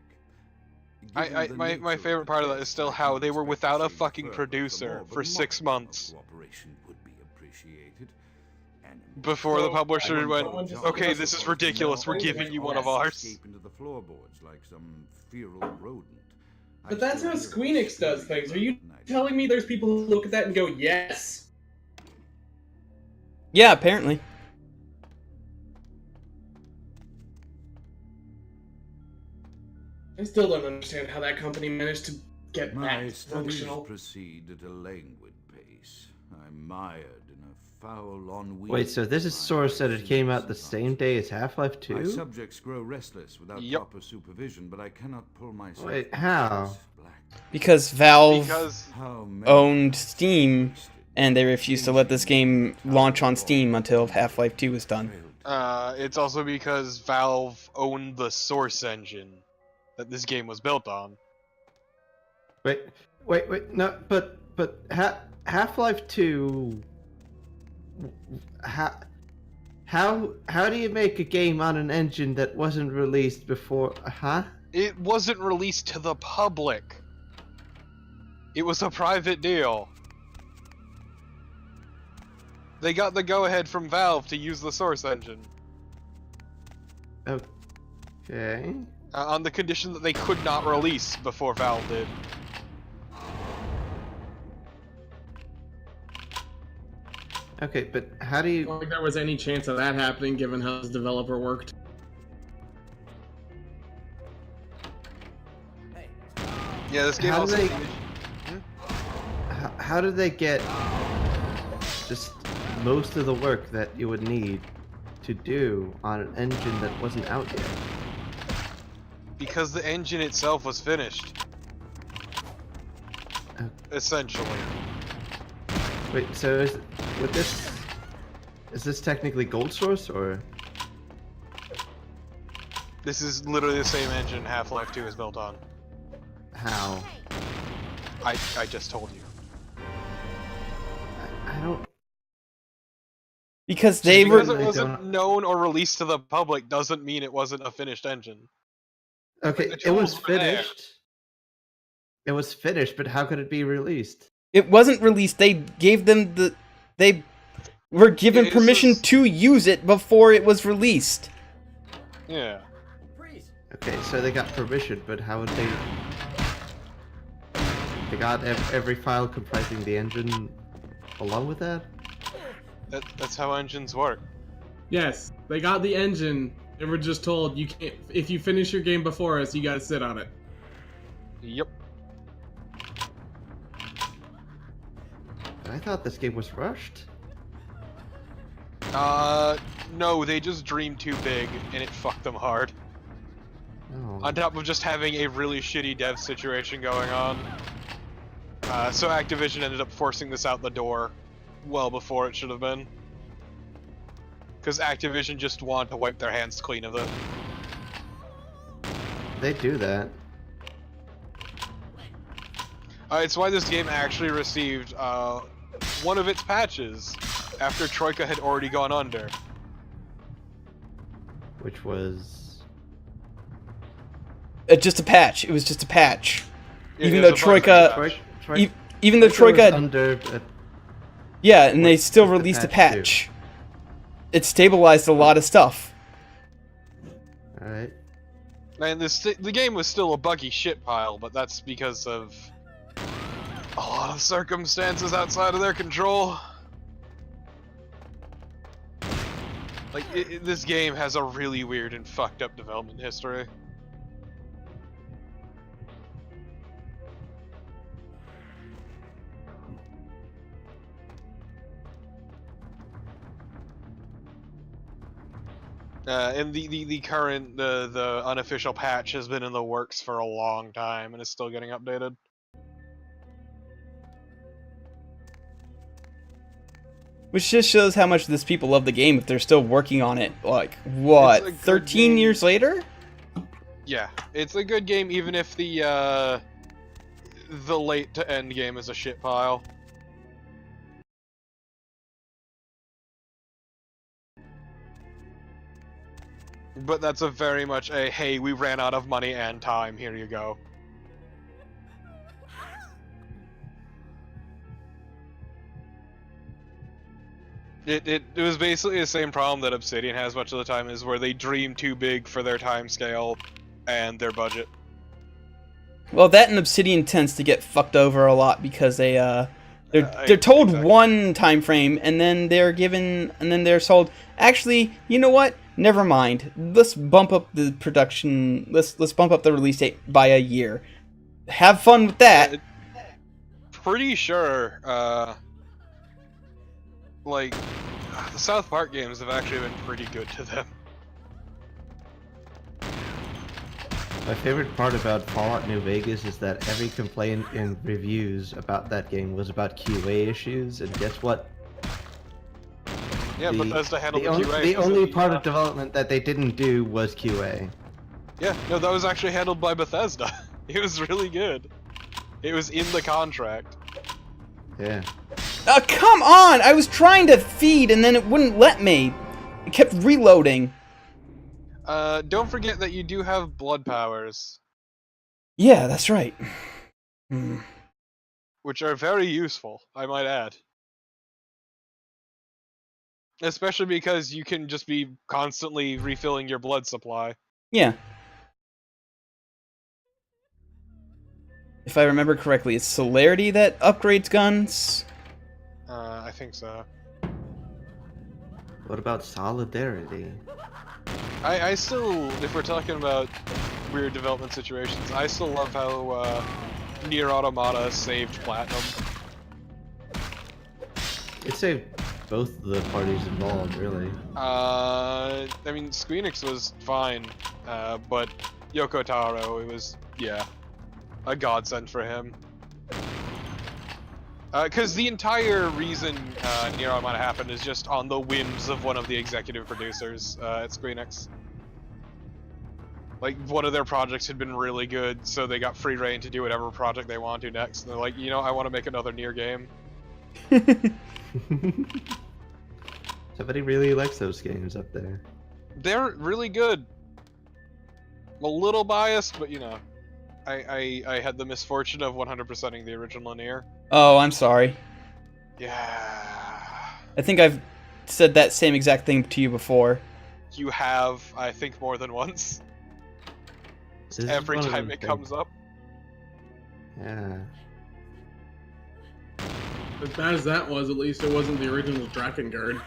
My favorite part of that is still how they were without a fucking producer for 6 months. Cooperation would be appreciated. Before the publisher went, okay, this is ridiculous, we're giving you one of ours. Escape into the floorboards like some feral rodent. But that's how Squeenix does things. Are you telling me there's people who look at that and go, yes? Yeah, apparently. I still don't understand how that company managed to get My that studies functional. proceed at a languid pace. I'm mired in a foul ennui. Wait, so this is source that it came out the same day as Half-Life 2? My subjects grow restless without proper supervision, but I cannot pull myself. Wait, how? Because Valve owned Steam, and they refused to let this game launch on Steam until Half-Life 2 was done. It's also because Valve owned the source engine that this game was built on. Wait, no, but Half-Life 2... How do you make a game on an engine that wasn't released before, huh? It wasn't released to the public. It was a private deal. They got the go-ahead from Valve to use the source engine. Okay. On the condition that they could not release before Valve did. Okay, but how do you... I don't think there was any chance of that happening given how this developer worked. Yeah, this game How also... do they... How did they get just most of the work that you would need to do on an engine that wasn't out yet? Because the engine itself was finished. Essentially. Wait, so is this technically gold source or? This is literally the same engine Half-Life 2 is built on. How? I just told you. I don't. Because it wasn't known or released to the public doesn't mean it wasn't a finished engine. Okay, it was finished. It was finished, but how could it be released? It wasn't released. They gave them the... They were given permission to use it before it was released. Yeah. Okay, so they got permission, but how would they... They got every file comprising the engine along with that? That's how engines work. Yes, they got the engine. They were just told you can't. If you finish your game before us, you gotta sit on it. Yep. I thought this game was rushed. No, they just dreamed too big and it fucked them hard. Oh. On top of just having a really shitty dev situation going on. So Activision ended up forcing this out the door well before it should have been. Because Activision just wanted to wipe their hands clean of it. They do that. It's why this game actually received one of its patches after Troika had already gone under. Which was... Just a patch. It was just a patch. Yeah, even though Troika... Even though Troika... under... Yeah, and they still released a patch. It stabilized a lot of stuff. Alright. And the game was still a buggy shit pile, but that's because of a lot of circumstances outside of their control. Like, this game has a really weird and fucked up development history. And the current, the unofficial patch has been in the works for a long time and is still getting updated. Which just shows how much this people love the game if they're still working on it, like, what, 13 years later? Yeah, it's a good game even if the late to end game is a shit pile. But that's a very much a, hey, we ran out of money and time, here you go. It was basically the same problem that Obsidian has much of the time, is where they dream too big for their time scale and their budget. Well, that and Obsidian tends to get fucked over a lot because they're told one time frame and then they're sold. Actually, you know what? Never mind. Let's bump up the production. Let's bump up the release date by a year. Have fun with that. Pretty sure like, the South Park games have actually been pretty good to them. My favorite part about Fallout New Vegas is that every complaint in reviews about that game was about QA issues, and guess what? Yeah, Bethesda handled the QA. The only part of development that they didn't do was QA. Yeah, no, that was actually handled by Bethesda. It was really good. It was in the contract. Yeah. Come on! I was trying to feed and then it wouldn't let me. It kept reloading. Don't forget that you do have blood powers. Yeah, that's right. Which are very useful, I might add. Especially because you can just be constantly refilling your blood supply. Yeah. If I remember correctly, it's celerity that upgrades guns? I think so. What about solidarity? I still, if we're talking about weird development situations, I still love how Nier Automata saved Platinum. It saved both the parties involved, really. I mean, Squeenix was fine, but Yoko Taro, it was, yeah, a godsend for him. Because the entire reason Nier Automata happened is just on the whims of one of the executive producers at Squeenix. Like, one of their projects had been really good, so they got free reign to do whatever project they want to next. And they're like, you know, I want to make another Nier game. Somebody really likes those games up there. They're really good. I'm a little biased, but you know, I had the misfortune of 100%ing the original Nier. Oh, I'm sorry. Yeah. I think I've said that same exact thing to you before. You have, I think, more than once. Every time it comes up. Yeah. As bad as that was, at least it wasn't the original Drakengard.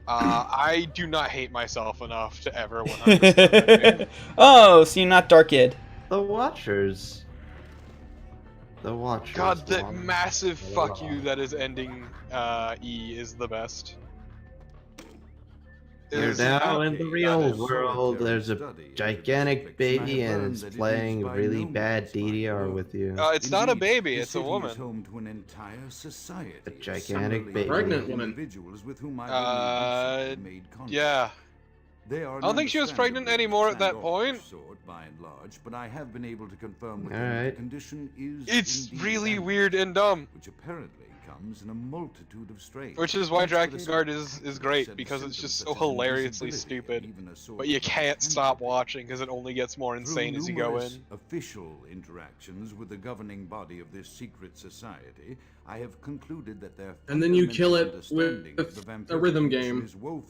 I do not hate myself enough to ever 100%. Oh, so you're not Dark Id. The Watchers. The Watchers. God, that massive fuck you that is ending E is the best. You're now in the real world. There's a gigantic baby and it's playing really bad DDR with you. It's not a baby, it's a woman. Home to an entire society. A gigantic baby. Pregnant woman. Individuals with whom I made contact. Yeah. They are I don't think she was pregnant anymore at that point. Sort, by and large, but I have been able to confirm with them the condition is It's really weird and dumb. Which apparently comes in a multitude of strains. Which is why Drakengard is great, because it's just so hilariously stupid. But you can't stop watching because it only gets more insane as you go in. Official interactions with the governing body of this secret society, I have concluded that their and then you kill it with a rhythm game.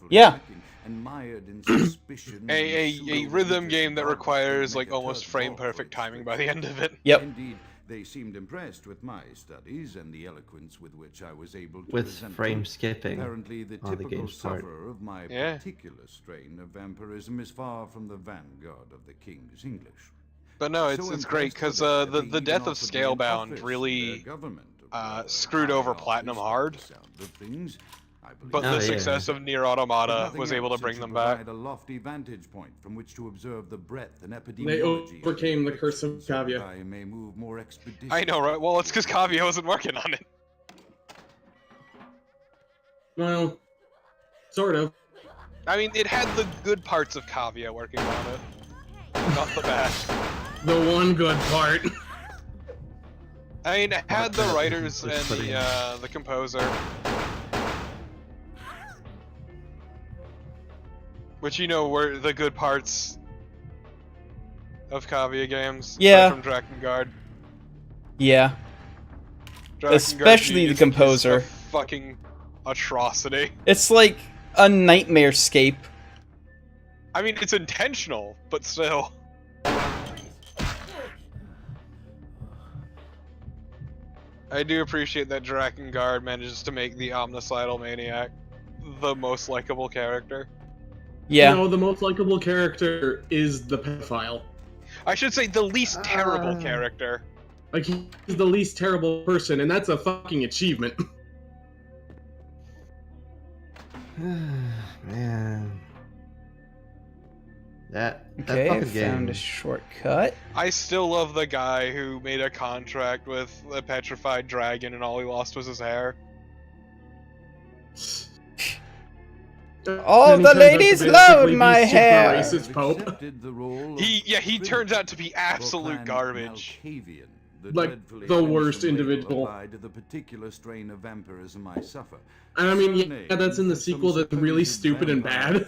Yeah. And mired in suspicion a rhythm game that requires like almost frame perfect timing by the end of it. Yep. Indeed, they seemed impressed with my studies and the eloquence with which I was able to with present frame them. skipping Apparently, the on the typical game's part. sufferer of my particular strain of vampirism is far from the vanguard of the King's English. But no, it's great because the death of Scalebound really screwed over Platinum hard. But the success of Nier Automata was able to bring them back. A lofty vantage point from which to observe the breadth and epidemiology. They overcame the curse of Kavya. I may move more expeditiously. I know, right? Well, it's because Kavya wasn't working on it. Well, sort of. I mean, it had the good parts of Kavya working on it, not the bad. The one good part. I mean, it had the writers and the composer. Which, you know, were the good parts of Kavya games. Yeah. From Drakengard. Yeah. Especially the composer. A fucking atrocity. It's like a nightmare scape. I mean, it's intentional, but still. I do appreciate that Drakengard manages to make the Omnicidal Maniac the most likable character. Yeah. You know, the most likable character is the pedophile. I should say the least terrible character. Like, he's the least terrible person, and that's a fucking achievement. Man. That Okay, fucking found game. a shortcut. I still love the guy who made a contract with a petrified dragon and all he lost was his hair. All the ladies love my hair. Racist Pope. He turns out to be absolute garbage. Like the worst individual. To the particular strain of vampirism I suffer. And I mean, yeah, that's in the sequel that's really stupid and bad.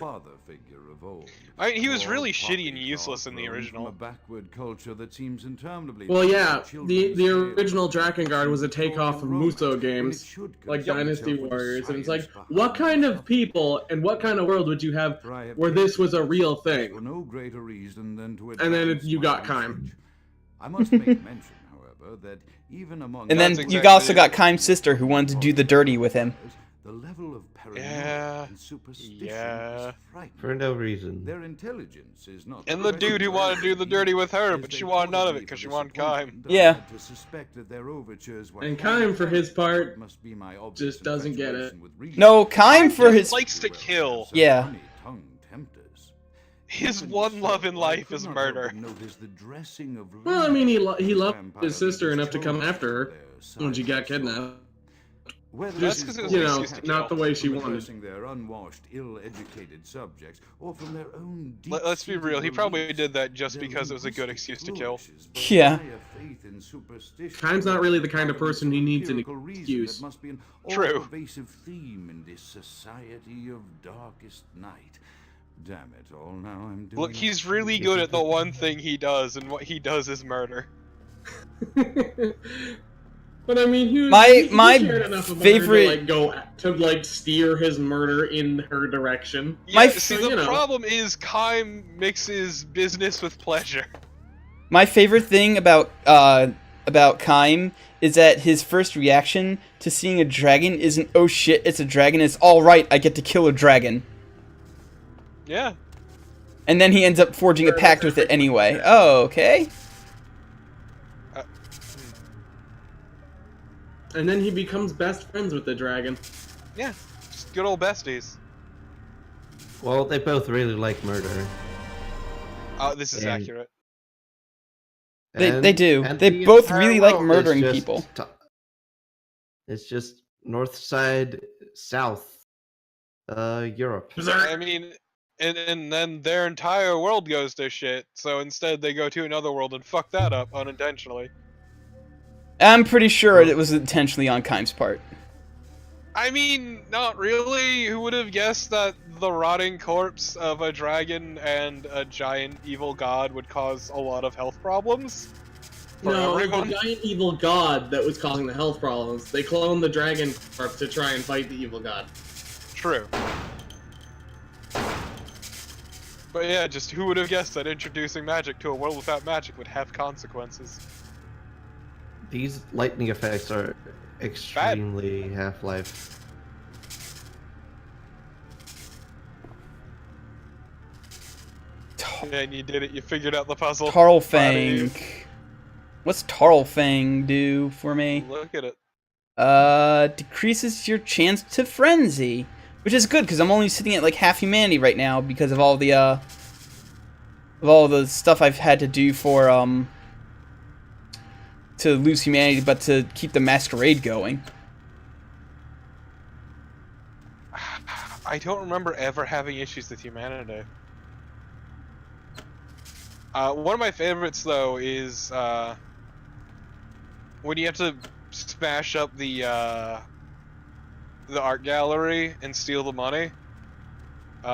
I mean, he was really shitty and useless in the original. A backward culture that seems interminably. Well, yeah, the original Drakengard was a takeoff from Muso games, like Dynasty Warriors, and it's like, what kind of people and what kind of world would you have where this was a real thing? For no greater reason than to and then you got Kaim. I must make mention, however, that even among and then you also got Kaim's sister who wanted to do the dirty with him. The level of paranoia and superstition is frightening. For no reason. Their intelligence is not. And the dude who wanted to do the dirty with her, but she wanted none of it because she wanted Kaim. Yeah. To suspect that their overtures were and Kaim, for his part, just doesn't get it. No, Kaim for his likes to kill. Yeah. His one love in life is murder. Well, I mean, he loved his sister enough to come after her when she got kidnapped. That's because it was you know, excuse to not kill. the way she wanted. Their unwashed, ill-educated subjects, or from their own Let's be real, he probably did that just because it was a good excuse to kill. Yeah. Kaim's not really the kind of person who needs an excuse. Must be an True. all-pervasive theme in this society of darkest night. Damn it all, now I'm doing. Look, he's really good at the one thing he does, and what he does is murder. But I mean, he my cared enough about favorite her to like steer his murder in her direction. Yeah, see, the problem is Kaim mixes business with pleasure. My favorite thing about Kaim is that his first reaction to seeing a dragon isn't, oh shit, it's a dragon. It's all right, I get to kill a dragon. Yeah. And then he ends up forging a pact with it anyway. Oh, okay. And then he becomes best friends with the dragon. Yeah, just good old besties. Well, they both really like murder. Oh, this is accurate. They do. And They the both entire really like world is murdering just people. It's just north side, south, Europe. I mean, and then their entire world goes to shit, so instead they go to another world and fuck that up unintentionally. I'm pretty sure it was intentionally on Kaim's part. I mean, not really. Who would have guessed that the rotting corpse of a dragon and a giant evil god would cause a lot of health problems? For No, everyone? the giant evil god that was causing the health problems. They cloned the dragon corpse to try and fight the evil god. True. But yeah, just who would have guessed that introducing magic to a world without magic would have consequences? These lightning effects are extremely Half-Life. And you did it, you figured out the puzzle. Tarlfang. What's Tarlfang do for me? Look at it. Decreases your chance to frenzy. Which is good, because I'm only sitting at like half humanity right now because of all the stuff I've had to do for, to lose humanity, but to keep the Masquerade going. I don't remember ever having issues with humanity. One of my favorites, though, is when you have to smash up the art gallery and steal the money.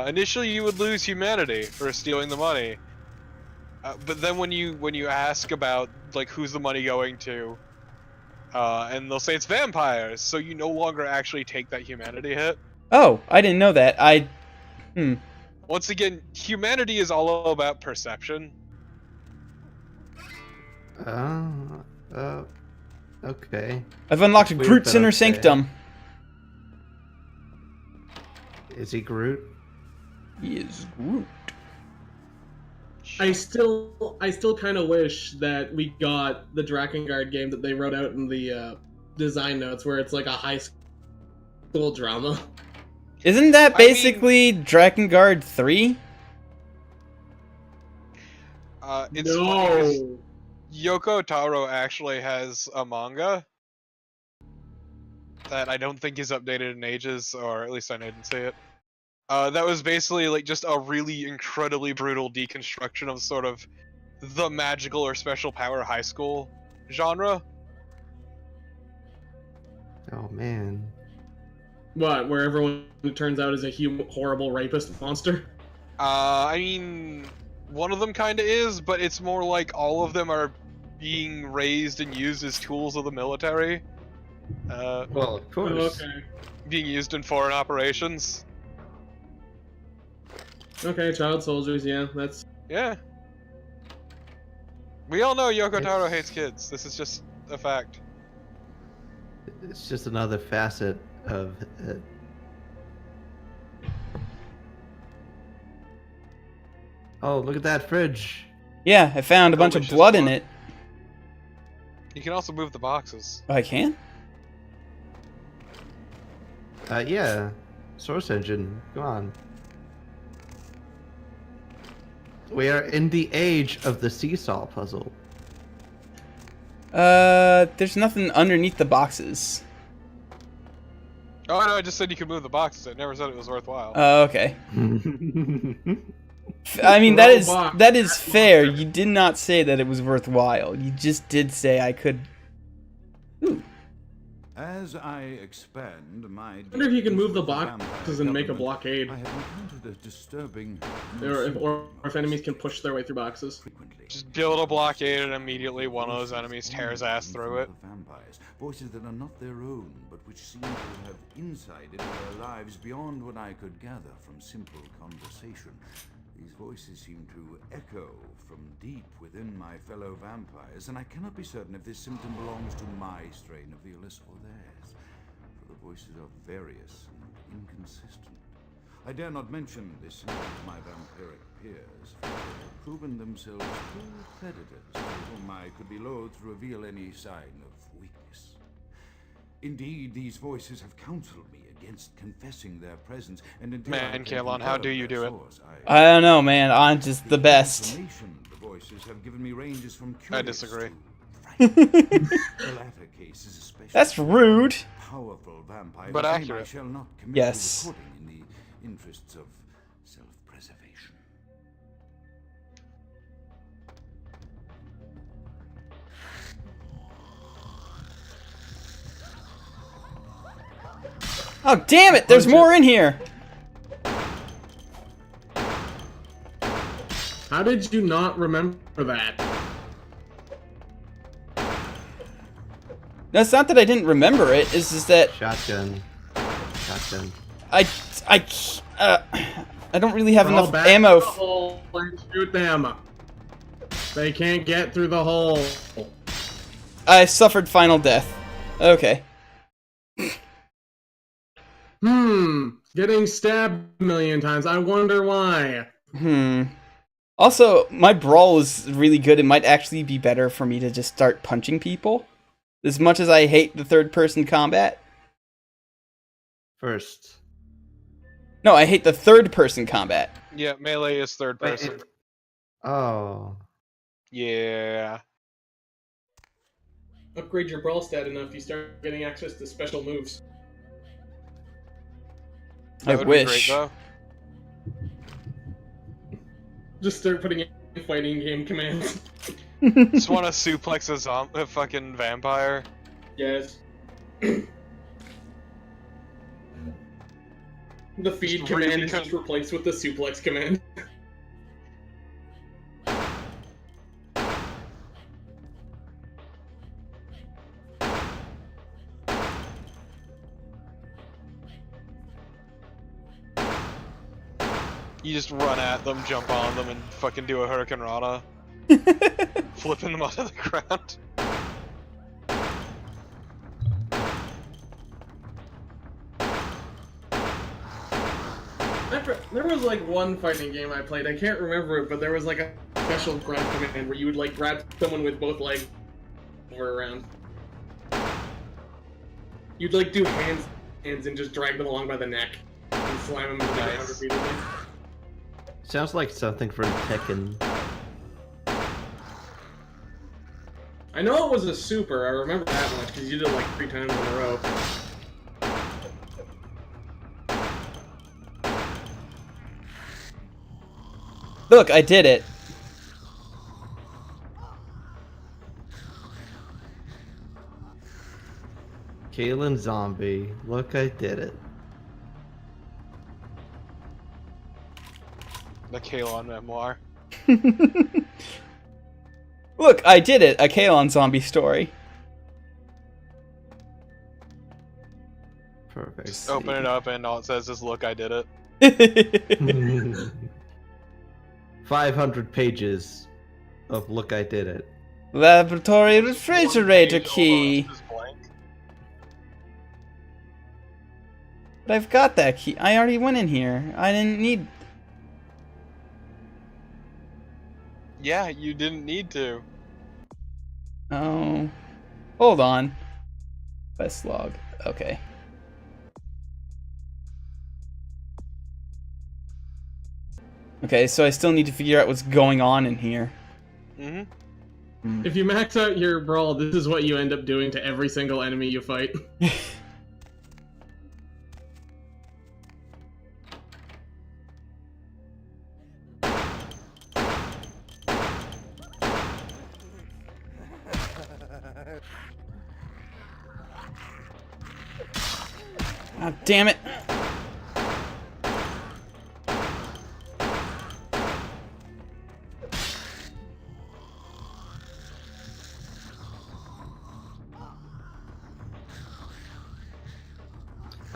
Initially, you would lose humanity for stealing the money, but then when you ask about like who's the money going to, and they'll say it's vampires, so you no longer actually take that humanity hit. Oh, I didn't know that. Once again, humanity is all about perception. Okay. I've unlocked It's weird, Groot's but Inner okay. Sanctum. Is he Groot? He is Groot. I still kind of wish that we got the Drakengard game that they wrote out in the design notes, where it's like a high school drama. Isn't that basically Drakengard 3? It's funny 'cause Yoko Taro actually has a manga that I don't think is updated in ages, or at least I didn't see it. That was basically like just a really incredibly brutal deconstruction of sort of the magical or special power high school genre. Oh man. What? Where everyone, it turns out, is a horrible rapist monster? I mean, one of them kind of is, but it's more like all of them are being raised and used as tools of the military. Well, of course. Okay. Being used in foreign operations. Okay, child soldiers, yeah, that's... Yeah. We all know Yoko Taro hates kids. This is just a fact. It's just another facet of it. Oh, look at that fridge. Yeah, I found a bunch of blood in it. You can also move the boxes. Oh, I can? Yeah. Source engine. Go on. We are in the age of the seesaw puzzle. There's nothing underneath the boxes. Oh no, I just said you could move the boxes. I never said it was worthwhile. Oh, okay. I mean, that is fair. You did not say that it was worthwhile. You just did say I could... Ooh. As I expand my... I wonder if you can move the boxes and make a blockade. I have encountered a disturbing... Or if enemies can push their way through boxes. Just build a blockade and immediately one of those enemies tears ass through it. Vampires, voices that are not their own, but which seem to have insight into their lives beyond what I could gather from simple conversation. These voices seem to echo from deep within my fellow vampires, and I cannot be certain if this symptom belongs to my strain of the illness or theirs, for the voices are various and inconsistent. I dare not mention this to my vampiric peers, for they have proven themselves true predators to whom I could be loath to reveal any sign of weakness. Indeed, these voices have counseled me against confessing their presence, and until Man, Kalon, how do you do it? I don't know, man. I'm just the best. The voices have given me ranges from I disagree. the latter case is especially That's rude. powerful vampire, But whose name accurate. I shall not commit Yes. to recording in the interests of self-preservation. Oh, damn it! There's more in here! How did you not remember that? That's not that I didn't remember it. It's just that Shotgun. Shotgun. I don't really have Crawl enough back ammo. to the hole and shoot them. They can't get through the hole. I suffered final death. Okay. Getting stabbed a million times. I wonder why. Also, my brawl is really good. It might actually be better for me to just start punching people. As much as I hate the third-person combat. First. No, I hate the third-person combat. Yeah, melee is third person. Oh. Yeah. Upgrade your brawl stat enough, you start getting access to special moves. I wish. Be great, though. Just start putting in fighting game commands. Just want to suplex a fucking vampire. Yes. The feed Just command really is just replaced with the suplex command. You just run at them, jump on them, and fucking do a Hurricane Rana. Flipping them onto the ground. There was like one fighting game I played, I can't remember it, but there was like a special grab command where you would like grab someone with both legs over around. You'd like do hands and just drag them along by the neck and slam him into the ground repeatedly. Sounds like something from Tekken. I know it was a super, I remember that much, because you did it like 3 times in a row. Look, I did it. Kalen Zombie. Look, I did it. The Kalon memoir. Look, I did it. A Kalon zombie story. Perfect. Just open it up and all it says is, "Look, I did it." 500 pages of "Look, I did it." Laboratory refrigerator key. But I've got that key. I already went in here. I didn't need... Yeah, you didn't need to. Oh. Hold on. Quest log. Okay. Okay, so I still need to figure out what's going on in here. Mm-hmm. If you max out your brawl, this is what you end up doing to every single enemy you fight. Oh, damn it.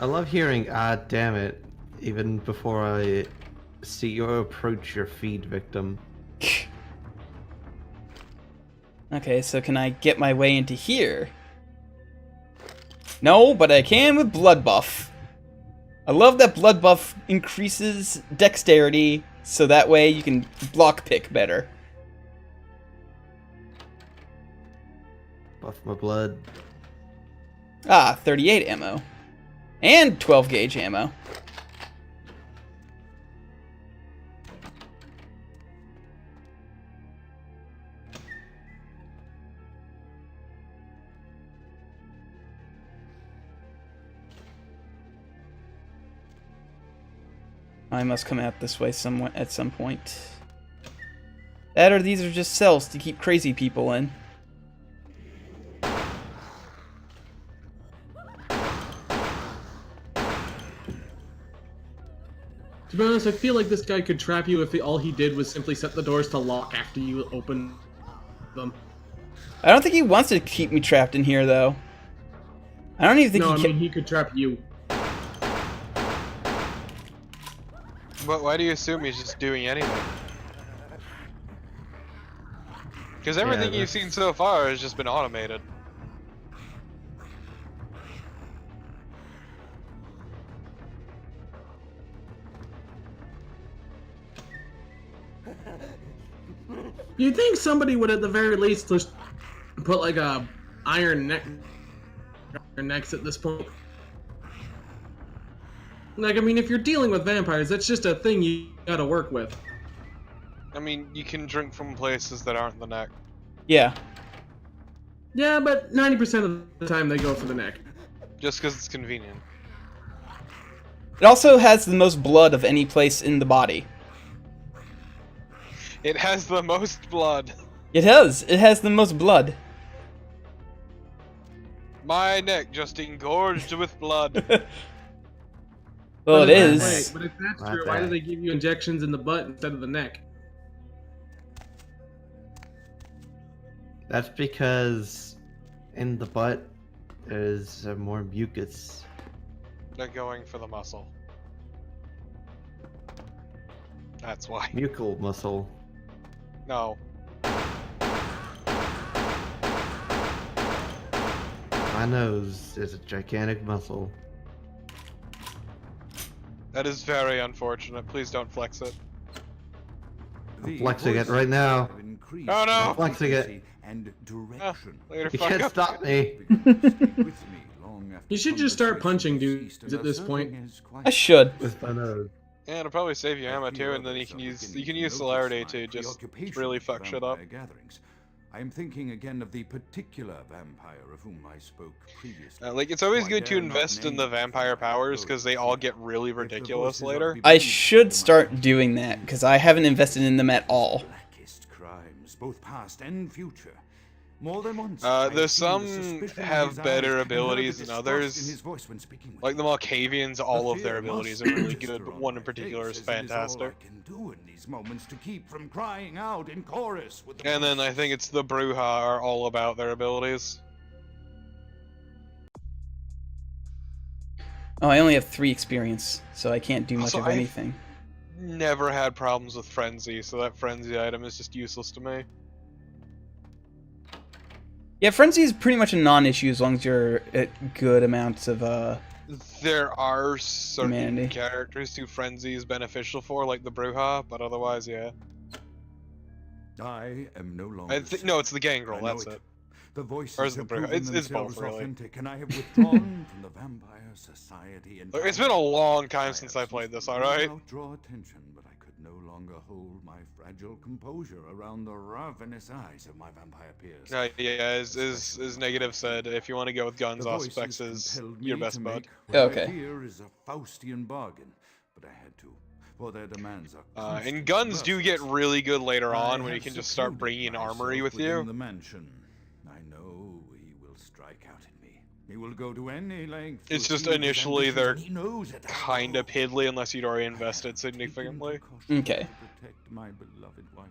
I love hearing "ah, damn it," even before I see you approach your feed victim. Okay, so can I get my way into here? No, but I can with blood buff. I love that blood buff increases dexterity, so that way you can block pick better. Buff my blood. Ah, 38 ammo. And 12 gauge ammo. I must come out this way somewhat at some point. That or these are just cells to keep crazy people in. To be honest, I feel like this guy could trap you if all he did was simply set the doors to lock after you open them. I don't think he wants to keep me trapped in here, though. I don't even think No, I mean, he could trap you. But why do you assume he's just doing anything? Because everything you've seen so far has just been automated. You'd think somebody would at the very least just put like a iron necks at this point. Like, I mean, if you're dealing with vampires, that's just a thing you gotta work with. I mean, you can drink from places that aren't the neck. Yeah. Yeah, but 90% of the time they go for the neck. Just because it's convenient. It also has the most blood of any place in the body. It has the most blood. It has. It has the most blood. My neck just engorged with blood. Well, it is. Wait, but if that's true, why do they give you injections in the butt instead of the neck? That's because in the butt there's more mucus. They're going for the muscle. That's why. Mucal muscle. No. My nose is a gigantic muscle. That is very unfortunate. Please don't flex it. I'm flexing it right now. Oh no! I'm flexing it. And direction. Later, You fuck can't up. stop me. With me long long after You should just start punching dudes at this point. I should. With my nose. Yeah, it'll probably save you ammo too, and then you can use celerity to just really fuck shit up. Gatherings. I am thinking again of the particular vampire of whom I spoke previously. Like, it's always good to invest in the vampire powers because they all get really ridiculous later. I should start doing that because I haven't invested in them at all. Blackest crimes, both past and future. More than once. There's some have better abilities than others. Like the Malkavians, all of their abilities are really good, but one in particular is fantastic. Moments to keep from crying out in chorus with the And then I think it's the Bruja are all about their abilities. Oh, I only have 3 experience, so I can't do much Also, of anything. Never had problems with Frenzy, so that Frenzy item is just useless to me. Yeah, Frenzy is pretty much a non-issue as long as you're at good amounts of, There are certain humanity. characters who Frenzy is beneficial for, like the Bruja, but otherwise, yeah. I am no longer. No, it's the Gangrel, that's it. The voices or is it the have Bruja? proven It's themselves both, really. authentic, and I have withdrawn from the vampire society. And Look, it's been a long time since I played this, alright? Draw attention, but I could no longer hold my fragile composure around the ravenous eyes of my vampire peers. Yeah, as Negative said, if you want to go with guns, Auspex is your best bet. Okay. Here is a Faustian bargain, but I had to. For their demands are And guns do get really good later on when you can just start bringing an armory with you. the mansion. I know he will strike out at me. He will go to any length. It's just initially they're kinda piddly unless you'd already invested significantly. Okay. Protect my beloved wife.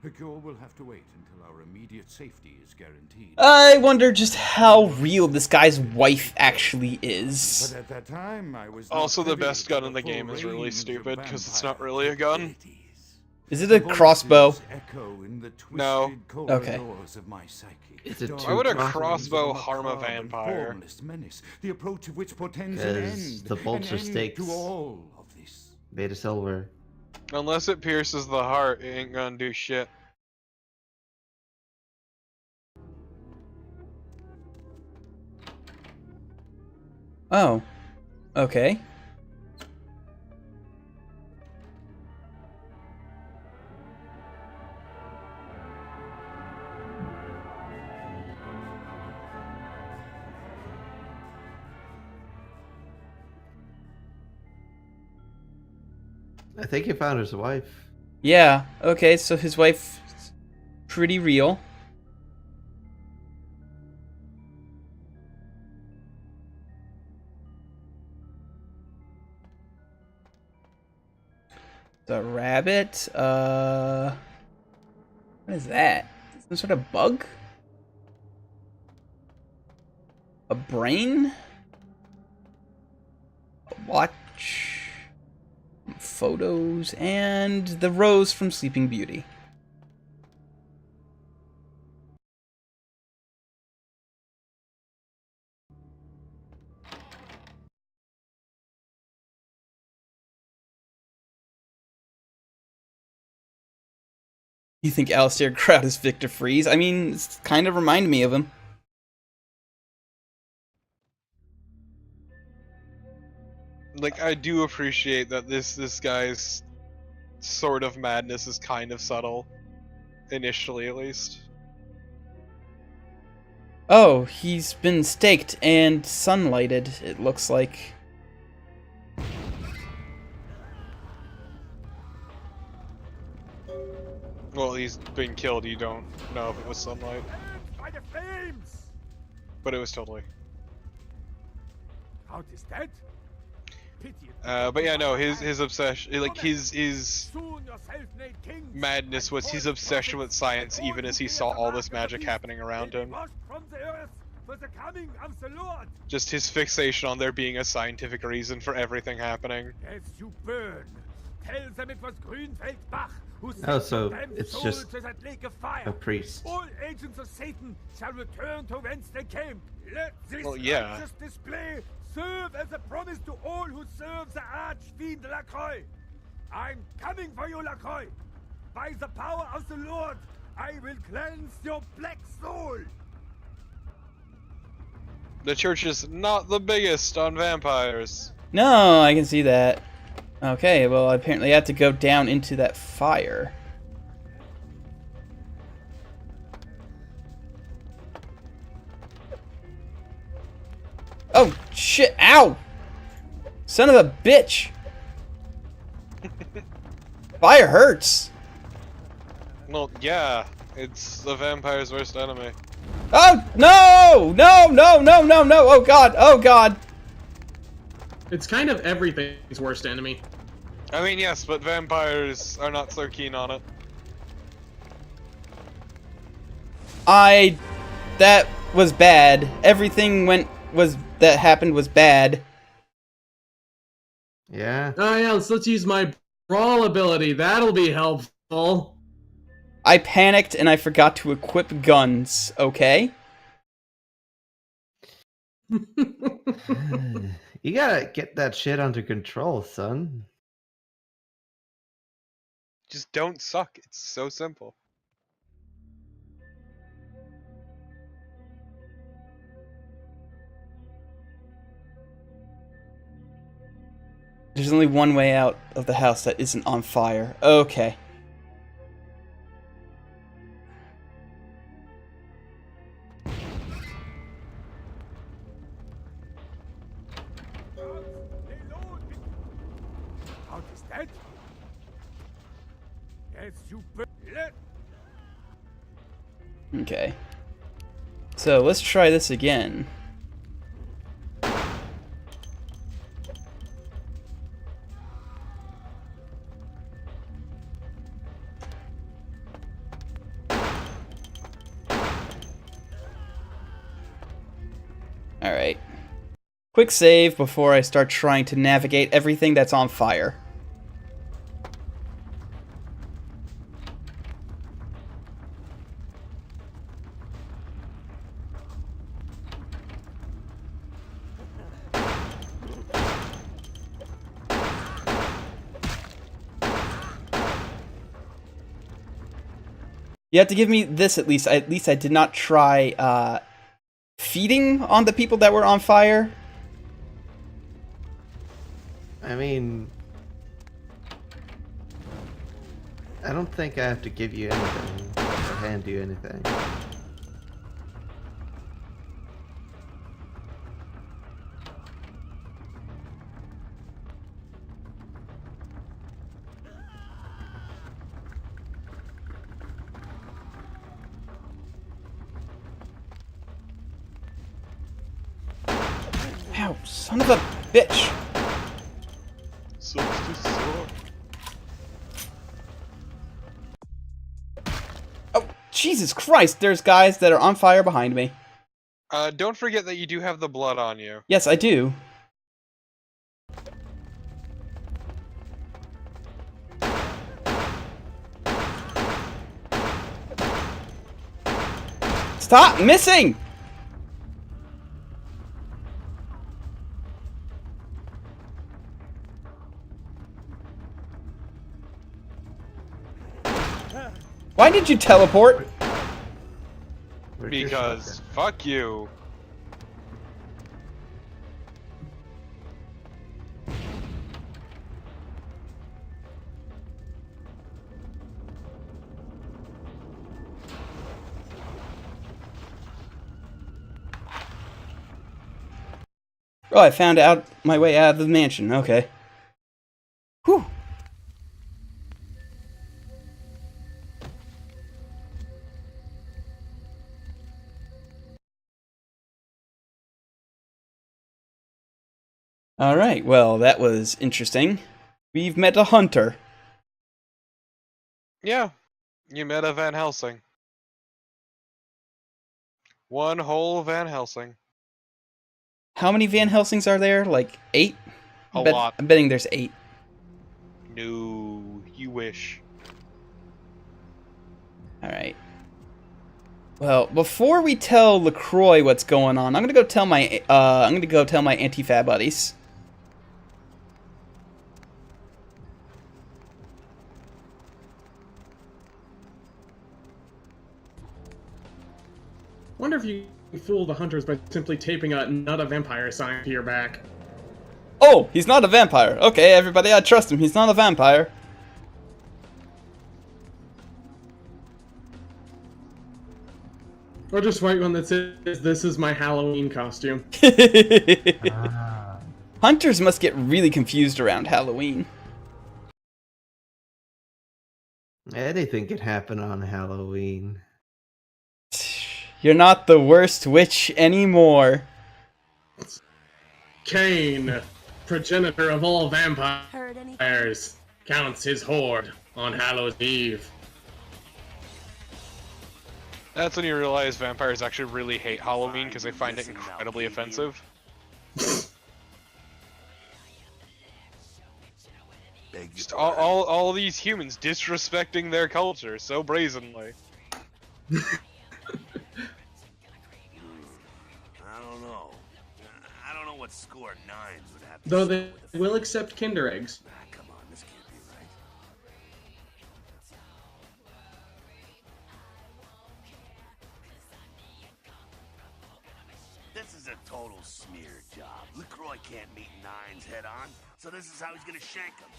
A cure will have to wait until our immediate safety is guaranteed. I wonder just how real this guy's wife actually is. But at that time, I was Also, the best gun in the game is really stupid because it's not really a gun. Is it a crossbow? No. Okay. Is it Why would a crossbow harm a vampire? The approach of which portends an Because end. the bolts an are end stakes. to all of this. Beta silver. Unless it pierces the heart, it ain't gonna do shit. Oh. Okay. I think he found his wife. Yeah, okay, so his wife's pretty real. The rabbit, what is that? Some sort of bug? A brain? A watch? Photos, and the rose from Sleeping Beauty. You think Alistair Crowd is Victor Freeze? I mean, it's kind of remind me of him. Like, I do appreciate that this guy's sort of madness is kind of subtle. Initially, at least. Oh, he's been staked and sunlighted, it looks like. Well, he's been killed, you don't know if it was sunlight. But it was totally. How is that? But yeah, no, his obsession, like his madness was his obsession with science, even as he saw all this magic happening around him. Just his fixation on there being a scientific reason for everything happening. Oh, so it's just a priest. All agents of Satan shall return to whence they came. Let this Well, yeah. righteous display serve as a promise to all who serve the Archfiend Lacroix. I'm coming for you, Lacroix. By the power of the Lord, I will cleanse your black soul. The church is not the biggest on vampires. No, I can see that. Okay, well, apparently I have to go down into that fire. Oh, shit, ow! Son of a bitch! Fire hurts! Well, yeah, it's the vampire's worst enemy. Oh, no! No, no, no, no, no! Oh god, oh god! It's kind of everything's worst enemy. I mean, yes, but vampires are not so keen on it. That was bad. Everything that happened was bad. Yeah. Oh yeah, let's use my brawl ability. That'll be helpful. I panicked and I forgot to equip guns, okay? You gotta get that shit under control, son. Just don't suck. It's so simple. There's only one way out of the house that isn't on fire. Okay. How is that? Yes, you Okay. So let's try this again. Alright. Quick save before I start trying to navigate everything that's on fire. You have to give me this at least. At least I did not try feeding on the people that were on fire. I mean, I don't think I have to give you anything or hand you anything. Ow, son of a bitch! Sucks to suck. Oh, Jesus Christ! There's guys that are on fire behind me. Don't forget that you do have the blood on you. Yes, I do. Stop missing! Why did you teleport? Because fuck you. Oh, I found out my way out of the mansion. Okay. Whew. Alright, well, that was interesting. We've met a hunter. Yeah, you met a Van Helsing. One whole Van Helsing. How many Van Helsings are there? Like 8? A lot. I'm betting there's 8. No, you wish. Alright. Well, before we tell LaCroix what's going on, I'm gonna go tell my anti-fab buddies. Wonder if you fool the hunters by simply taping a "not a vampire" sign to your back. Oh, he's not a vampire. Okay, everybody, I trust him. He's not a vampire. Or just write one that says, "This is my Halloween costume." Hunters must get really confused around Halloween. Anything can happen on Halloween. You're not the worst witch anymore. Cain, progenitor of all vampires, counts his horde on Hallows Eve. That's when you realize vampires actually really hate Halloween because they find it incredibly offensive. Just all these humans disrespecting their culture so brazenly. I don't know what score nines would have to Though say they will accept Kinder eggs. Come on, this can't be right. This is a total smear job. LaCroix can't meet nines head on, so this is how he's gonna shank him.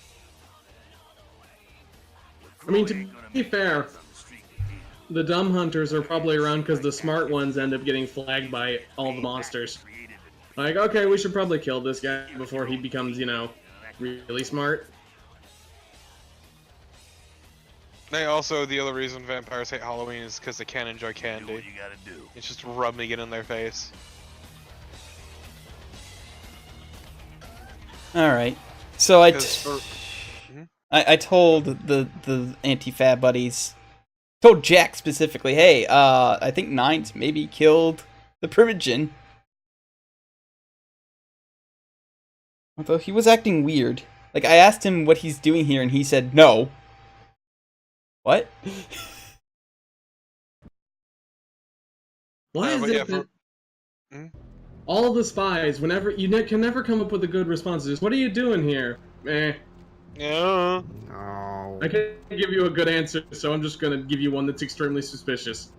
I mean, to be fair, the dumb hunters are probably around because the smart ones end up getting flagged by all the monsters. Like, okay, we should probably kill this guy before he becomes, you know, really smart. They also, the other reason vampires hate Halloween is because they can't enjoy candy. It's just rubbing it in their face. Alright. So I told the anti-fab buddies, told Jack specifically, hey, I think Nines maybe killed the Primogen. Although he was acting weird. Like, I asked him what he's doing here, and he said no. What? Why is it that all the spies, whenever you can never come up with a good response, just, what are you doing here? Eh. Yeah. No. I can't give you a good answer, so I'm just gonna give you one that's extremely suspicious.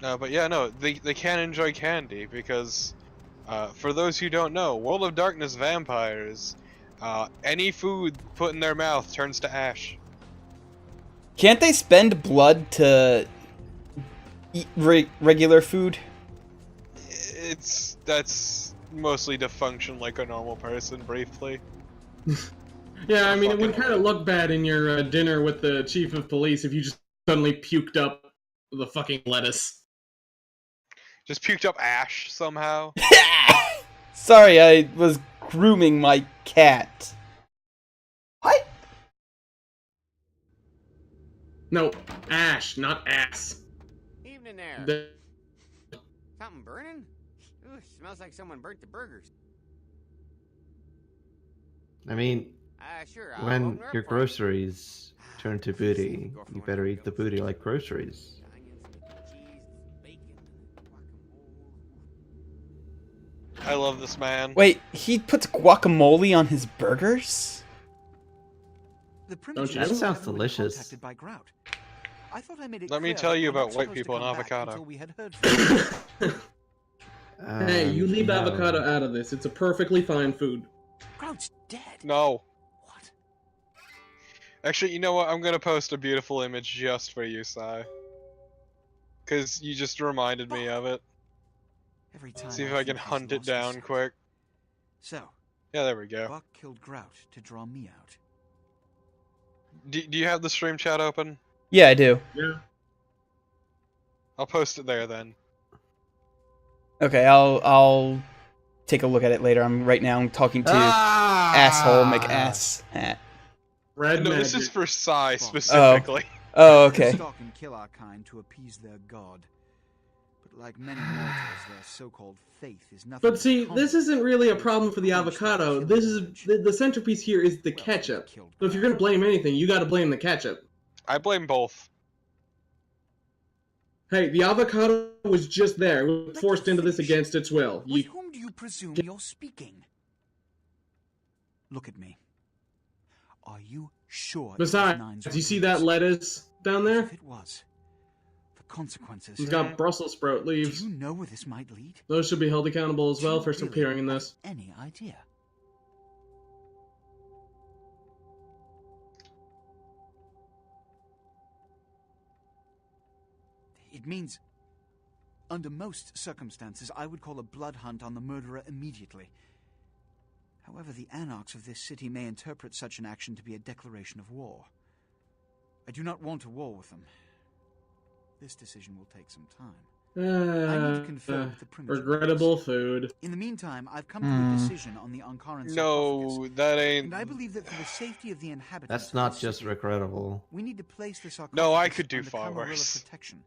No, but yeah, no, they can't enjoy candy because, for those who don't know, World of Darkness vampires, any food put in their mouth turns to ash. Can't they spend blood to eat regular food? That's mostly to function like a normal person briefly. Yeah, I mean, it would kind of look bad in your dinner with the chief of police if you just suddenly puked up the fucking lettuce. Just puked up ash somehow. Sorry, I was grooming my cat. What? No, ash, not ass. Evening there. Something burning? Ooh, smells like someone burnt the burgers. I mean, Sure, when your groceries turn to booty, you better eat the booty like groceries. I love this man. Wait, he puts guacamole on his burgers? That sounds delicious. Let me tell you about white people and avocado. Hey, you leave avocado out of this. It's a perfectly fine food. Grout's dead. No. What? Actually, you know what? I'm gonna post a beautiful image just for you, Sai. Because you just reminded me of it. Every time See if I can hunt it down quick. So. Yeah, there we go. Buck killed Grout to draw me out. Do you have the stream chat open? Yeah, I do. Yeah. I'll post it there then. Okay, I'll take a look at it later. I'm talking to asshole McAss hat. Red no, magic. this is for Sai specifically. Oh, okay. Stalk and kill our kind to appease their god. But like many mortals, their so-called faith is nothing. But see, this isn't really a problem for the avocado. This is the centerpiece here is the ketchup. So if you're gonna blame anything, you gotta blame the ketchup. I blame both. Hey, the avocado was just there. It was forced into this against its will. With whom do you presume you're speaking? Look at me. Are you sure? Besides, do you see that lettuce down there? If it was, the consequences. He's got Brussels sprout leaves. Do you know where this might lead? Those should be held accountable as well for really appearing in this. Any idea? It means, under most circumstances, I would call a blood hunt on the murderer immediately. However, the anarchs of this city may interpret such an action to be a declaration of war. I do not want a war with them. This decision will take some time. I need to confer with the primitive regrettable food. In the meantime, I've come to a decision on the Ankaran sarcophagus. No, that ain't... And I believe that for the safety of the inhabitants... That's not just regrettable. We need to place the sarcophagus no, I could do under far Camarilla worse. protection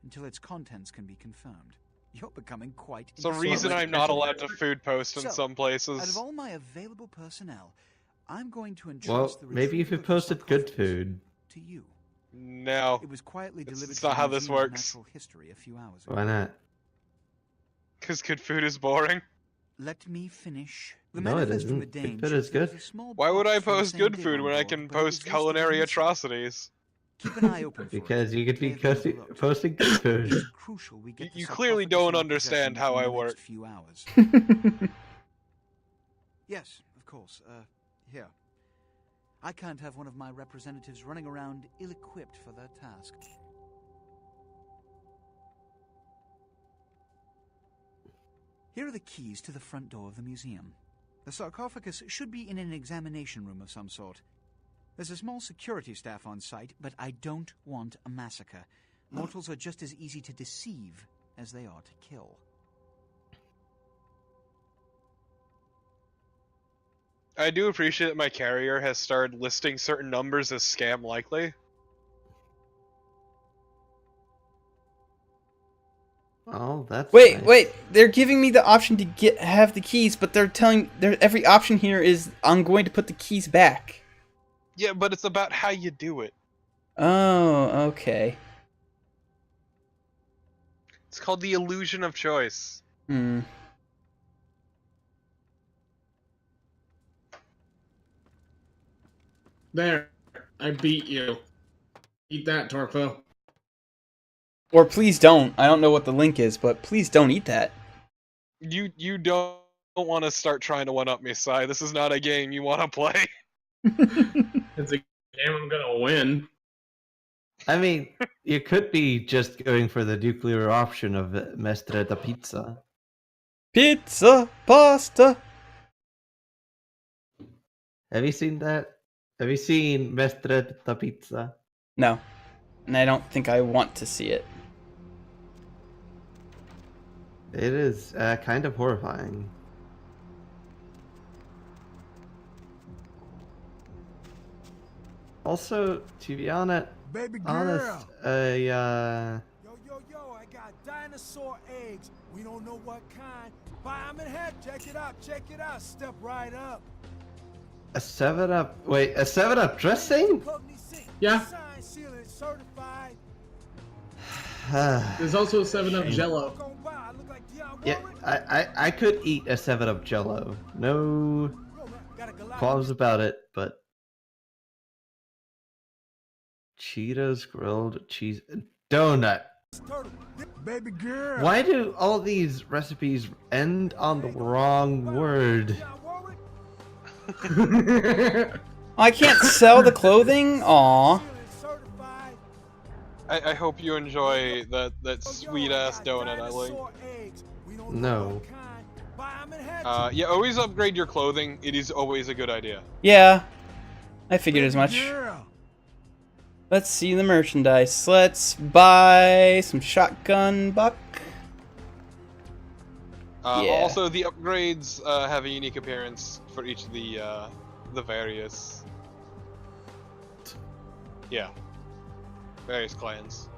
until its contents can be confirmed. You're becoming quite... It's the reason I'm not allowed to food post in So, some places. Out of all my available personnel, I'm going to entrust Well, the maybe if you posted good food. to you. No. It was quietly delivered It's to not the how this Museum of works. Natural History a few hours ago. Why not? Because good food is boring. Let me finish. The No, it manifest from isn't. the Good Dane food shows is there good. a small Why would I box from the post same good dig food on when I board, can but it is post listed culinary as atrocities? Keep an eye open for Because you could be May have been overlooked. posting good food. It's crucial we get the You clearly sarcophagus don't in our understand possession how I within the work. next few hours. Yes, of course. Here. I can't have one of my representatives running around ill-equipped for their task. Here are the keys to the front door of the museum. The sarcophagus should be in an examination room of some sort. There's a small security staff on site, but I don't want a massacre. Mortals are just as easy to deceive as they are to kill. I do appreciate that my carrier has started listing certain numbers as scam likely. Oh, that's Wait, nice. wait. They're giving me the option to have the keys, but they're telling every option here is I'm going to put the keys back. Yeah, but it's about how you do it. Oh, okay. It's called the illusion of choice. Hmm. There. I beat you. Eat that, Torpo. Or please don't. I don't know what the link is, but please don't eat that. You don't want to start trying to one-up me, Sai. This is not a game you want to play. It's a game I'm gonna win. I mean, you could be just going for the nuclear option of Mestre da Pizza. Pizza, pasta. Have you seen that? Have you seen Mestre da Pizza? No. And I don't think I want to see it. It is kind of horrifying. Also, to be honest, Baby girl. I Yo, I got dinosaur eggs. We don't know what kind. Buy 'em in head. Check it out. Step right up. a 7-Up. Wait, a 7-Up dressing? Yeah. Signed, sealed, and certified. There's also a 7-Up Jello. Yeah, I could eat a 7-Up Jello. No qualms about it, but Cheetos grilled cheese donut. Baby girl. Why do all these recipes end on the wrong word? I can't sell the clothing? Aw. I hope you enjoy that sweet-ass donut I like. No. Yeah, always upgrade your clothing. It is always a good idea. Yeah. I figured as much. Let's see the merchandise. Let's buy some shotgun buck. Yeah. Also, the upgrades have a unique appearance for each of the various... Yeah. Various clans.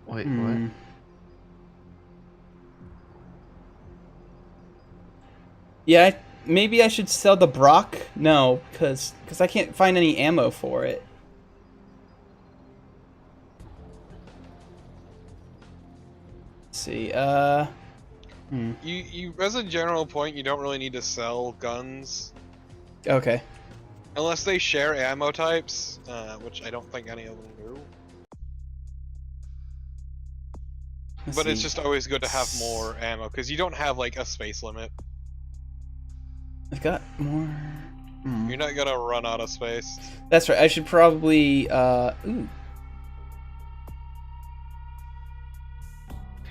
Wait, what? Yeah, maybe I should sell the Brock? No, because I can't find any ammo for it. Let's see, You as a general point, you don't really need to sell guns. Okay. Unless they share ammo types, which I don't think any of them do. But it's just always good to have more ammo, because you don't have, like, a space limit. I've got more... You're not gonna run out of space. That's right, I should probably, ooh.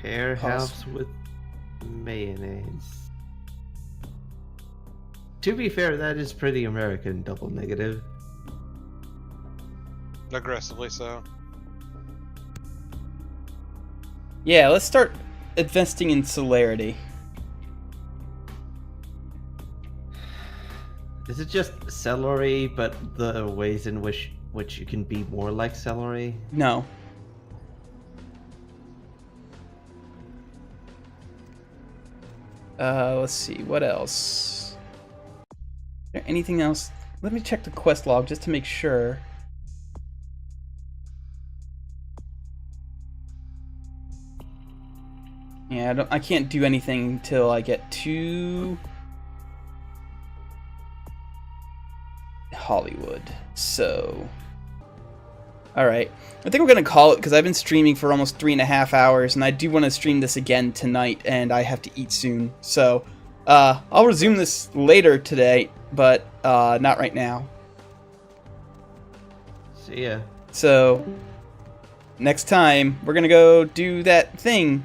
Pear house with mayonnaise. To be fair, that is pretty American, double negative. Aggressively so. Yeah, let's start investing in celerity. Is it just celery, but the ways in which you can be more like celery? No. Let's see, what else? Is there anything else? Let me check the quest log just to make sure. Yeah, I can't do anything until I get to Hollywood. So, all right. I think we're gonna call it because I've been streaming for almost 3.5 hours, and I do want to stream this again tonight, and I have to eat soon. So, I'll resume this later today, but not right now. See ya. So, next time we're gonna go do that thing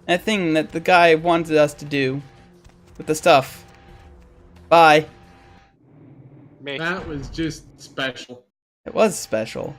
that the guy wanted us to do with the stuff. Bye. That was just special. It was special.